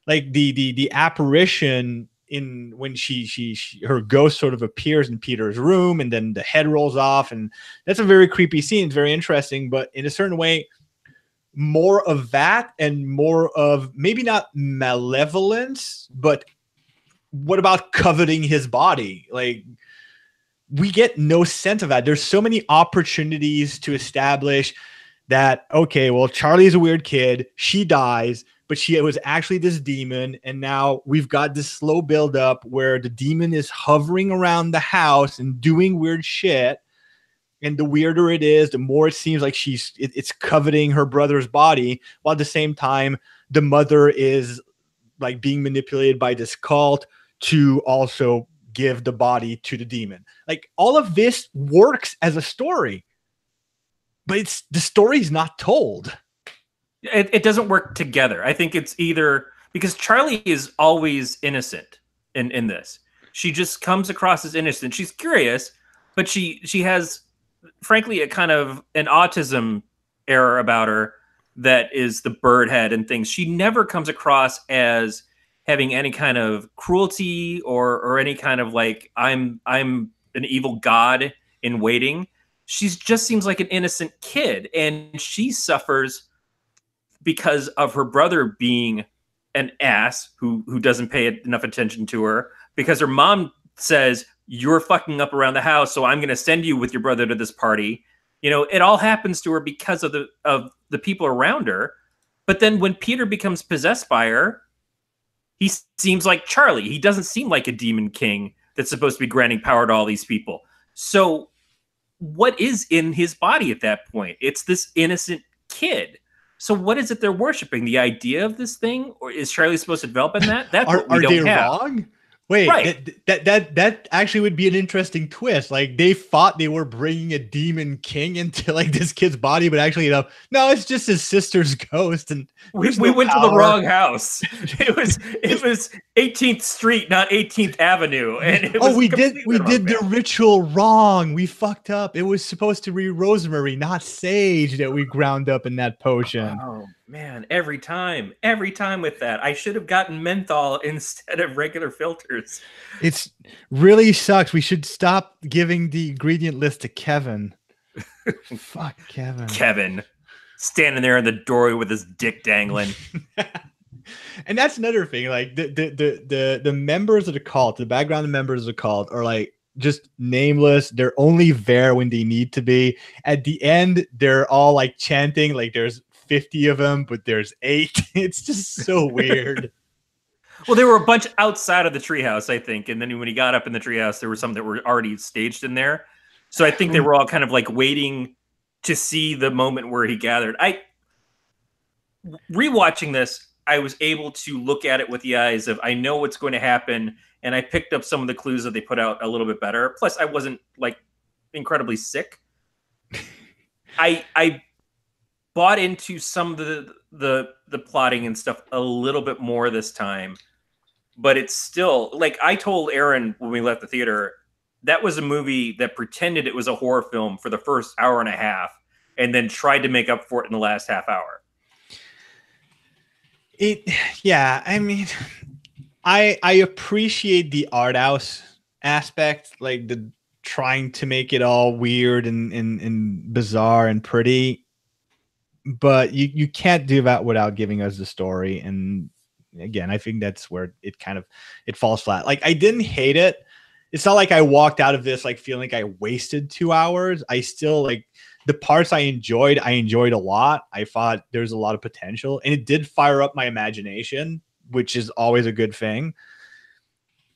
Like the apparition in when her ghost sort of appears in Peter's room, and then the head rolls off, and that's a very creepy scene. It's very interesting, but in a certain way, more of that and more of maybe not malevolence, but what about coveting his body? Like, we get no sense of that. There's so many opportunities to establish that, okay, well, Charlie's a weird kid, she dies, but she was actually this demon. And now we've got this slow buildup where the demon is hovering around the house and doing weird shit. And the weirder it is, the more it seems like it's coveting her brother's body, while at the same time, the mother is like being manipulated by this cult to also give the body to the demon. Like, all of this works as a story, but the story's not told. It doesn't work together. I think it's either because Charlie is always innocent in this. She just comes across as innocent. She's curious, but she has, frankly, a kind of an autism error about her that is the bird head and things. She never comes across as having any kind of cruelty or any kind of like I'm an evil god in waiting. She just seems like an innocent kid, and she suffers because of her brother being an ass who doesn't pay enough attention to her, because her mom says you're fucking up around the house, so I'm going to send you with your brother to this party. You know, it all happens to her because of the people around her. But then when Peter becomes possessed by her, he seems like Charlie. He doesn't seem like a demon king that's supposed to be granting power to all these people. So what is in his body at that point? It's this innocent kid. So what is it they're worshiping? The idea of this thing? Or is Charlie supposed to develop in that? That's what we don't have. Wrong? Wait, right. that actually would be an interesting twist. Like they thought they were bringing a demon king into like this kid's body, but actually, you know, no, it's just his sister's ghost. And we went to the wrong house. It was 18th Street, not 18th Avenue. And it was we did the ritual wrong. We fucked up. It was supposed to be rosemary, not sage, that we ground up in that potion. Oh man, every time with that, I should have gotten menthol instead of regular filters. It's really sucks. We should stop giving the ingredient list to Kevin. Fuck Kevin. Kevin standing there in the doorway with his dick dangling. And that's another thing. Like the members of the cult, the background members of the cult are like just nameless. They're only there when they need to be. At the end, they're all like chanting, like there's 50 of them, but there's 8. It's just so weird. Well, there were a bunch outside of the treehouse, I think. And then when he got up in the treehouse, there were some that were already staged in there. So I think they were all kind of like waiting to see the moment where he gathered. Rewatching this, I was able to look at it with the eyes of, I know what's going to happen. And I picked up some of the clues that they put out a little bit better. Plus, I wasn't like incredibly sick. I bought into some of the plotting and stuff a little bit more this time, but it's still like I told Aaron when we left the theater, that was a movie that pretended it was a horror film for the first hour and a half and then tried to make up for it in the last half hour. I mean, I appreciate the art house aspect, like the trying to make it all weird and bizarre and pretty. But you can't do that without giving us the story. And again, I think that's where it falls flat. Like I didn't hate it. It's not like I walked out of this like feeling like I wasted 2 hours. I still like the parts I enjoyed a lot. I thought there's a lot of potential, and it did fire up my imagination, which is always a good thing.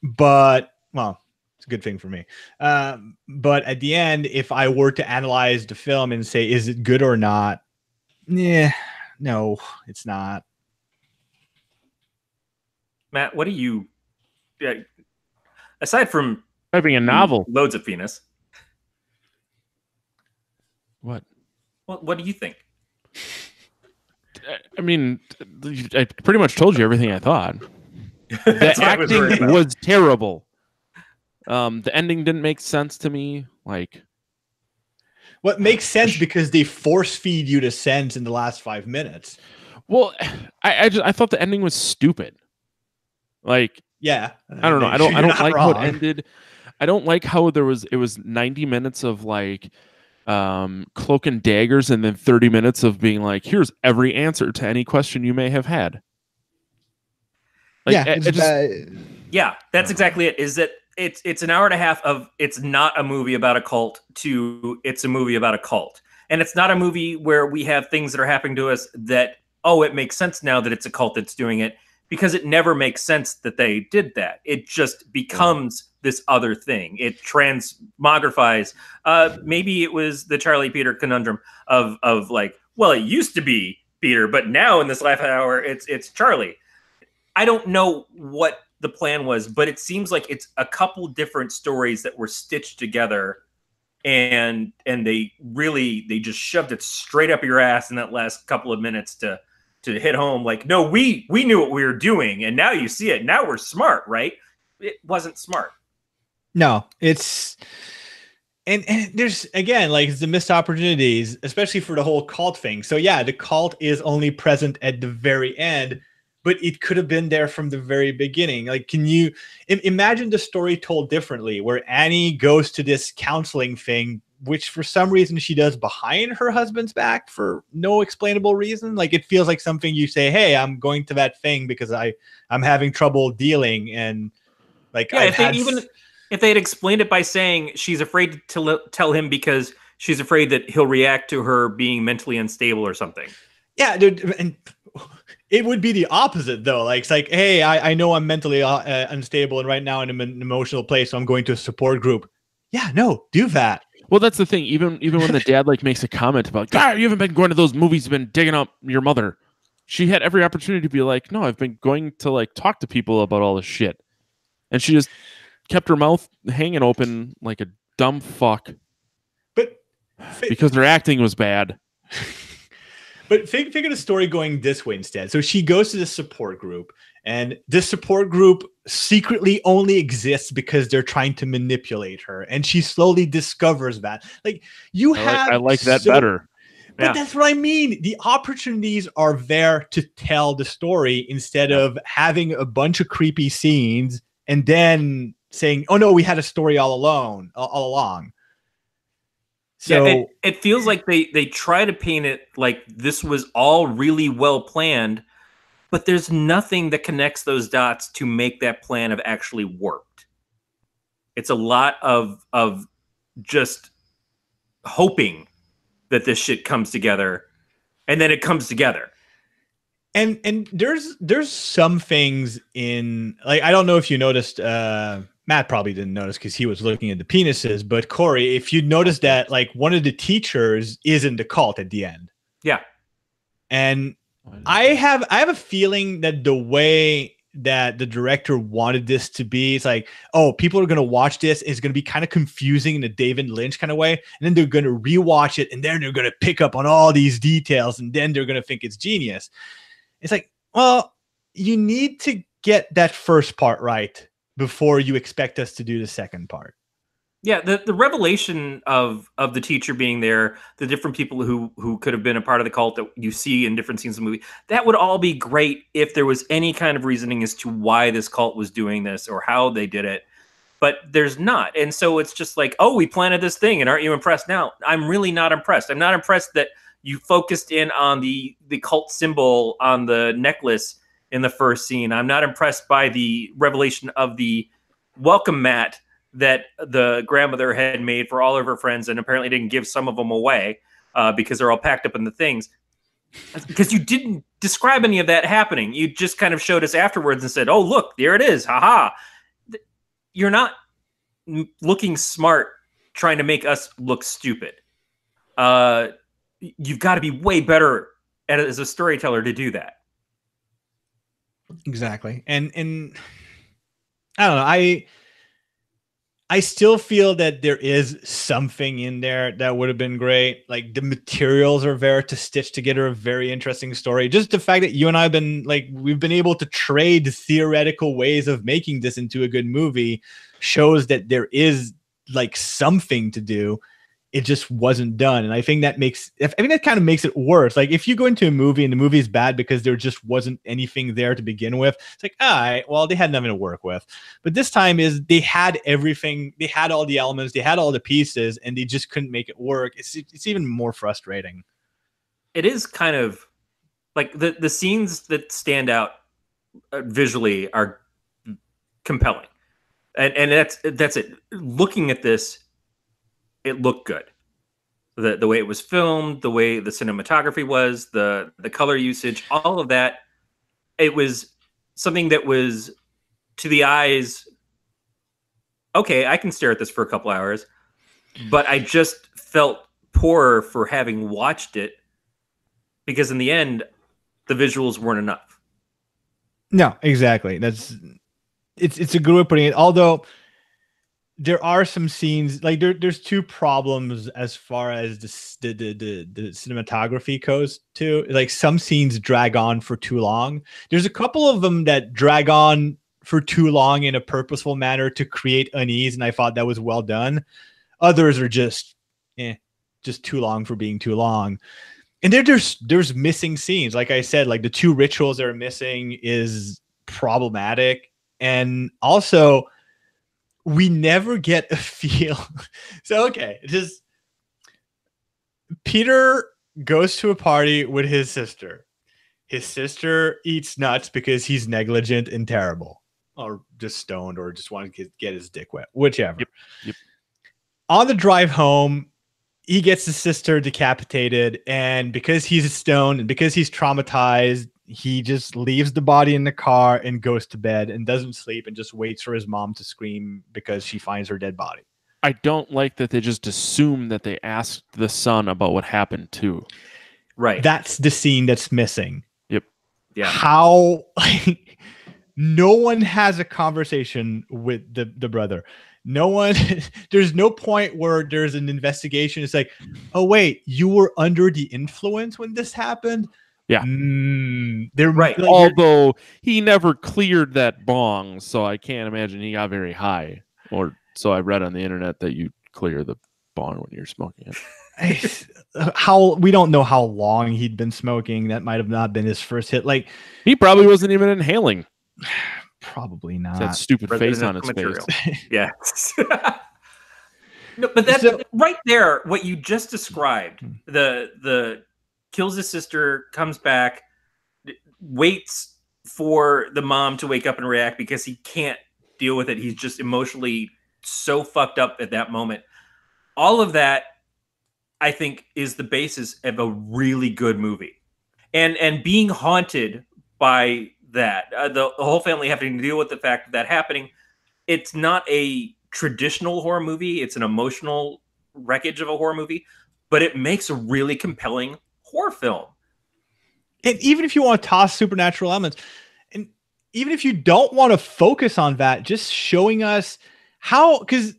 But well, it's a good thing for me. But at the end, if I were to analyze the film and say, is it good or not? Yeah, no, it's not. Matt, what do you, aside from having a novel, loads of penis? What? What do you think? I mean, I pretty much told you everything I thought. The acting was terrible. The ending didn't make sense to me. Like, what makes sense because they force feed you to sense in the last 5 minutes. Well, I thought the ending was stupid. Like, yeah, I don't know. I don't like how it ended. I don't like how it was 90 minutes of like cloak and daggers and then 30 minutes of being like, here's every answer to any question you may have had. Like, yeah, that's exactly it. Is that it's an hour and a half of it's not a movie about a cult to it's a movie about a cult. And it's not a movie where we have things that are happening to us that, oh, it makes sense now that it's a cult that's doing it, because it never makes sense that they did that. It just becomes this other thing. It transmogrifies. Maybe it was the Charlie Peter conundrum of like, well, it used to be Peter, but now in this last hour, it's Charlie. I don't know what the plan was, but it seems like it's a couple different stories that were stitched together, and they just shoved it straight up your ass in that last couple of minutes to to hit home like, no, we knew what we were doing, and now you see it. Now we're smart, right? It wasn't smart. No, it's and there's again like the missed opportunities, especially for the whole cult thing. So yeah, the cult is only present at the very end, but it could have been there from the very beginning. Like, can you imagine the story told differently, where Annie goes to this counseling thing, which for some reason she does behind her husband's back for no explainable reason? Like, it feels like something you say, hey, I'm going to that thing because I'm having trouble dealing, and like, yeah, if they had explained it by saying she's afraid to tell him because she's afraid that he'll react to her being mentally unstable or something. Yeah, dude, and it would be the opposite though. Like, it's like, hey, I know I'm mentally unstable, and right now I'm in an emotional place, so I'm going to a support group. Yeah, no, do that. Well, that's the thing. Even when the dad like makes a comment about, God, you haven't been going to those movies, you've been digging up your mother. She had every opportunity to be like, no, I've been going to like talk to people about all this shit. And she just kept her mouth hanging open like a dumb fuck. But because her acting was bad. But figure the story going this way instead. So she goes to this support group, and this support group secretly only exists because they're trying to manipulate her. And she slowly discovers that. Like, I like that better. But that's what I mean. The opportunities are there to tell the story instead of having a bunch of creepy scenes and then saying, oh no, we had a story all along. So yeah, it feels like they try to paint it like this was all really well planned, but there's nothing that connects those dots to make that plan have actually worked. It's a lot of just hoping that this shit comes together, and then it comes together. And there's some things in, like, I don't know if you noticed, Matt probably didn't notice because he was looking at the penises, but Corey, if you noticed that, like, one of the teachers is in the cult at the end. Yeah. And I have a feeling that the way that the director wanted this to be, it's like, oh, people are going to watch this. It's going to be kind of confusing in a David Lynch kind of way. And then they're going to rewatch it, and then they're going to pick up on all these details, and then they're going to think it's genius. It's like, well, you need to get that first part right before you expect us to do the second part. Yeah, the revelation of the teacher being there, the different people who could have been a part of the cult that you see in different scenes of the movie, that would all be great if there was any kind of reasoning as to why this cult was doing this or how they did it. But there's not. And so it's just like, oh, we planted this thing, and aren't you impressed now? I'm really not impressed. I'm not impressed that you focused in on the cult symbol on the necklace in the first scene. I'm not impressed by the revelation of the welcome mat that the grandmother had made for all of her friends, and apparently didn't give some of them away because they're all packed up in the things. Because you didn't describe any of that happening. You just kind of showed us afterwards and said, oh, look, there it is. Haha. You're not looking smart trying to make us look stupid. You've got to be way better as a storyteller to do that. Exactly. And I don't know. I still feel that there is something in there that would have been great. Like, the materials are there to stitch together a very interesting story. Just the fact that you and I have been we've been able to trade theoretical ways of making this into a good movie shows that there is like something to do. It just wasn't done. And I think that kind of makes it worse. Like, if you go into a movie and the movie is bad because there just wasn't anything there to begin with, it's like, all right, well, they had nothing to work with. But this time they had everything. They had all the elements, they had all the pieces, and they just couldn't make it work. It's even more frustrating. It is kind of like the scenes that stand out visually are compelling. And that's it. Looking at this, it looked good. The way it was filmed, the way the cinematography was, the color usage, all of that. It was something that was, to the eyes, okay, I can stare at this for a couple hours, but I just felt poorer for having watched it because in the end, the visuals weren't enough. No, exactly. It's a good way of putting it. Although there are some scenes like there's two problems as far as the cinematography goes too. Like some scenes drag on for too long. There's a couple of them that drag on for too long in a purposeful manner to create unease, and I thought that was well done. Others are just too long for being too long. And there's missing scenes. Like I said, like the two rituals that are missing is problematic. And also, we never get a feel. So, okay, just Peter goes to a party with his sister. His sister eats nuts because he's negligent and terrible, or just stoned, or just wanted to get his dick wet, whichever. Yep. On the drive home, he gets his sister decapitated, and because he's stoned and because he's traumatized, he just leaves the body in the car and goes to bed and doesn't sleep and just waits for his mom to scream because she finds her dead body. I don't like that they just assume that they asked the son about what happened too. Right. That's the scene that's missing. Yep. Yeah. How no one has a conversation with the brother. No one, there's no point where there's an investigation. It's like, oh wait, you were under the influence when this happened. Yeah. They're right. Like, although he never cleared that bong, so I can't imagine he got very high. Or so I read on the internet that you clear the bong when you're smoking it. How we don't know how long he'd been smoking. That might have not been his first hit. Like he probably wasn't even inhaling. Probably not. That stupid face on his material. face. Yeah. No, but that's right there. What you just described, the kills his sister, comes back, waits for the mom to wake up and react because he can't deal with it. He's just emotionally so fucked up at that moment. All of that, I think, is the basis of a really good movie. And being haunted by that, the whole family having to deal with the fact of that happening. It's not a traditional horror movie. It's an emotional wreckage of a horror movie, but it makes a really compelling horror film. And even if you want to toss supernatural elements, and even if you don't want to focus on that, just showing us how, because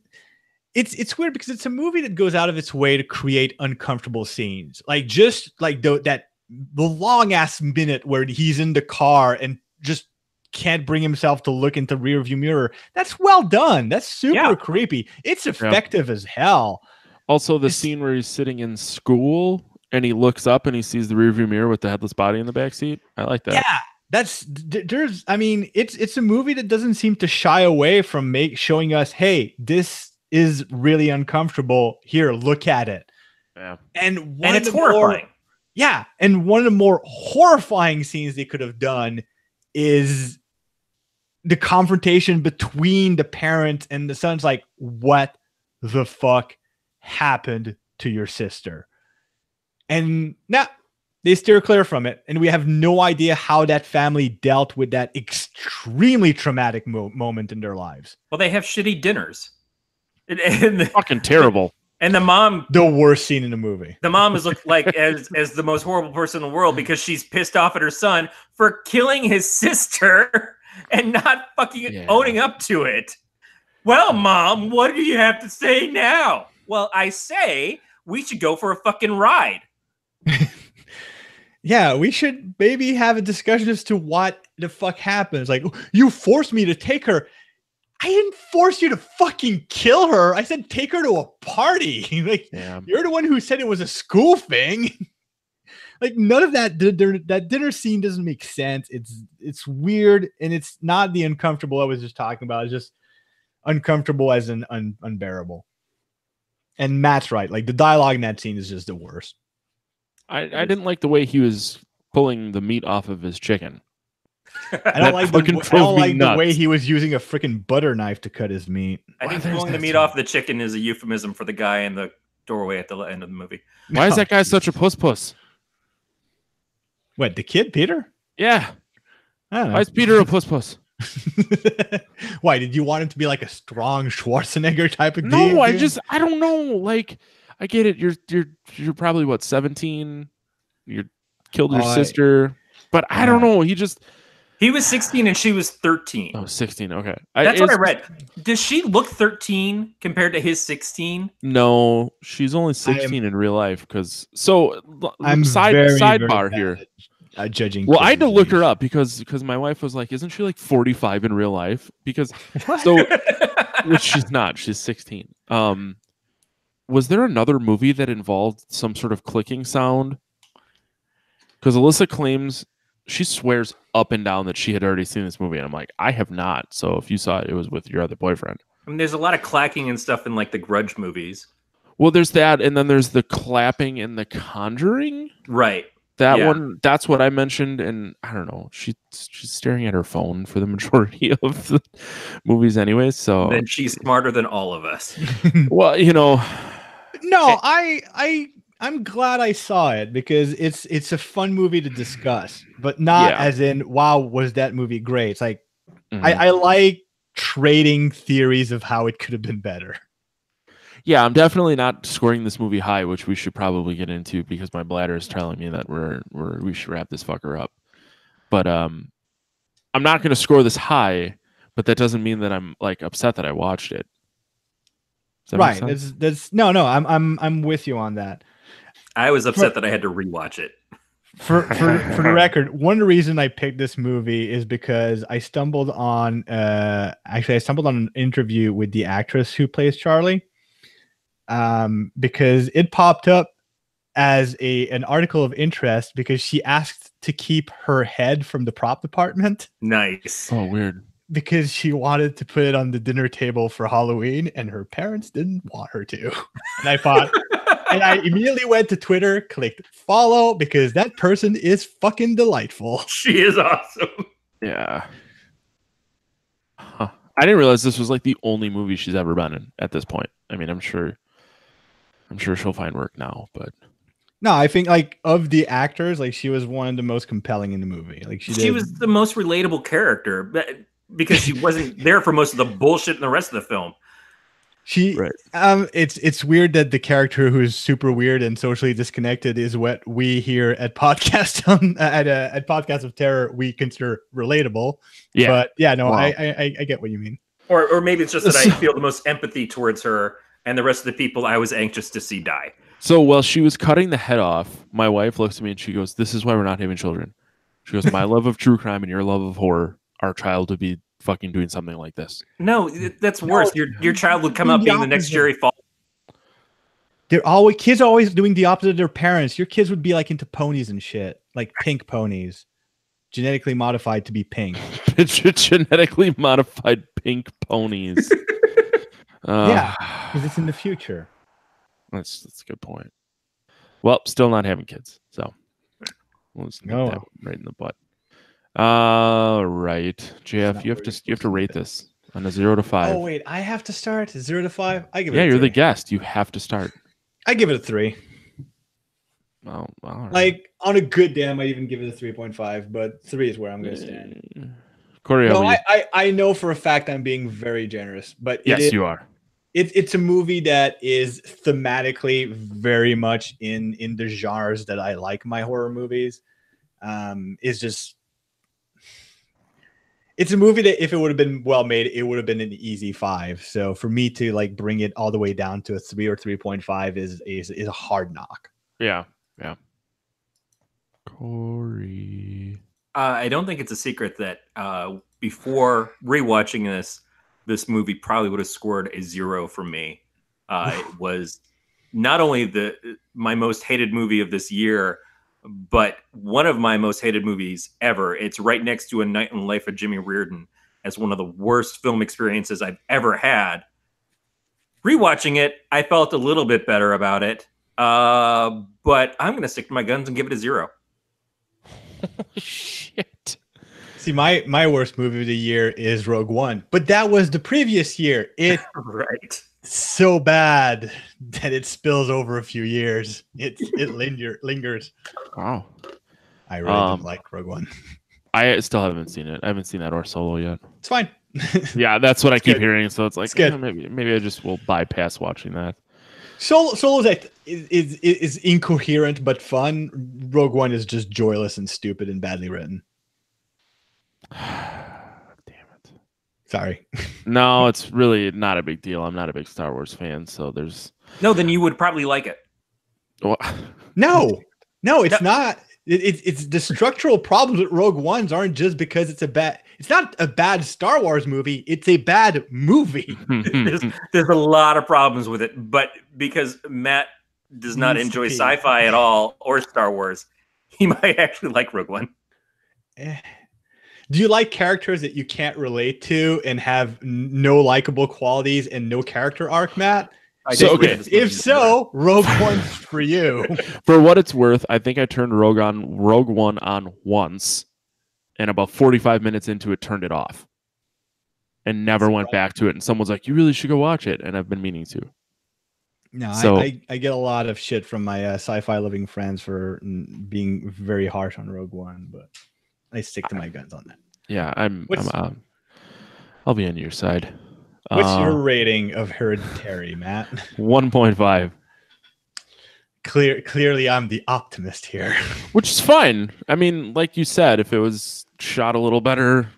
it's weird because it's a movie that goes out of its way to create uncomfortable scenes. Like just like the long ass minute where he's in the car and just can't bring himself to look into rearview mirror. That's well done. That's super creepy. It's effective as hell. Also, the scene where he's sitting in school and he looks up and he sees the rearview mirror with the headless body in the back seat. I like that. Yeah, it's a movie that doesn't seem to shy away from showing us, hey, this is really uncomfortable. Here, look at it. Yeah, and it's horrifying. And one of the more horrifying scenes they could have done is the confrontation between the parent and the son's like, what the fuck happened to your sister? And now they steer clear from it. And we have no idea how that family dealt with that extremely traumatic moment in their lives. Well, they have shitty dinners. And fucking terrible. And the mom, the worst scene in the movie. The mom is looked like as the most horrible person in the world because she's pissed off at her son for killing his sister and not fucking owning up to it. Well, Mom, what do you have to say now? Well, I say we should go for a fucking ride. Yeah, we should maybe have a discussion as to what the fuck happens. Like, you forced me to take her. I didn't force you to fucking kill her. I said take her to a party. Like, you're the one who said it was a school thing. Like, none of that. That dinner scene doesn't make sense. It's weird, and it's not the uncomfortable I was just talking about. It's just uncomfortable as an unbearable. And Matt's right. Like, the dialogue in that scene is just the worst. I didn't like the way he was pulling the meat off of his chicken. I don't like the way he was using a freaking butter knife to cut his meat. I think pulling the meat off the chicken is a euphemism for the guy in the doorway at the end of the movie. Why is that guy such a puss? What, the kid, Peter? Yeah. I don't know. Why is Peter a puss? Why, did you want him to be like a strong Schwarzenegger type of dude? No, I don't know. Like, I get it. You're probably what, 17? You killed your sister. But I don't know. He just, He was 16 and she was 13. Oh, 16. Okay. That's what I read. Does she look 13 compared to his 16? No, she's only 16 in real life. I'm sidebar here. Judging. Well, I had to look her up because my wife was like, "Isn't she like 45 in real life?" Which she's not. She's 16. Was there another movie that involved some sort of clicking sound? Because Alyssa claims she swears up and down that she had already seen this movie, and I'm like, I have not. So if you saw it, it was with your other boyfriend. I mean, there's a lot of clacking and stuff in like the Grudge movies. Well, there's that, and then there's the clapping in The Conjuring. Right. That one, that's what I mentioned, and I don't know. She's staring at her phone for the majority of the movies, anyway. So then she's smarter than all of us. Well, no, I'm glad I saw it because it's a fun movie to discuss, but not as in wow, was that movie great? It's like I like trading theories of how it could have been better. Yeah, I'm definitely not scoring this movie high, which we should probably get into because my bladder is telling me that we should wrap this fucker up. But I'm not going to score this high, but that doesn't mean that I'm like upset that I watched it. Right. I'm with you on that. I was upset that I had to rewatch it. For the record, one reason I picked this movie is because I stumbled on an interview with the actress who plays Charlie. Because it popped up as an article of interest because she asked to keep her head from the prop department. Nice. Oh, weird. Because she wanted to put it on the dinner table for Halloween and her parents didn't want her to. And I thought, and I immediately went to Twitter, clicked follow because that person is fucking delightful. She is awesome. Yeah. Huh. I didn't realize this was like the only movie she's ever been in at this point. I mean, I'm sure she'll find work now, but no, I think like of the actors, like she was one of the most compelling in the movie. Like she was the most relatable character because she wasn't there for most of the bullshit in the rest of the film. It's weird that the character who's super weird and socially disconnected is what we here at Podcast at Podcast of Terror we consider relatable. Yeah, but I get what you mean. Or maybe it's just that I feel the most empathy towards her. And the rest of the people I was anxious to see die. So while she was cutting the head off, my wife looks at me and she goes, "This is why we're not having children." She goes, "My love of true crime and your love of horror, our child would be fucking doing something like this." No, that's worse. Your child would come out being the next Jerry Falwell. Kids are always doing the opposite of their parents. Your kids would be like into ponies and shit, like pink ponies, genetically modified to be pink. Genetically modified pink ponies. Yeah, because it's in the future. That's a good point. Well, still not having kids, so we'll just nip that right in the butt. All right, Jeff, you have to rate this on a 0 to 5. Oh wait, I have to start 0 to 5. I give it. Yeah, you're the guest. You have to start. I give it a 3. Oh, all right. Like on a good day, I might even give it a 3.5, but 3 is where I'm going to stand. Corey, I know for a fact I'm being very generous, but yes, you are. It's a movie that is thematically very much in the genres that I like my horror movies. It's a movie that if it would have been well made, it would have been an easy 5. So for me to like bring it all the way down to a 3 or 3.5 is a hard knock. Yeah. Corey. I don't think it's a secret that before rewatching this movie probably would have scored a 0 for me. It was not only my most hated movie of this year, but one of my most hated movies ever. It's right next to A Night in the Life of Jimmy Reardon as one of the worst film experiences I've ever had. Rewatching it, I felt a little bit better about it, but I'm going to stick to my guns and give it a 0. Shit. See, my worst movie of the year is Rogue One, but that was the previous year. It right. So bad that it spills over a few years. It lingers. Wow. I really don't like Rogue One. I still haven't seen it. I haven't seen that or Solo yet. It's fine. Yeah, that's what I keep hearing. So it's like, it's good. Maybe I just will bypass watching that. Solo's is incoherent but fun. Rogue One is just joyless and stupid and badly written. Sorry. No, it's really not a big deal. I'm not a big Star Wars fan, so there's... No, then you would probably like it. Well, no, it's not. It's the structural problems with Rogue Ones aren't just because it's not a bad Star Wars movie. It's a bad movie. there's a lot of problems with it, but because Matt does not enjoy sci-fi at all or Star Wars, he might actually like Rogue One. Do you like characters that you can't relate to and have no likable qualities and no character arc, Matt? If so, Rogue One's for you. For what it's worth, I think I turned Rogue One on once, and about 45 minutes into it, turned it off, and never went back to it. And someone's like, "You really should go watch it," and I've been meaning to. No, so, I get a lot of shit from my sci-fi loving friends for being very harsh on Rogue One, but I stick to my guns on that. Yeah, I'll be on your side. What's your rating of Hereditary, Matt? 1.5. Clearly, I'm the optimist here. Which is fine. I mean, like you said, if it was shot a little better,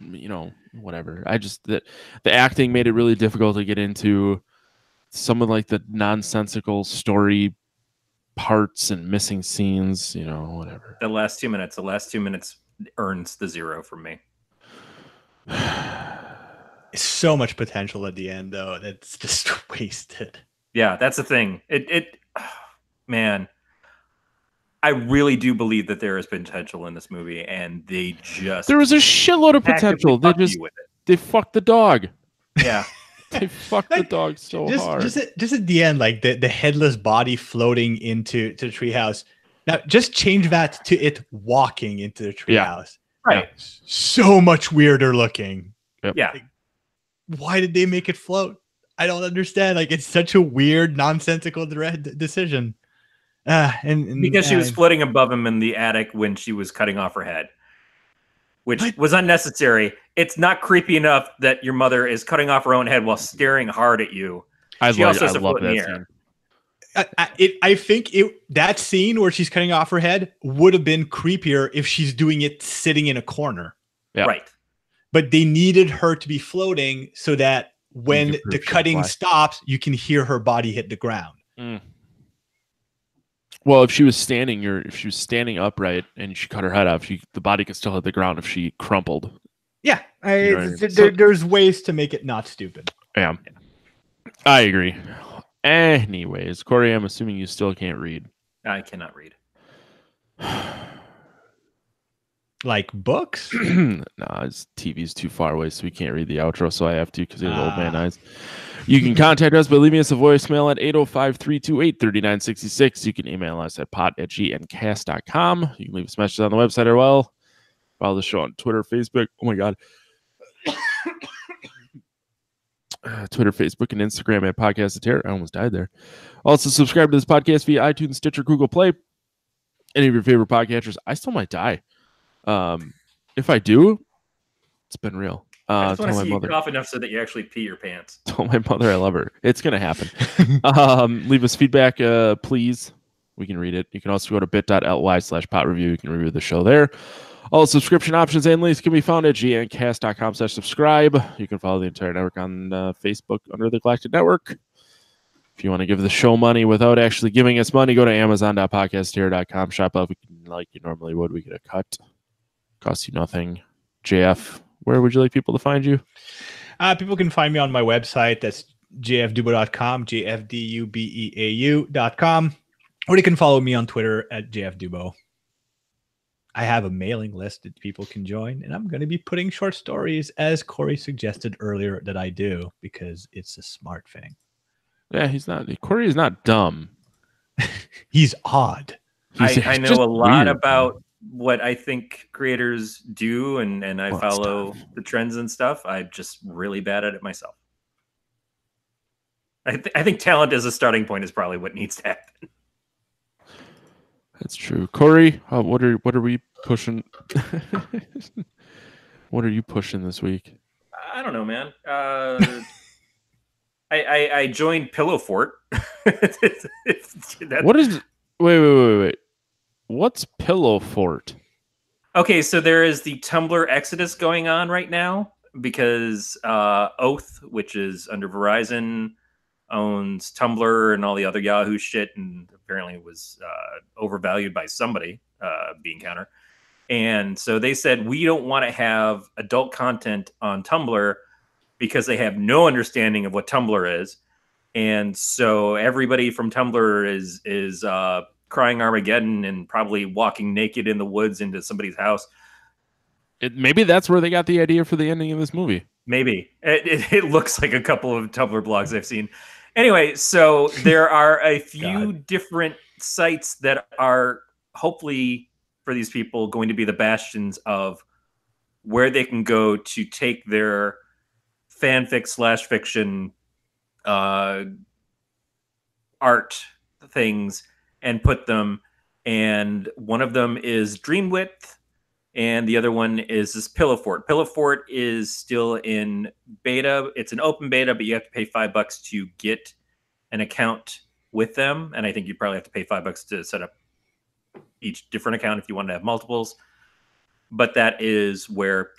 whatever. The acting made it really difficult to get into some of like the nonsensical story parts and missing scenes, whatever. The last 2 minutes earns the 0 from me. So much potential at the end, though. That's just wasted. Yeah, that's the thing. Man, I really do believe that there is potential in this movie, and there was a shitload of potential. They fucked the dog. Yeah. They fucked the dog hard. Just at the end, like the headless body floating into the treehouse. Now, just change that to it walking into the treehouse. Yeah. Right. Yeah. So much weirder looking. Yep. Yeah. Like, why did they make it float? I don't understand. Like, it's such a weird, nonsensical decision. And because she was floating above him in the attic when she was cutting off her head, which was unnecessary. It's not creepy enough that your mother is cutting off her own head while staring hard at you. I love that scene. I think that scene where she's cutting off her head would have been creepier if she's doing it sitting in a corner. Yeah. Right. But they needed her to be floating so that when the cutting stops, you can hear her body hit the ground. Mm. Well, if she was standing upright and she cut her head off, the body could still hit the ground if she crumpled. Yeah. There's ways to make it not stupid. Yeah. I agree. Anyways, Corey, I'm assuming you still can't read. I cannot read. Like books? No, his TV's too far away, so we can't read the outro, so I have to because he has old man eyes. You can contact us by leaving us a voicemail at 805-328-3966. You can email us at pot@gncast.com. You can leave us messages on the website as well. Follow the show on Twitter, Facebook. Oh, my God. Twitter, Facebook, and Instagram at Podcast of Terror. I almost died there. Also, subscribe to this podcast via iTunes, Stitcher, Google Play, any of your favorite podcatchers. I still might die. If I do, it's been real. I just want to see you cough enough so that you actually pee your pants. Tell my mother I love her. It's going to happen. Leave us feedback, please. We can read it. You can also go to bit.ly/potreview. You can review the show there. All subscription options and links can be found at gncast.com/subscribe. You can follow the entire network on Facebook under the Galactic Network. If you want to give the show money without actually giving us money, go to amazon.podcastterror.com. Shop up like you normally would. We get a cut. Costs you nothing. JF, where would you like people to find you? People can find me on my website. That's jfdubeau.com, jfdubeau.com. Or they can follow me on Twitter at jfdubeau. I have a mailing list that people can join, and I'm going to be putting short stories, as Corey suggested earlier, that I do, because it's a smart thing. Yeah, Corey is not dumb. He's odd. I know a lot about what I think creators do, and I follow the trends and stuff. I'm just really bad at it myself. I think talent as a starting point is probably what needs to happen. That's true. Corey, what are we pushing? What are you pushing this week? I don't know, man. I joined Pillow Fort. What is? Wait. What's Pillow Fort? Okay, so there is the Tumblr exodus going on right now because Oath, which is under Verizon, owns Tumblr and all the other Yahoo shit, and apparently was overvalued by somebody, Bean Counter. And so they said, we don't want to have adult content on Tumblr because they have no understanding of what Tumblr is. And so everybody from Tumblr is crying Armageddon and probably walking naked in the woods into somebody's house. Maybe that's where they got the idea for the ending of this movie. Maybe. It looks like a couple of Tumblr blogs I've seen. Anyway, so there are a few different sites that are hopefully for these people going to be the bastions of where they can go to take their fanfic/fiction art things and put them. And one of them is Dreamwidth, and the other one is this Pillow Fort. Pillow Fort is still in beta. It's an open beta, but you have to pay $5 to get an account with them. And I think you probably have to pay $5 to set up each different account if you want to have multiples. But that is where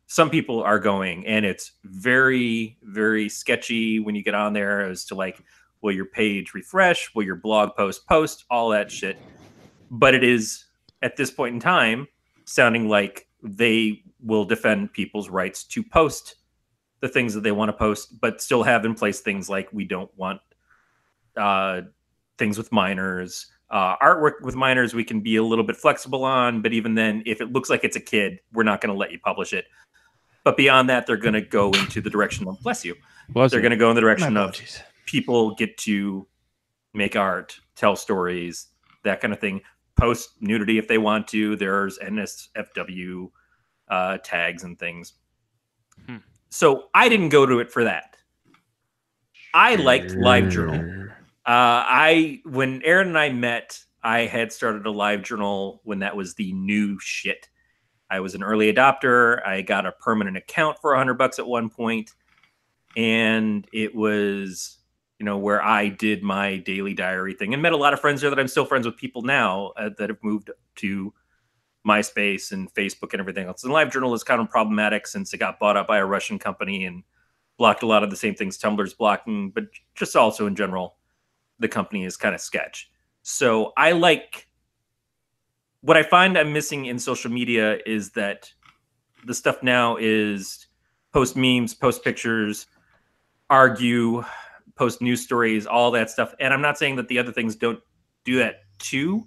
some people are going. And it's very, very sketchy when you get on there as to like, will your page refresh? Will your blog post, all that shit. But it is, at this point in time, sounding like they will defend people's rights to post the things that they want to post, but still have in place things like we don't want things with minors. Artwork with minors we can be a little bit flexible on, but even then, if it looks like it's a kid, we're not going to let you publish it. But beyond that, they're going to go into the direction of, they're going to go in the direction of people get to make art, tell stories, that kind of thing. Post nudity if they want to. There's NSFW tags and things. So I didn't go to it for that. I liked LiveJournal. When Aaron and I met, I had started a LiveJournal when that was the new shit. I was an early adopter. I got a permanent account for $100 at one point, and it was, where I did my daily diary thing and met a lot of friends there that I'm still friends with people now that have moved to MySpace and Facebook and everything else. And LiveJournal is kind of problematic since it got bought up by a Russian company and blocked a lot of the same things Tumblr's blocking, but just also in general, the company is kind of sketch. So what I find I'm missing in social media is that the stuff now is post memes, post pictures, argue, post news stories, all that stuff. And I'm not saying that the other things don't do that too,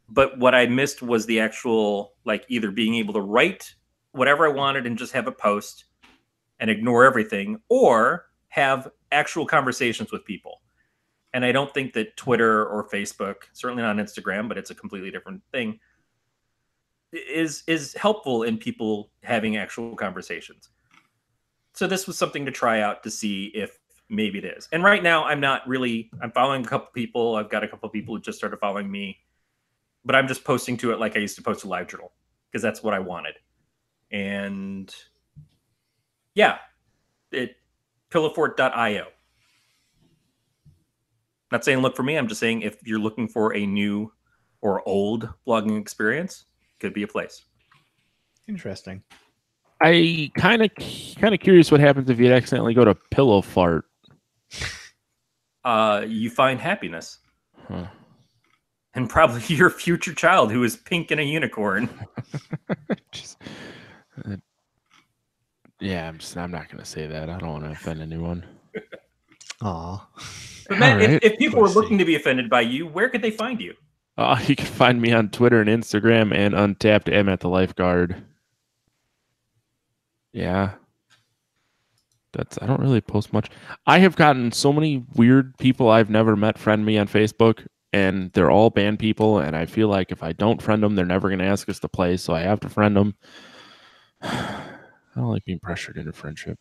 but what I missed was the actual, either being able to write whatever I wanted and just have a post and ignore everything, or have actual conversations with people. And I don't think that Twitter or Facebook, certainly not Instagram, but it's a completely different thing, is helpful in people having actual conversations. So this was something to try out to see if maybe it is. And right now I'm following a couple people. I've got a couple people who just started following me, but I'm just posting to it like I used to post to LiveJournal because that's what I wanted. And yeah, pillowfort.io. Not saying look for me. I'm just saying if you're looking for a new or old blogging experience, could be a place. Interesting. I kind of curious what happens if you accidentally go to Pillow Fart. You find happiness. Huh. And probably your future child who is pink and a unicorn. Yeah, I'm not going to say that. I don't want to offend anyone. Aw. But Matt, right. if people were looking to be offended by you, where could they find you? You can find me on Twitter and Instagram and Untapped M at the Lifeguard. Yeah. I don't really post much. I have gotten so many weird people I've never met friend me on Facebook, and they're all band people, and I feel like if I don't friend them, they're never going to ask us to play, so I have to friend them. I don't like being pressured into friendship.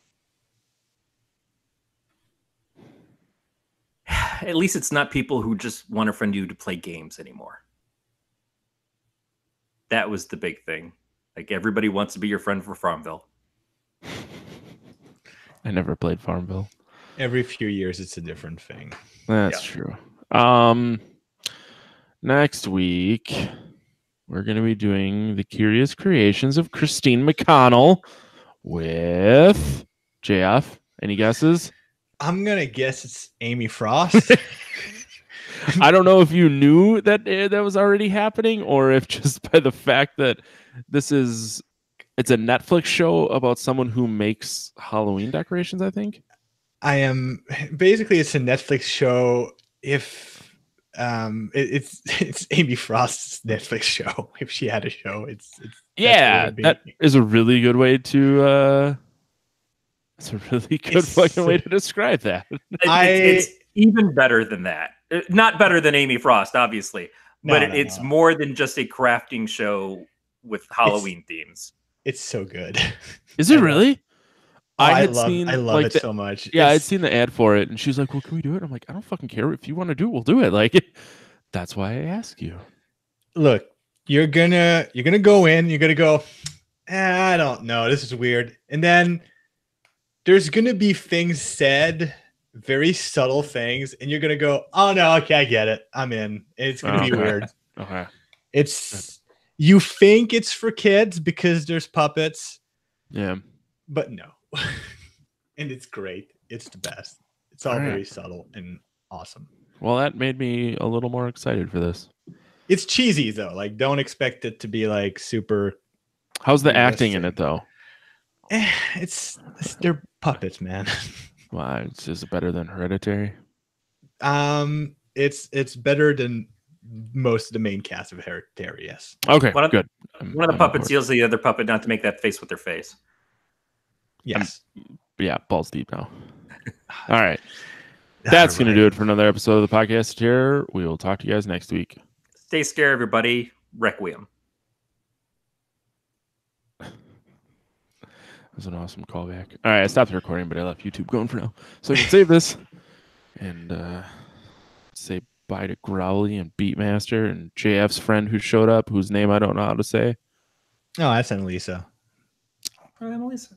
At least it's not people who just want to friend you to play games anymore. That was the big thing. Like, everybody wants to be your friend for Farmville. I never played Farmville. Every few years, it's a different thing. That's true. Next week, we're going to be doing The Curious Creations of Christine McConnell with JF. Any guesses? I'm going to guess it's Amy Frost. I don't know if you knew that that was already happening, or if just by the fact that it's a Netflix show about someone who makes Halloween decorations, I think. Basically it's a Netflix show. If it's Amy Frost's Netflix show. If she had a show, that is a really good way to it's a really good fucking way to describe that. It's even better than that. Not better than Amy Frost, obviously, but it's more than just a crafting show with Halloween themes. It's so good. Is it really? I love it so much. Yeah, I'd seen the ad for it, and she's like, "Well, can we do it?" I'm like, "I don't fucking care. If you want to do it, we'll do it." Like, that's why I ask you. Look, you're gonna go in. You're gonna go. I don't know. This is weird, and then there's gonna be things said, very subtle things, and you're gonna go, "Oh no, okay, I get it. I'm in." It's gonna be weird. Okay. You think it's for kids because there's puppets. Yeah. But no. And it's great. It's the best. It's all very subtle and awesome. Well, that made me a little more excited for this. It's cheesy though. Like, don't expect it to be like super. How's the acting in it though? They're puppets, man. Wow, is it better than Hereditary? It's better than most of the main cast of Hereditary. Yes. Okay. Good. One of the puppets yells at the other puppet not to make that face with their face. Yes. Balls deep now. All right. That's going to do it for another episode of the podcast here. We will talk to you guys next week. Stay scared, everybody. Requiem. That was an awesome callback. All right. I stopped recording, but I left YouTube going for now. So I can save this and say bye to Growly and Beatmaster and JF's friend who showed up, whose name I don't know how to say. No, that's Annalisa. Annalisa.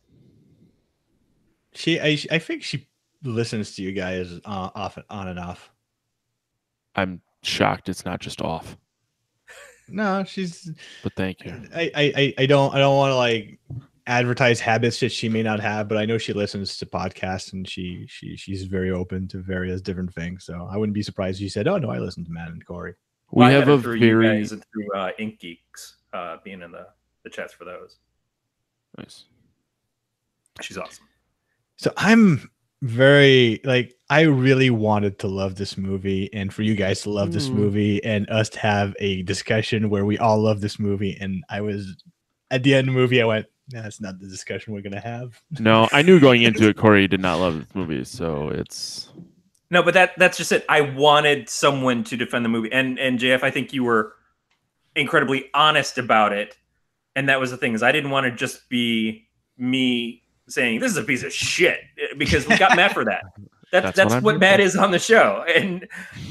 I think she listens to you guys off and on and off. I'm shocked it's not just off. No, But thank you. I don't want to like advertise habits that she may not have, but I know she listens to podcasts and she's very open to various different things. So I wouldn't be surprised if she said, "Oh no, I listen to Matt and Corey." We have a through very you guys and through Ink Geeks being in the chats for those. Nice. She's awesome. So I'm very I really wanted to love this movie and for you guys to love this movie and us to have a discussion where we all love this movie. And I was at the end of the movie, I went, "Nah, that's not the discussion we're going to have." No, I knew going into it, Corey did not love this movie. So it's. No, but that's just it. I wanted someone to defend the movie. And JF, I think you were incredibly honest about it. And that was the thing, is I didn't want to just be me saying this is a piece of shit, because we got Matt for that. That's what Matt is on the show. And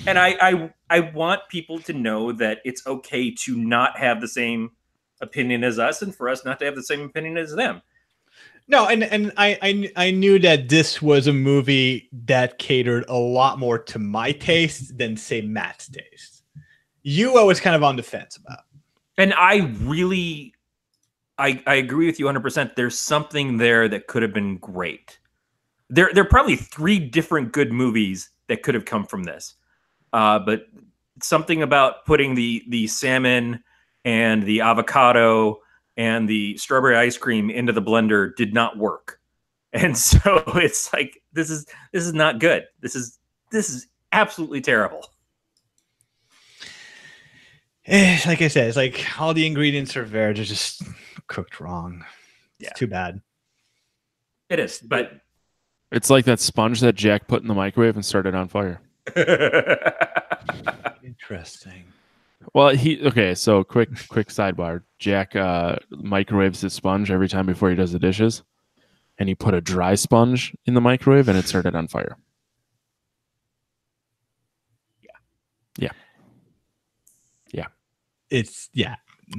I want people to know that it's okay to not have the same opinion as us and for us not to have the same opinion as them. No, and I knew that this was a movie that catered a lot more to my taste than say Matt's taste. I was kind of on the fence about. And I agree with you 100%. There's something there that could have been great. There are probably 3 different good movies that could have come from this. But something about putting the salmon and the avocado and the strawberry ice cream into the blender did not work. And so it's like, this is not good. This is absolutely terrible. Like I said, it's like all the ingredients are there. They're just cooked wrong. It's too bad. It is, but it's like that sponge that Jack put in the microwave and started on fire. Interesting. Well, so quick sidebar. Jack microwaves his sponge every time before he does the dishes, and he put a dry sponge in the microwave and it started on fire. Yeah.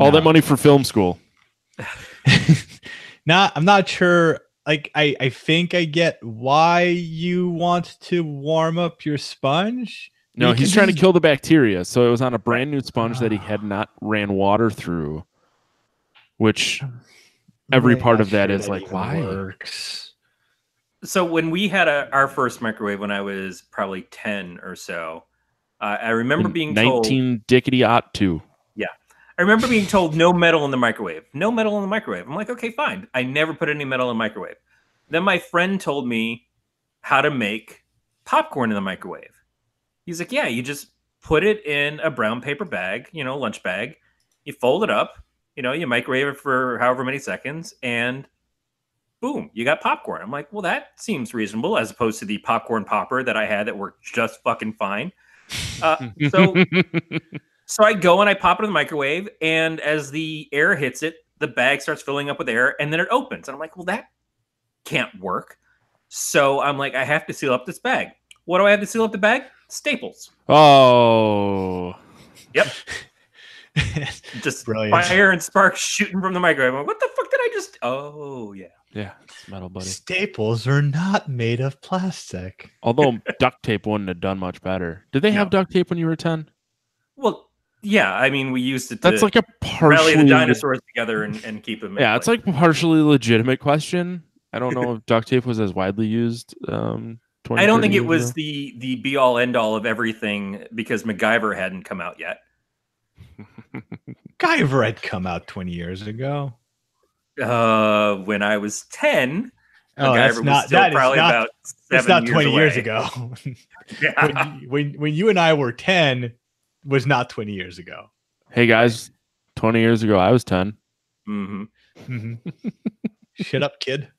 All that money for film school. I'm not sure. Like, I think I get why you want to warm up your sponge, No, he's trying to kill the bacteria. So it was on a brand new sponge that he had not ran water through, which every part of that is like, why? Works. So when we had our first microwave when I was probably 10 or so, I remember being told 19 dickety-ot 2. Yeah. I remember being told no metal in the microwave. No metal in the microwave. I'm like, okay, fine. I never put any metal in the microwave. Then my friend told me how to make popcorn in the microwave. He's like, yeah, you just put it in a brown paper bag, lunch bag. You fold it up, you microwave it for however many seconds, and boom, you got popcorn. I'm like, well, that seems reasonable as opposed to the popcorn popper that I had that worked just fucking fine. So I go and I pop it in the microwave, and as the air hits it, the bag starts filling up with air, and then it opens. And I'm like, well, that can't work. So I'm like, I have to seal up this bag. What do I have to seal up the bag? Staples. Oh. Yep. Just brilliant. Fire and sparks shooting from the microwave. I'm like, what the fuck did I just... Oh, yeah. Yeah, it's metal, buddy. Staples are not made of plastic. Although duct tape wouldn't have done much better. Did they have duct tape when you were 10? Well, yeah. I mean, we used it to That's like a partially... rally the dinosaurs together and keep them. Yeah, it's like a partially legitimate question. I don't know if duct tape was as widely used 20, I don't think it was ago. the be-all, end-all of everything because MacGyver hadn't come out yet. MacGyver had come out 20 years ago. When I was 10, MacGyver was still about 7 That's not 20 away. Years ago. Yeah. when you and I were 10 was not 20 years ago. Hey, guys, 20 years ago, I was 10. Mm-hmm. Mm-hmm. Shut up, kid.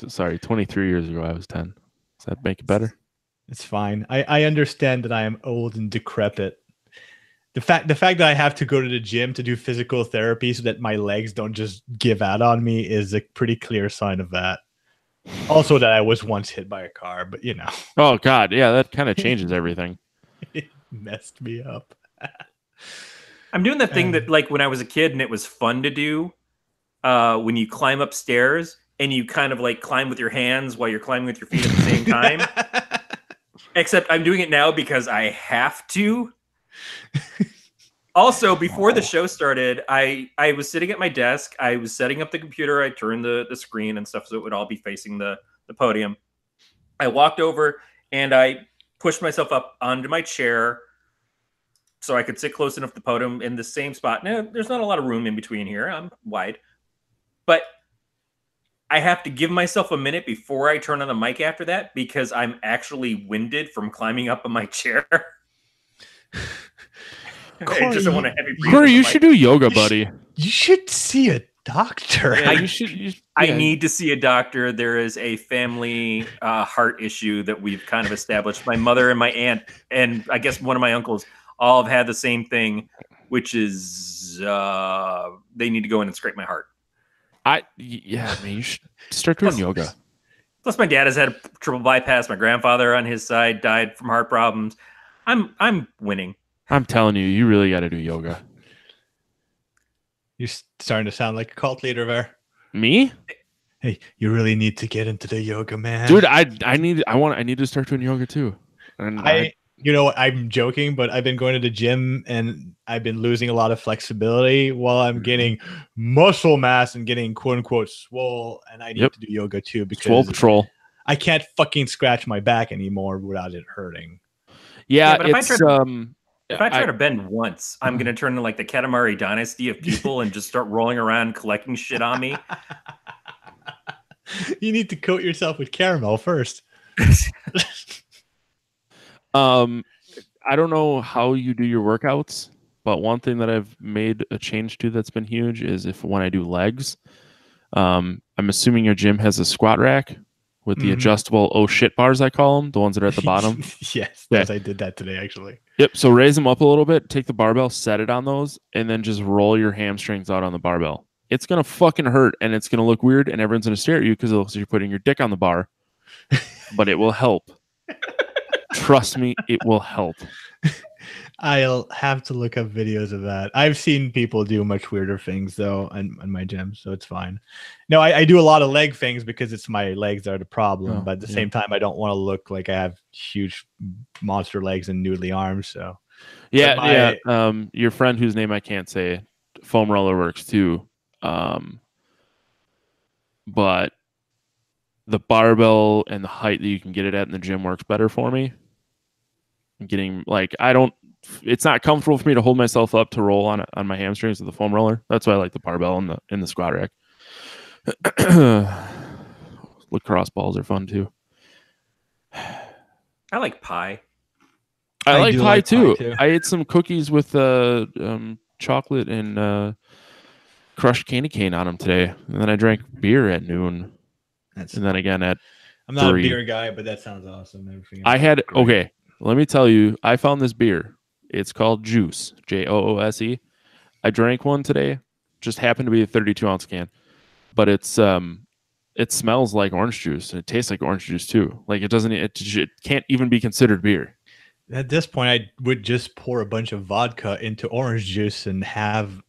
Sorry, 23 years ago, I was 10. Does that make it better? It's fine. I understand that I am old and decrepit. The fact that I have to go to the gym to do physical therapy so that my legs don't just give out on me is a pretty clear sign of that. Also that I was once hit by a car, but Oh, God. Yeah, that kind of changes everything. It messed me up. I'm doing that thing that, like, when I was a kid and it was fun to do, when you climb upstairs and you kind of, like, climb with your hands while you're climbing with your feet at the same time. Except I'm doing it now because I have to. Also, before the show started, I was sitting at my desk. I was setting up the computer. I turned the screen and stuff so it would all be facing the podium. I walked over and I pushed myself up onto my chair so I could sit close enough to the podium in the same spot. Now, there's not a lot of room in between here. I'm wide. But I have to give myself a minute before I turn on the mic after that because I'm actually winded from climbing up on my chair. Corey, I just don't want to heavy breathe. Corey, you should do yoga, buddy. You should see a doctor. Yeah, I need to see a doctor. There is a family heart issue that we've kind of established. My mother and my aunt, and I guess one of my uncles, all have had the same thing, which is they need to go in and scrape my heart. Yeah, man, you should start doing yoga. Plus, my dad has had a triple bypass. My grandfather on his side died from heart problems. I'm winning. I'm telling you, you really got to do yoga. You're starting to sound like a cult leader there. Me? Hey, you really need to get into the yoga, man. Dude, I need to start doing yoga too. And I'm joking, but I've been going to the gym and I've been losing a lot of flexibility while I'm getting muscle mass and getting quote unquote swole. And I need to do yoga too because Swole Patrol. I can't fucking scratch my back anymore without it hurting. Yeah, but if I try to bend once, I'm going to turn into like the Katamari dynasty of people and just start rolling around collecting shit on me. You need to coat yourself with caramel first. I don't know how you do your workouts, but one thing that I've made a change to that's been huge is when I do legs, I'm assuming your gym has a squat rack with the adjustable oh shit bars, I call them, the ones that are at the bottom. Yes, I did that today, actually. Yep, so raise them up a little bit, take the barbell, set it on those, and then just roll your hamstrings out on the barbell. It's going to fucking hurt, and it's going to look weird, and everyone's going to stare at you because it looks like you're putting your dick on the bar. But it will help. Trust me, it will help. I'll have to look up videos of that. I've seen people do much weirder things though in my gym, so it's fine. No, I do a lot of leg things because it's my legs that are the problem. But at the same time, I don't want to look like I have huge monster legs and noodly arms. So yeah. Your friend whose name I can't say, foam roller works too. But the barbell and the height that you can get it at in the gym works better for me. Getting like it's not comfortable for me to hold myself up to roll on my hamstrings with the foam roller. That's why I like the barbell in the squat rack. Lacrosse balls are fun too. I like pie. I like pie too. I ate some cookies with chocolate and crushed candy cane on them today, and then I drank beer at noon. And then again at I'm not 3. A beer guy, but that sounds awesome. Okay. Let me tell you, I found this beer. It's called Juice, Joose. I drank one today. Just happened to be a 32-ounce can, but it smells like orange juice and it tastes like orange juice too. Like it can't even be considered beer. At this point, I would just pour a bunch of vodka into orange juice and have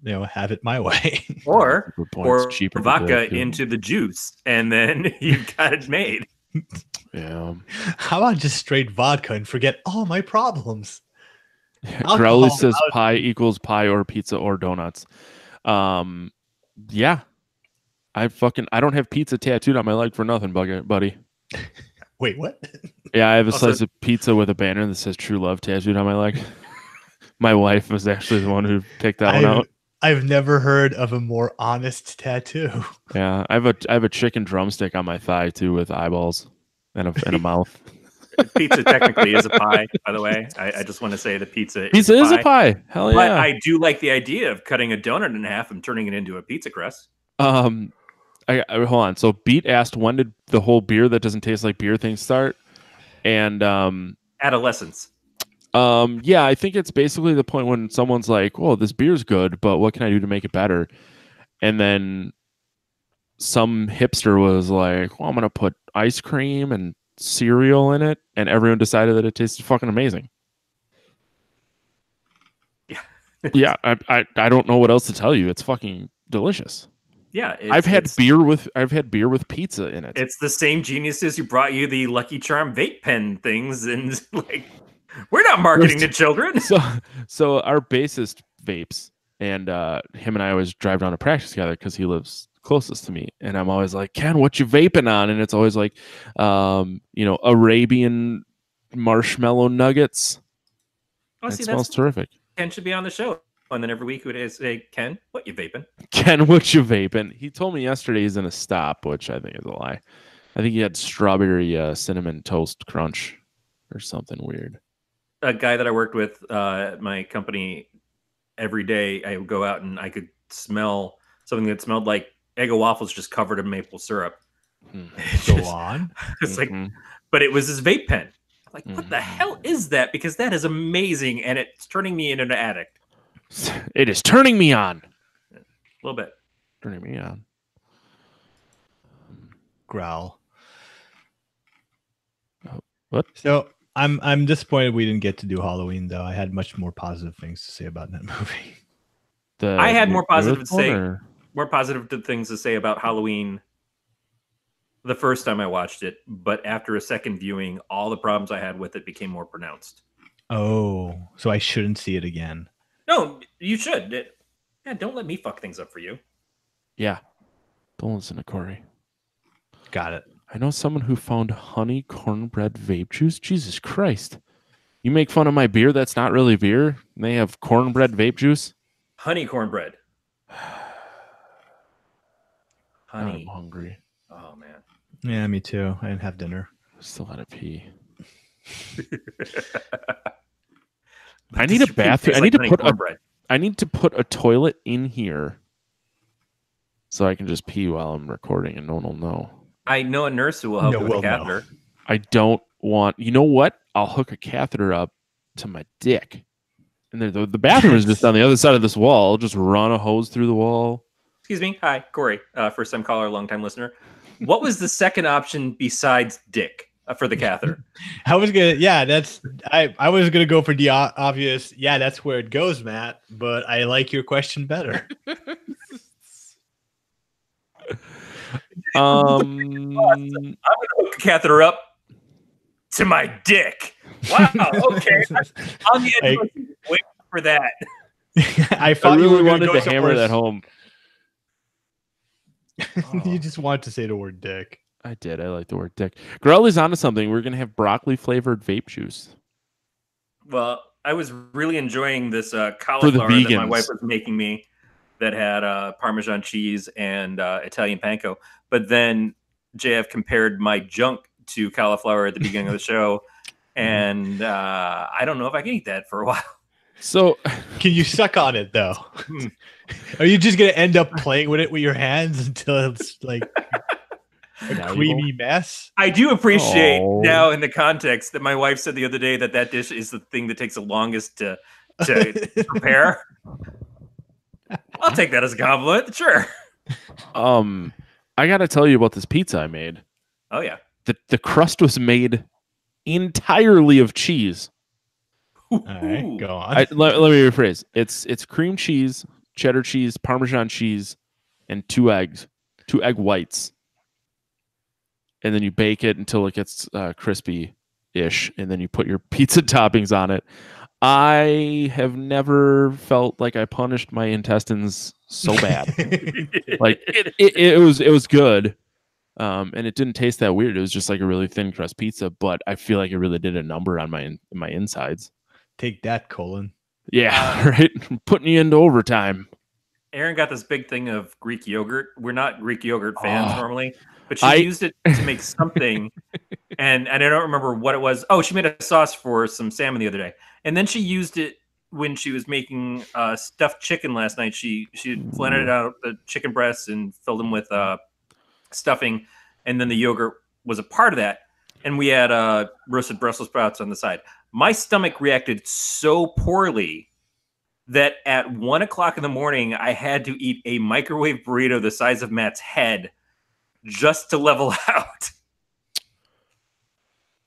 it my way. Or pour vodka into the juice and then you've got it made. Yeah. How about just straight vodka and forget all my problems? Growly says pie equals pie or pizza or donuts. Yeah. I don't have pizza tattooed on my leg for nothing, buddy. Wait, what? Yeah, I have a slice of pizza with a banner that says True Love tattooed on my leg. My wife was actually the one who picked that one out. I've never heard of a more honest tattoo. Yeah, I have a chicken drumstick on my thigh too with eyeballs and a mouth. Pizza technically is a pie, by the way. I just want to say the pizza is a pie. Hell yeah. But I do like the idea of cutting a donut in half and turning it into a pizza crust. Hold on. So Beat asked, when did the whole beer that doesn't taste like beer thing start? And adolescence. Yeah, I think it's basically the point when someone's like, "Well, this beer's good, but what can I do to make it better?" And then some hipster was like, "Well, I'm gonna put ice cream and cereal in it," and everyone decided that it tasted fucking amazing. Yeah, yeah. I don't know what else to tell you. It's fucking delicious. Yeah, I've had beer with pizza in it. It's the same geniuses who brought you the Lucky Charm vape pen things, and like, we're not marketing to children. So our bassist vapes, and him and I always drive down to practice together because he lives closest to me, and I'm always like, Ken, what you vaping on? And it's always like, Arabian marshmallow nuggets. Oh, it smells terrific. Ken should be on the show. And then every week we would say, Ken, what you vaping? Ken, what you vaping? He told me yesterday he's going to stop, which I think is a lie. I think he had strawberry cinnamon toast crunch or something weird. A guy that I worked with at my company, every day I would go out and I could smell something that smelled like Eggo waffles just covered in maple syrup. Go on. It's like, but it was his vape pen. Like, what the hell is that? Because that is amazing, and it's turning me into an addict. It is turning me on. A little bit. Turning me on. Growl. What? So I'm disappointed we didn't get to do Halloween, though. I had much more positive things to say about that movie. I had more positive things to say about Halloween the first time I watched it, but after a second viewing, all the problems I had with it became more pronounced. Oh, so I shouldn't see it again. No, you should. Don't let me fuck things up for you. Yeah. Don't listen to Corey. Got it. I know someone who found honey cornbread vape juice. Jesus Christ. You make fun of my beer that's not really beer? And they have cornbread vape juice? Honey cornbread. Honey. I'm hungry. Oh, man. Yeah, me too. I didn't have dinner. Still had to pee. I need a bathroom. I need to put a toilet in here so I can just pee while I'm recording and no one will know. I know a nurse who will help you with a catheter. I don't want. You know what? I'll hook a catheter up to my dick, and the bathroom is just on the other side of this wall. I'll just run a hose through the wall. Excuse me. Hi, Corey. First time caller, long time listener. What was the second option besides dick? for the catheter. I was gonna go for the obvious. Yeah, that's where it goes, Matt. But I like your question better. I'm gonna hook the catheter up to my dick. Wow. Okay. On the edge, wait for that. I thought really you wanted to hammer that home. You just wanted to say the word dick. I did. I like the word dick. Growly's onto something. We're gonna have broccoli flavored vape juice. Well, I was really enjoying this cauliflower that my wife was making me that had Parmesan cheese and Italian panko. But then JF compared my junk to cauliflower at the beginning of the show, and I don't know if I can eat that for a while. So, can you suck on it though? Are you just gonna end up playing with it with your hands until it's like a creamy mess? I do appreciate now in the context that my wife said the other day that dish is the thing that takes the longest to prepare. I'll take that as a compliment. Sure. I got to tell you about this pizza I made. Oh yeah. The crust was made entirely of cheese. All right, go on. Let me rephrase. It's cream cheese, cheddar cheese, Parmesan cheese, and 2 eggs, 2 egg whites. And then you bake it until it gets crispy-ish, and then you put your pizza toppings on it. I have never felt like I punished my intestines so bad. Like it was good, and it didn't taste that weird. It was just like a really thin crust pizza, but I feel like it really did a number on my insides. Take that, Colin. Yeah, right. Putting you into overtime. Aaron got this big thing of Greek yogurt. We're not Greek yogurt fans normally, but she used it to make something, and I don't remember what it was. Oh, she made a sauce for some salmon the other day, and then she used it when she was making stuffed chicken last night. She flattened out the chicken breasts and filled them with stuffing, and then the yogurt was a part of that. And we had roasted Brussels sprouts on the side. My stomach reacted so poorly that at 1 o'clock in the morning, I had to eat a microwave burrito the size of Matt's head just to level out.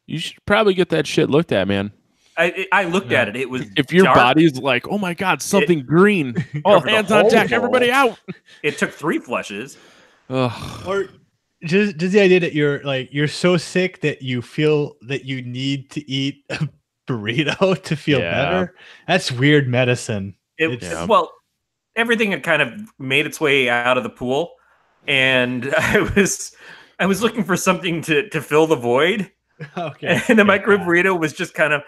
You should probably get that shit looked at, man. I looked at it. It was if your dark. body's like, oh my god, something green. All hands on deck, everybody out. It took 3 flushes. Or just the idea that you're so sick that you feel that you need to eat a burrito to feel better. That's weird medicine. Well, everything had kind of made its way out of the pool, and I was looking for something to fill the void. Okay. And the microwave burrito was just kind of,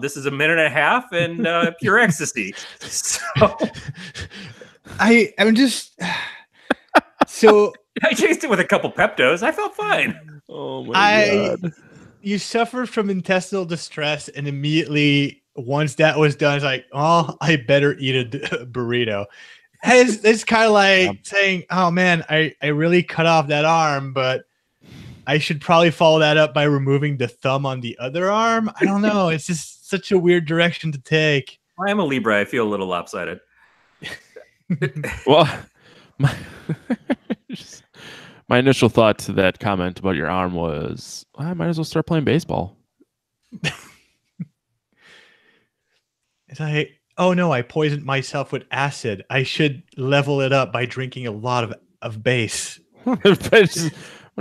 this is a minute and a half and pure ecstasy. So I'm just so I chased it with a couple Peptos. I felt fine. Oh my god. You suffered from intestinal distress, and immediately once that was done, it's like, I better eat a burrito. It's kind of like saying, oh man, I really cut off that arm, but I should probably follow that up by removing the thumb on the other arm. I don't know. It's just such a weird direction to take. I'm a Libra. I feel a little lopsided. Well, my initial thought to that comment about your arm was, I might as well start playing baseball. It's like, oh no, I poisoned myself with acid. I should level it up by drinking a lot of base. I'm gonna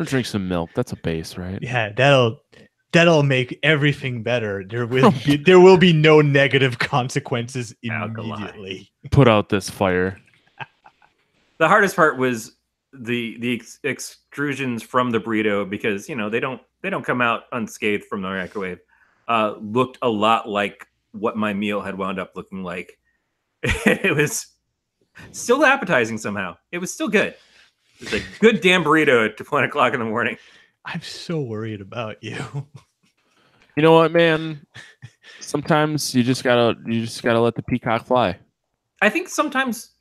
drink some milk. That's a base, right? Yeah, that'll make everything better. There will be no negative consequences immediately. Put out this fire. The hardest part was the extrusions from the burrito, because they don't come out unscathed from the microwave. Looked a lot like what my meal had wound up looking like. It was still appetizing somehow. It was still good. It was a good damn burrito at 1 o'clock in the morning. I'm so worried about you. You know what, man? Sometimes you just gotta let the peacock fly. I think sometimes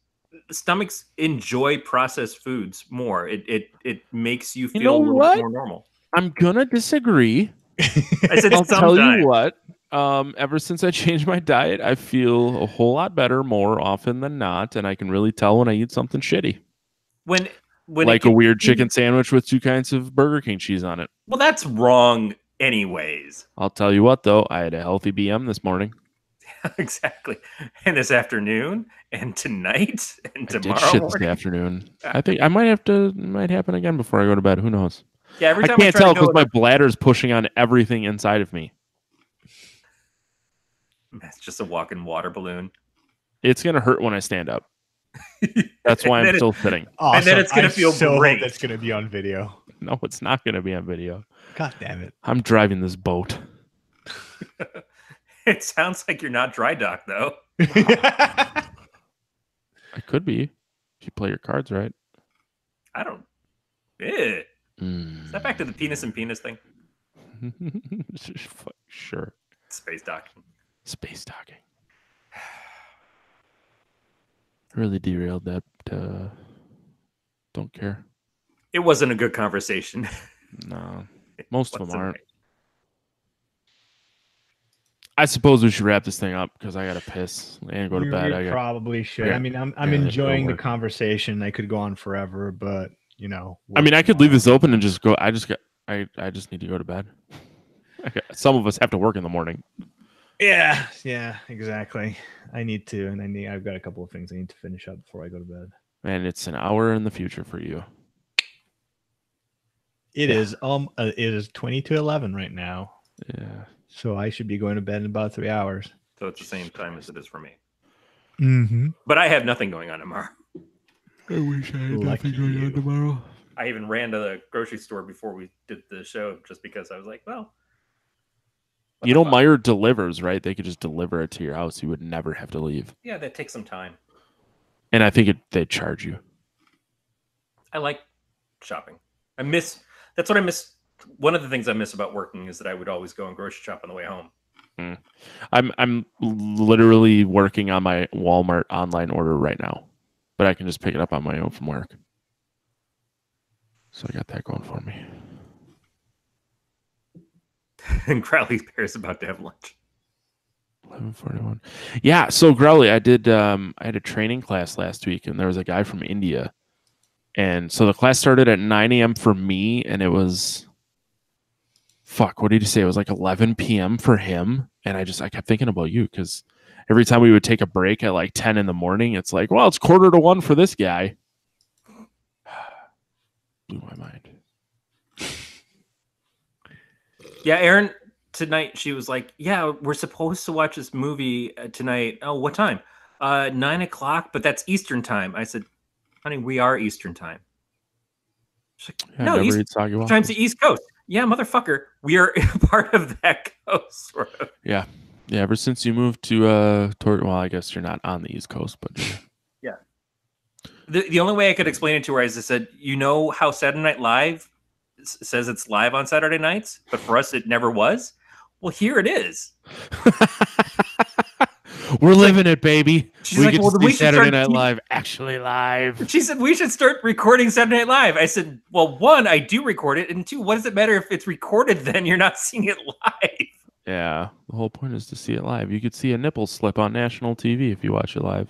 stomachs enjoy processed foods more. It makes you feel a little bit more normal. I'm gonna disagree. I said I'll tell you what. Ever since I changed my diet, I feel a whole lot better more often than not, and I can really tell when I eat something shitty. When like a weird chicken sandwich with 2 kinds of Burger King cheese on it. Well, that's wrong anyways. I'll tell you what, though, I had a healthy BM this morning. Exactly. And this afternoon and tonight and tomorrow I did shit morning. this afternoon. I think I might happen again before I go to bed. Who knows? Yeah, every time I can't tell because my bladder's pushing on everything inside of me. It's just a walking water balloon. It's going to hurt when I stand up. That's why I'm still sitting. Awesome. And then it's going to feel great. That's going to be on video. No, it's not going to be on video. God damn it. I'm driving this boat. It sounds like you're not dry dock, though. I could be. If you play your cards right. I don't. Is that back to the penis and penis thing? Sure. Space docking. Space docking. Really derailed that. Don't care. It wasn't a good conversation. No. Most of them aren't. I suppose we should wrap this thing up because I got to piss and go to bed. We probably should. I mean, I'm enjoying the conversation. I could go on forever, but you know. I mean, I could leave this open and just go. I just need to go to bed. Some of us have to work in the morning. Yeah, exactly. I need to, and I've got a couple of things I need to finish up before I go to bed. And it's an hour in the future for you. It is 20 to 11 right now. Yeah. So I should be going to bed in about 3 hours. So it's the same time as it is for me. Mm-hmm. But I have nothing going on tomorrow. I wish I had nothing going on tomorrow. I even ran to the grocery store before we did the show just because I was like, well. You know, Meijer delivers, right? They could just deliver it to your house. You would never have to leave. Yeah, that takes some time. And I think they charge you. I like shopping. That's what I miss. One of the things I miss about working is that I would always go and grocery shop on the way home. I'm literally working on my Walmart online order right now, but I can just pick it up on my own from work. So I got that going for me. And Crowley Bear's about to have lunch. 11:41. Yeah, so Crowley, I had a training class last week, and there was a guy from India. And so the class started at 9 a.m. for me, and it was, what did he say? It was like 11 p.m. for him. And I kept thinking about you, because every time we would take a break at like 10 in the morning, it's like, well, it's 1:45 for this guy. Blew my mind. Yeah, Erin, tonight, she was like, yeah, we're supposed to watch this movie tonight. Oh, what time? 9 o'clock, but that's Eastern time. I said, honey, we are Eastern time. She's like, no, Eastern time's the East Coast. Yeah, motherfucker, we are part of that coast, sort of. Yeah. Yeah, ever since you moved to, well, I guess you're not on the East Coast, but... Yeah. The only way I could explain it to her is I said, you know how Saturday Night Live says it's live on Saturday nights, but for us it never was? Well, here it is. We're living it, baby. She's like, well, we Saturday Night Live actually live. She said, we should start recording Saturday Night Live. I said, well, one, I do record it. And two, what does it matter if it's recorded then? You're not seeing it live. Yeah. The whole point is to see it live. You could see a nipple slip on national TV if you watch it live.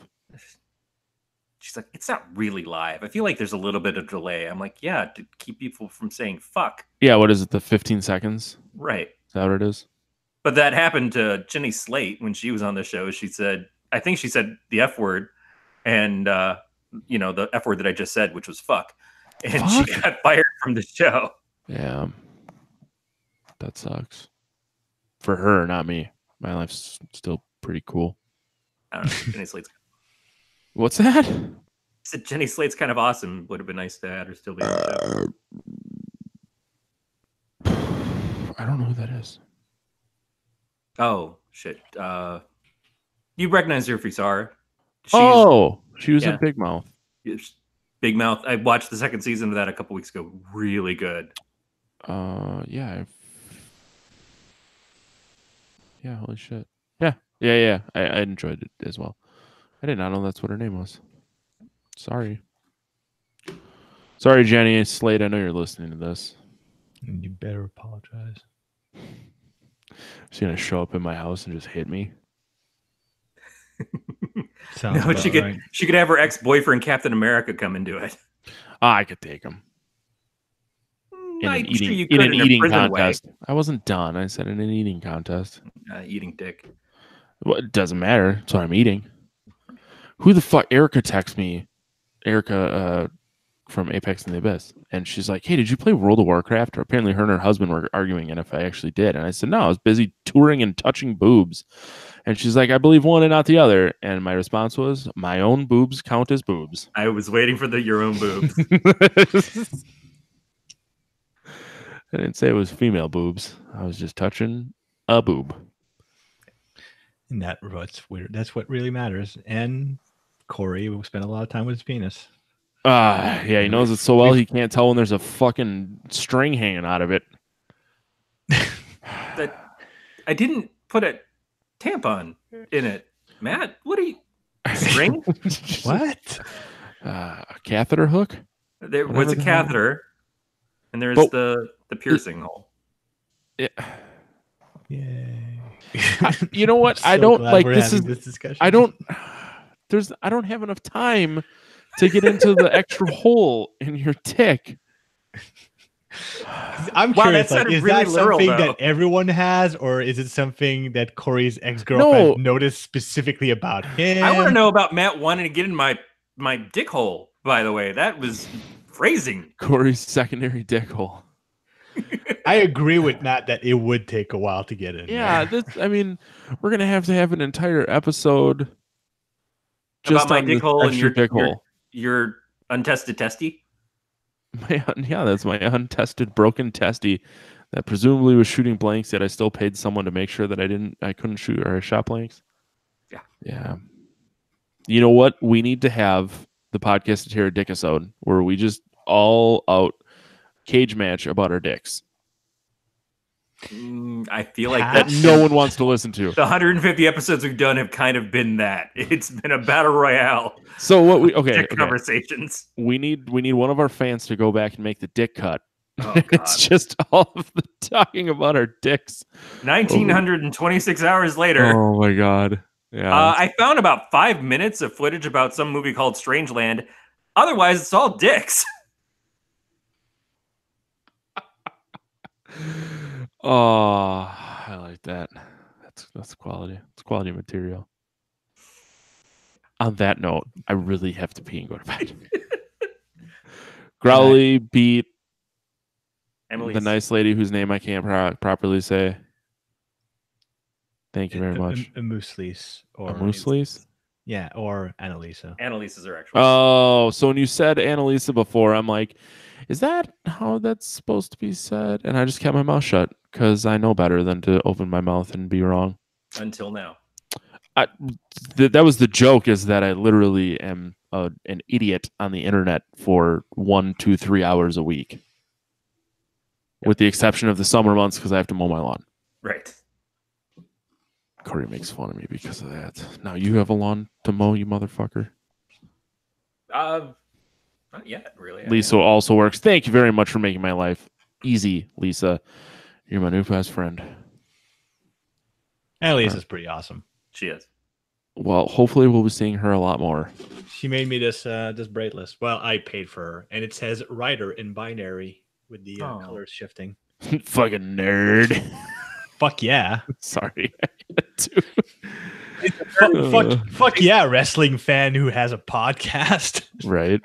She's like, it's not really live. I feel like there's a little bit of delay. I'm like, yeah, to keep people from saying fuck. Yeah, what is it, the 15 seconds? Right. Is that what it is? But that happened to Jenny Slate when she was on the show. She said, I think she said the F word and, the F word that I just said, which was fuck. And she got fired from the show. Yeah. That sucks. For her, not me. My life's still pretty cool. I don't know. Jenny Slate's. What's that? I said Jenny Slate's kind of awesome. Would have been nice to have her still be on the show. I don't know who that is. Oh, shit. You recognize her if you saw her. She was in Big Mouth. Big Mouth. I watched the second season of that a couple weeks ago. Really good. Yeah. Yeah, holy shit. Yeah. I enjoyed it as well. I did not know that's what her name was. Sorry, Jenny Slade. I know you're listening to this. You better apologize. She's gonna show up in my house and just hit me. No, she could have her ex-boyfriend Captain America come and do it. I could take him. in an eating contest. I wasn't done. I said in an eating contest. Eating dick. Well, it doesn't matter. That's what I'm eating. Who the fuck? Erica texts me. Erica from Apex and the Abyss. And she's like, hey, did you play World of Warcraft? Or apparently her and her husband were arguing, and if I actually did. And I said, no, I was busy touring and touching boobs. And she's like, I believe one and not the other. And my response was, my own boobs count as boobs. I was waiting for your own boobs. I didn't say it was female boobs. I was just touching a boob. And what's weird. That's what really matters. And Corey spent a lot of time with his penis. Yeah, he knows it so well he can't tell when there's a fucking string hanging out of it. I didn't put a tampon in it. Matt, what are you... String? What? A catheter hook? There was a catheter, and there's the piercing hole. Yeah. Yay. You know what? I don't like this discussion. I don't have enough time to get into the extra hole in your dick. I'm curious, like, is really that something that everyone has, or is it something that Corey's ex-girlfriend noticed specifically about him? I want to know about Matt wanting to get in my dick hole, by the way. That was phrasing. Corey's secondary dick hole. I agree with Matt that it would take a while to get in. Yeah, I mean, we're going to have an entire episode just about my dick hole and your dick hole. Your untested testy? Yeah, that's my untested broken testy that presumably was shooting blanks, yet I still paid someone to make sure that I couldn't shoot or I shot blanks. Yeah. You know what? We need to have the podcast Hereditary episode where we just all out cage match about our dicks. I feel like that no one wants to listen to. The 150 episodes we've done have kind of been that. It's been a battle royale. So what we conversations. We need one of our fans to go back and make the dick cut. Oh, it's just all of the talking about our dicks. 1926 hours later. Oh my god. Yeah. I found about 5 minutes of footage about some movie called Strangeland. Otherwise, it's all dicks. Oh, I like that. That's quality. It's quality material. On that note, I really have to pee and go to bed. Growly beat Emily's. The nice lady whose name I can't properly say. Thank you very much. A Mooselease. Or Mooselease? Yeah, or Annalisa. Annalisa's are actually. Oh, so when you said Annalisa before, I'm like, is that how that's supposed to be said? And I just kept my mouth shut because I know better than to open my mouth and be wrong. Until now. That was the joke, is that I literally am an idiot on the internet for 1, 2, 3 hours a week. With the exception of the summer months because I have to mow my lawn. Right. Corey makes fun of me because of that. Now you have a lawn to mow, you motherfucker. Not yet, really. Lisa also works. Thank you very much for making my life easy, Lisa. You're my new best friend. Annalisa's pretty awesome. She is. Well, hopefully we'll be seeing her a lot more. She made me this bracelet. Well, I paid for her, and it says writer in binary with the colors shifting. Fucking nerd. Fuck yeah. Sorry. Fuck yeah, wrestling fan who has a podcast. Right.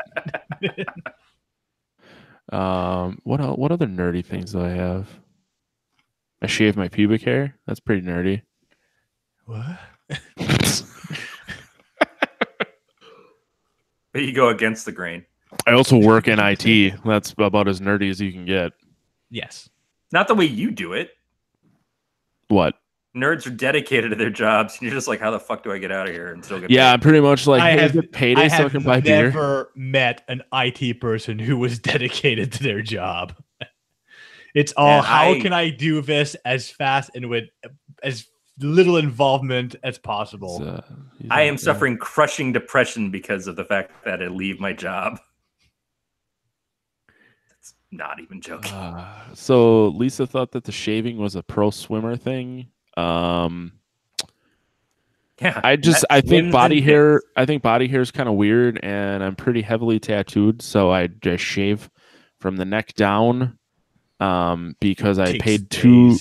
What other nerdy things do I have? I shave my pubic hair. That's pretty nerdy. What? But you go against the grain. I also work in IT. That's about as nerdy as you can get. Yes. Not the way you do it. What? Nerds are dedicated to their jobs. And you're just like, how the fuck do I get out of here and still get paid? I'm pretty much like, I have payday so I can buy beer. I have never met an IT person who was dedicated to their job. It's all, how can I do this as fast and with as little involvement as possible? I am suffering crushing depression because of the fact that I leave my job. That's not even joking. So Lisa thought that the shaving was a pro swimmer thing. I think body hair is kind of weird, and I'm pretty heavily tattooed, so I just shave from the neck down because I paid too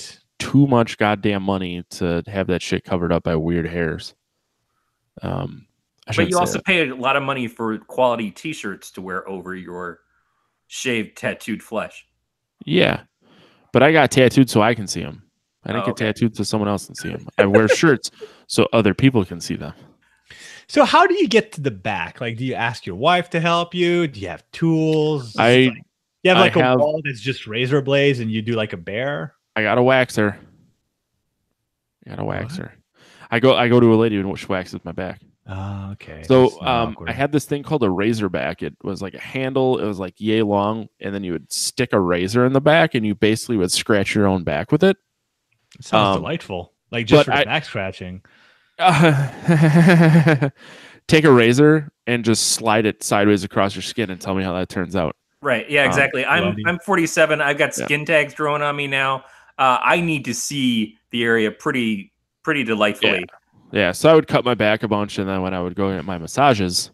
much goddamn money to have that shit covered up by weird hairs. But you also pay a lot of money for quality T-shirts to wear over your shaved, tattooed flesh. Yeah, but I got tattooed so I can see them. I didn't get tattooed so someone else can see them. I wear shirts so other people can see them. So how do you get to the back? Like, do you ask your wife to help you? Do you have tools? You have like a wall that's just razor blades and you do like a bear? I got a waxer. I go to a lady and she waxes my back. Oh, okay. So I had this thing called a razorback. It was like a handle. It was like yay long, and then you would stick a razor in the back, and you basically would scratch your own back with it. It sounds delightful. Like just for back scratching. Take a razor and just slide it sideways across your skin and tell me how that turns out. Right. Yeah, exactly. I'm 47. I've got skin tags growing on me now. I need to see the area pretty delightfully. Yeah, so I would cut my back a bunch, and then when I would go get my massages,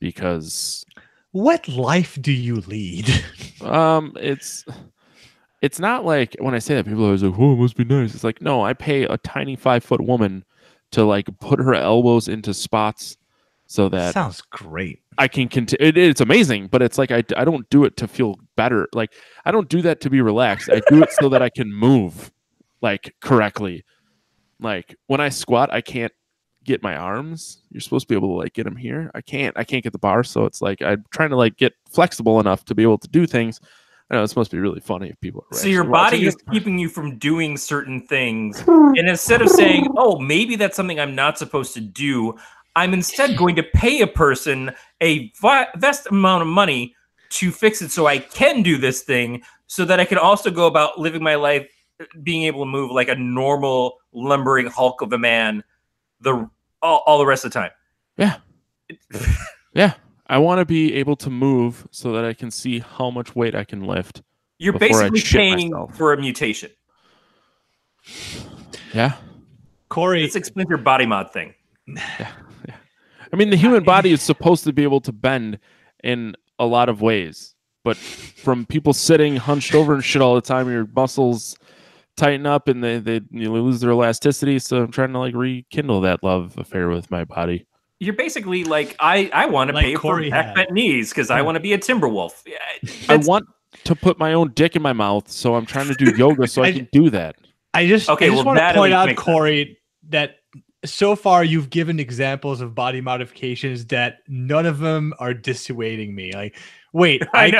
because what life do you lead? It's not like when I say that people are always like, "Oh, it must be nice." It's like, no, I pay a tiny 5-foot woman to like put her elbows into spots so that sounds great. I can continue. It's amazing, but it's like I don't do it to feel better. Like I don't do that to be relaxed. I do it so that I can move like correctly. Like when I squat, I can't get my arms. You're supposed to be able to like get them here. I can't get the bar. So it's like I'm trying to like get flexible enough to be able to do things. I know it's supposed to be really funny if people are. So your body is keeping you from doing certain things, and instead of saying, "Oh, maybe that's something I'm not supposed to do," I'm instead going to pay a person a vast amount of money to fix it, so I can do this thing, so that I can also go about living my life, being able to move like a normal lumbering hulk of a man, all the rest of the time. Yeah, yeah. I want to be able to move so that I can see how much weight I can lift. You're basically paying for a mutation. Yeah. Corey. Let's explain your body mod thing. Yeah. I mean, the human body is supposed to be able to bend in a lot of ways. But from people sitting hunched over and shit all the time, your muscles tighten up and they lose their elasticity. So I'm trying to like rekindle that love affair with my body. You're basically like, I want to pay for back bent knees because I want to be a timber wolf. I want to put my own dick in my mouth, so I'm trying to do yoga so I can do that. I just want to point out, Corey, that so far you've given examples of body modifications that none of them are dissuading me. Like, wait, I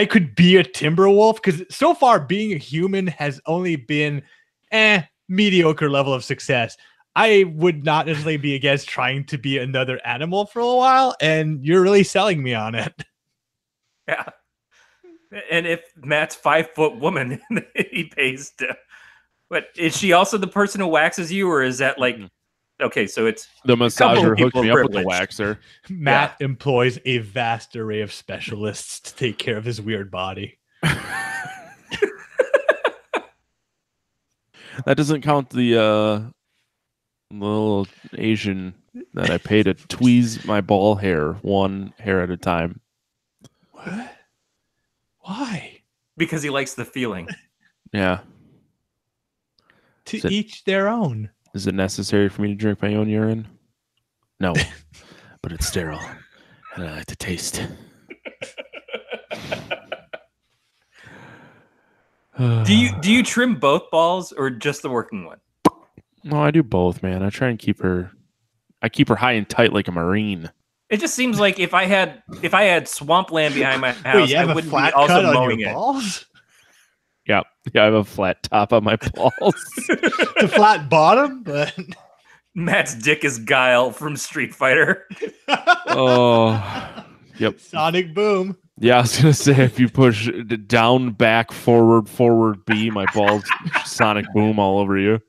could be a timber wolf, because so far being a human has only been mediocre level of success. I would not necessarily be against trying to be another animal for a while, and you're really selling me on it. Yeah. And if Matt's 5-foot woman, he pays to. But is she also the person who waxes you, or is that like, okay, so it's the massager hooked me up with the waxer. Matt employs a vast array of specialists to take care of his weird body. That doesn't count the little Asian that I pay to tweeze my ball hair one hair at a time. What? Why? Because he likes the feeling. Yeah. To each their own. Is it necessary for me to drink my own urine? No. But it's sterile. And I like to taste. Do you trim both balls or just the working one? No, I do both, man. I try and keep her high and tight like a Marine. It just seems like if I had swampland behind my house, I wouldn't be also mowing it. Balls? Yeah, I have a flat top on my balls. It's a flat bottom, but Matt's dick is Guile from Street Fighter. Oh, yep. Sonic Boom. Yeah, I was gonna say if you push down, back, forward, B, my balls Sonic Boom all over you.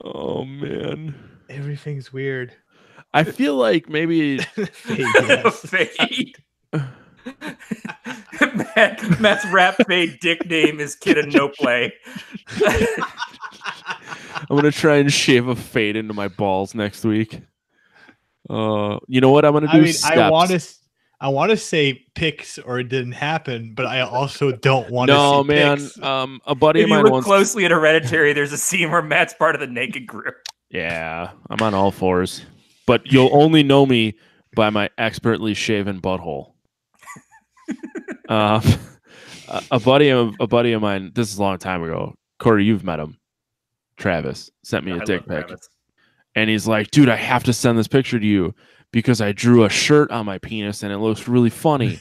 Oh man, everything's weird. I feel like maybe fade. Matt's rap fade dick name is Kid and No Play. I'm gonna try and shave a fade into my balls next week. You know what I'm gonna do? I want to say pics or it didn't happen, but I also don't want to see pics. A buddy if of mine you look closely at Hereditary, there's a scene where Matt's part of the naked group. Yeah, I'm on all fours, but you'll only know me by my expertly shaven butthole. A buddy of mine. This is a long time ago. Corey, you've met him. Travis sent me a dick pic, and he's like, "Dude, I have to send this picture to you because I drew a shirt on my penis and it looks really funny."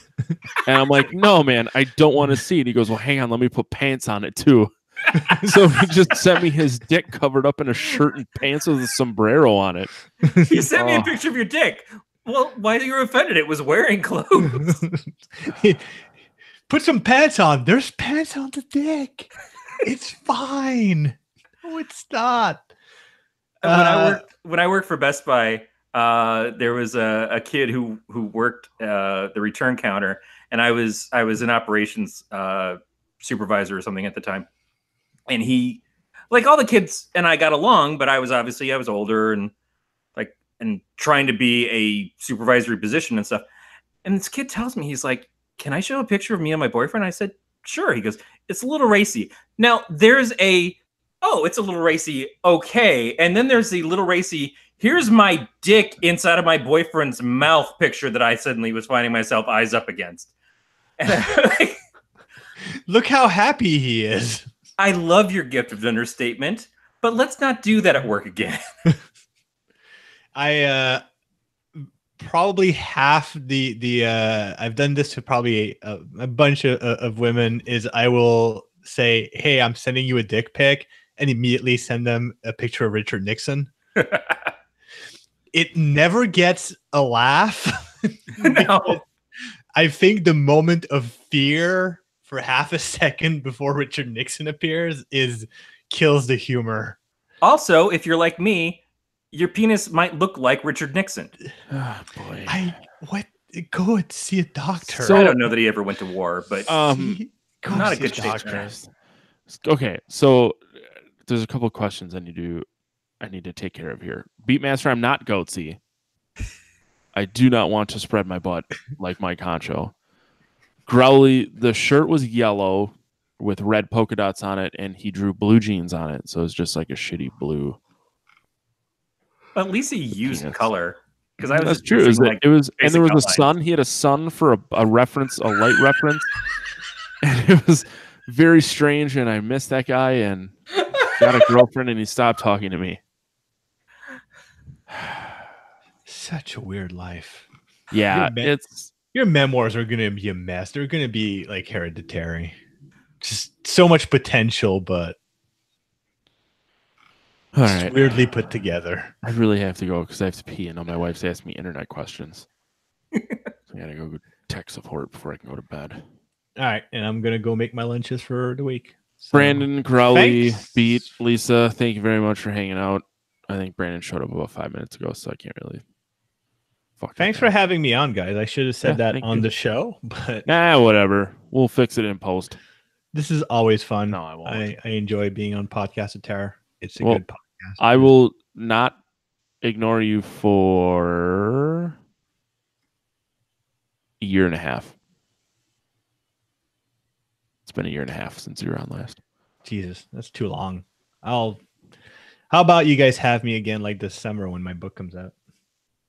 And I'm like, "No, man, I don't want to see it." He goes, "Well, hang on, let me put pants on it too." So he just sent me his dick covered up in a shirt and pants with a sombrero on it. He sent me a picture of your dick. Well, why are you offended? It was wearing clothes. Put some pants on. There's pants on the dick. It's fine. No, it's not. When I worked for Best Buy, there was a kid who worked the return counter, and I was an operations supervisor or something at the time. And he, like all the kids and I got along, but I was older and trying to be a supervisory position and stuff. And this kid tells me, he's like, "Can I show a picture of me and my boyfriend?" I said, "Sure." He goes, "It's a little racy." Now there's it's a little racy. Okay. And then there's the little racy, here's my dick inside of my boyfriend's mouth picture that I suddenly was finding myself eyes up against. And look how happy he is. I love your gift of understatement, but let's not do that at work again. I probably half the I've done this to probably a bunch of women is I will say, "Hey, I'm sending you a dick pic," and immediately send them a picture of Richard Nixon. It never gets a laugh. No. I think the moment of fear for half a second before Richard Nixon appears kills the humor. Also, if you're like me, your penis might look like Richard Nixon. Oh, boy. Go and see a doctor. So I don't know that he ever went to war, but not a good doctor. Okay, so there's a couple of questions I need to take care of here. Beatmaster, I'm not goatsy. I do not want to spread my butt like Mike Honcho. Growly, the shirt was yellow with red polka dots on it, and he drew blue jeans on it, so it's just like a shitty blue. At least he used color. Because that's true. It was, and there was a sun. He had a sun for a reference, a light reference, and it was very strange. And I missed that guy, and got a girlfriend, and he stopped talking to me. Such a weird life. Yeah, your memoirs are going to be a mess. They're going to be like Hereditary. Just so much potential, but weirdly put together. I really have to go because I have to pee, and now my wife's asking me internet questions. So I gotta go text support before I can go to bed. All right, and I'm gonna go make my lunches for the week. So, Brandon, Crowley, Beat, Lisa, thank you very much for hanging out. I think Brandon showed up about 5 minutes ago, so I can't really. Thanks for having me on, guys. I should have said that on the show, but whatever. We'll fix it in post. This is always fun. No, I won't. I enjoy being on Podcast of Terror. It's a good podcast. I will not ignore you for a year and a half. It's been a year and a half since you were on last. Jesus, that's too long. How about you guys have me again like this summer when my book comes out?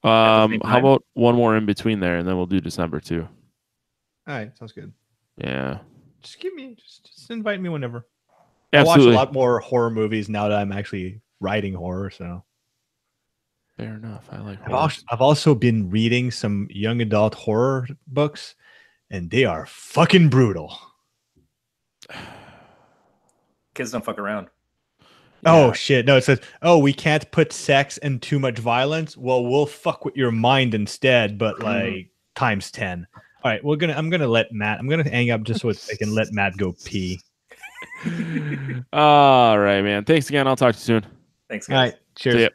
How about one more in between there, and then we'll do December too. All right, sounds good. Yeah. Just invite me whenever. Absolutely. I watch a lot more horror movies now that I'm actually writing horror. So fair enough. I like horror. I've also been reading some young adult horror books, and they are fucking brutal. Kids don't fuck around. Oh, shit. No, it says, we can't put sex and too much violence. Well, we'll fuck with your mind instead, but like times 10. All right, I'm gonna let Matt. I'm gonna hang up just so I can let Matt go pee. All right, man. Thanks again. I'll talk to you soon. Thanks, guys. All right, cheers.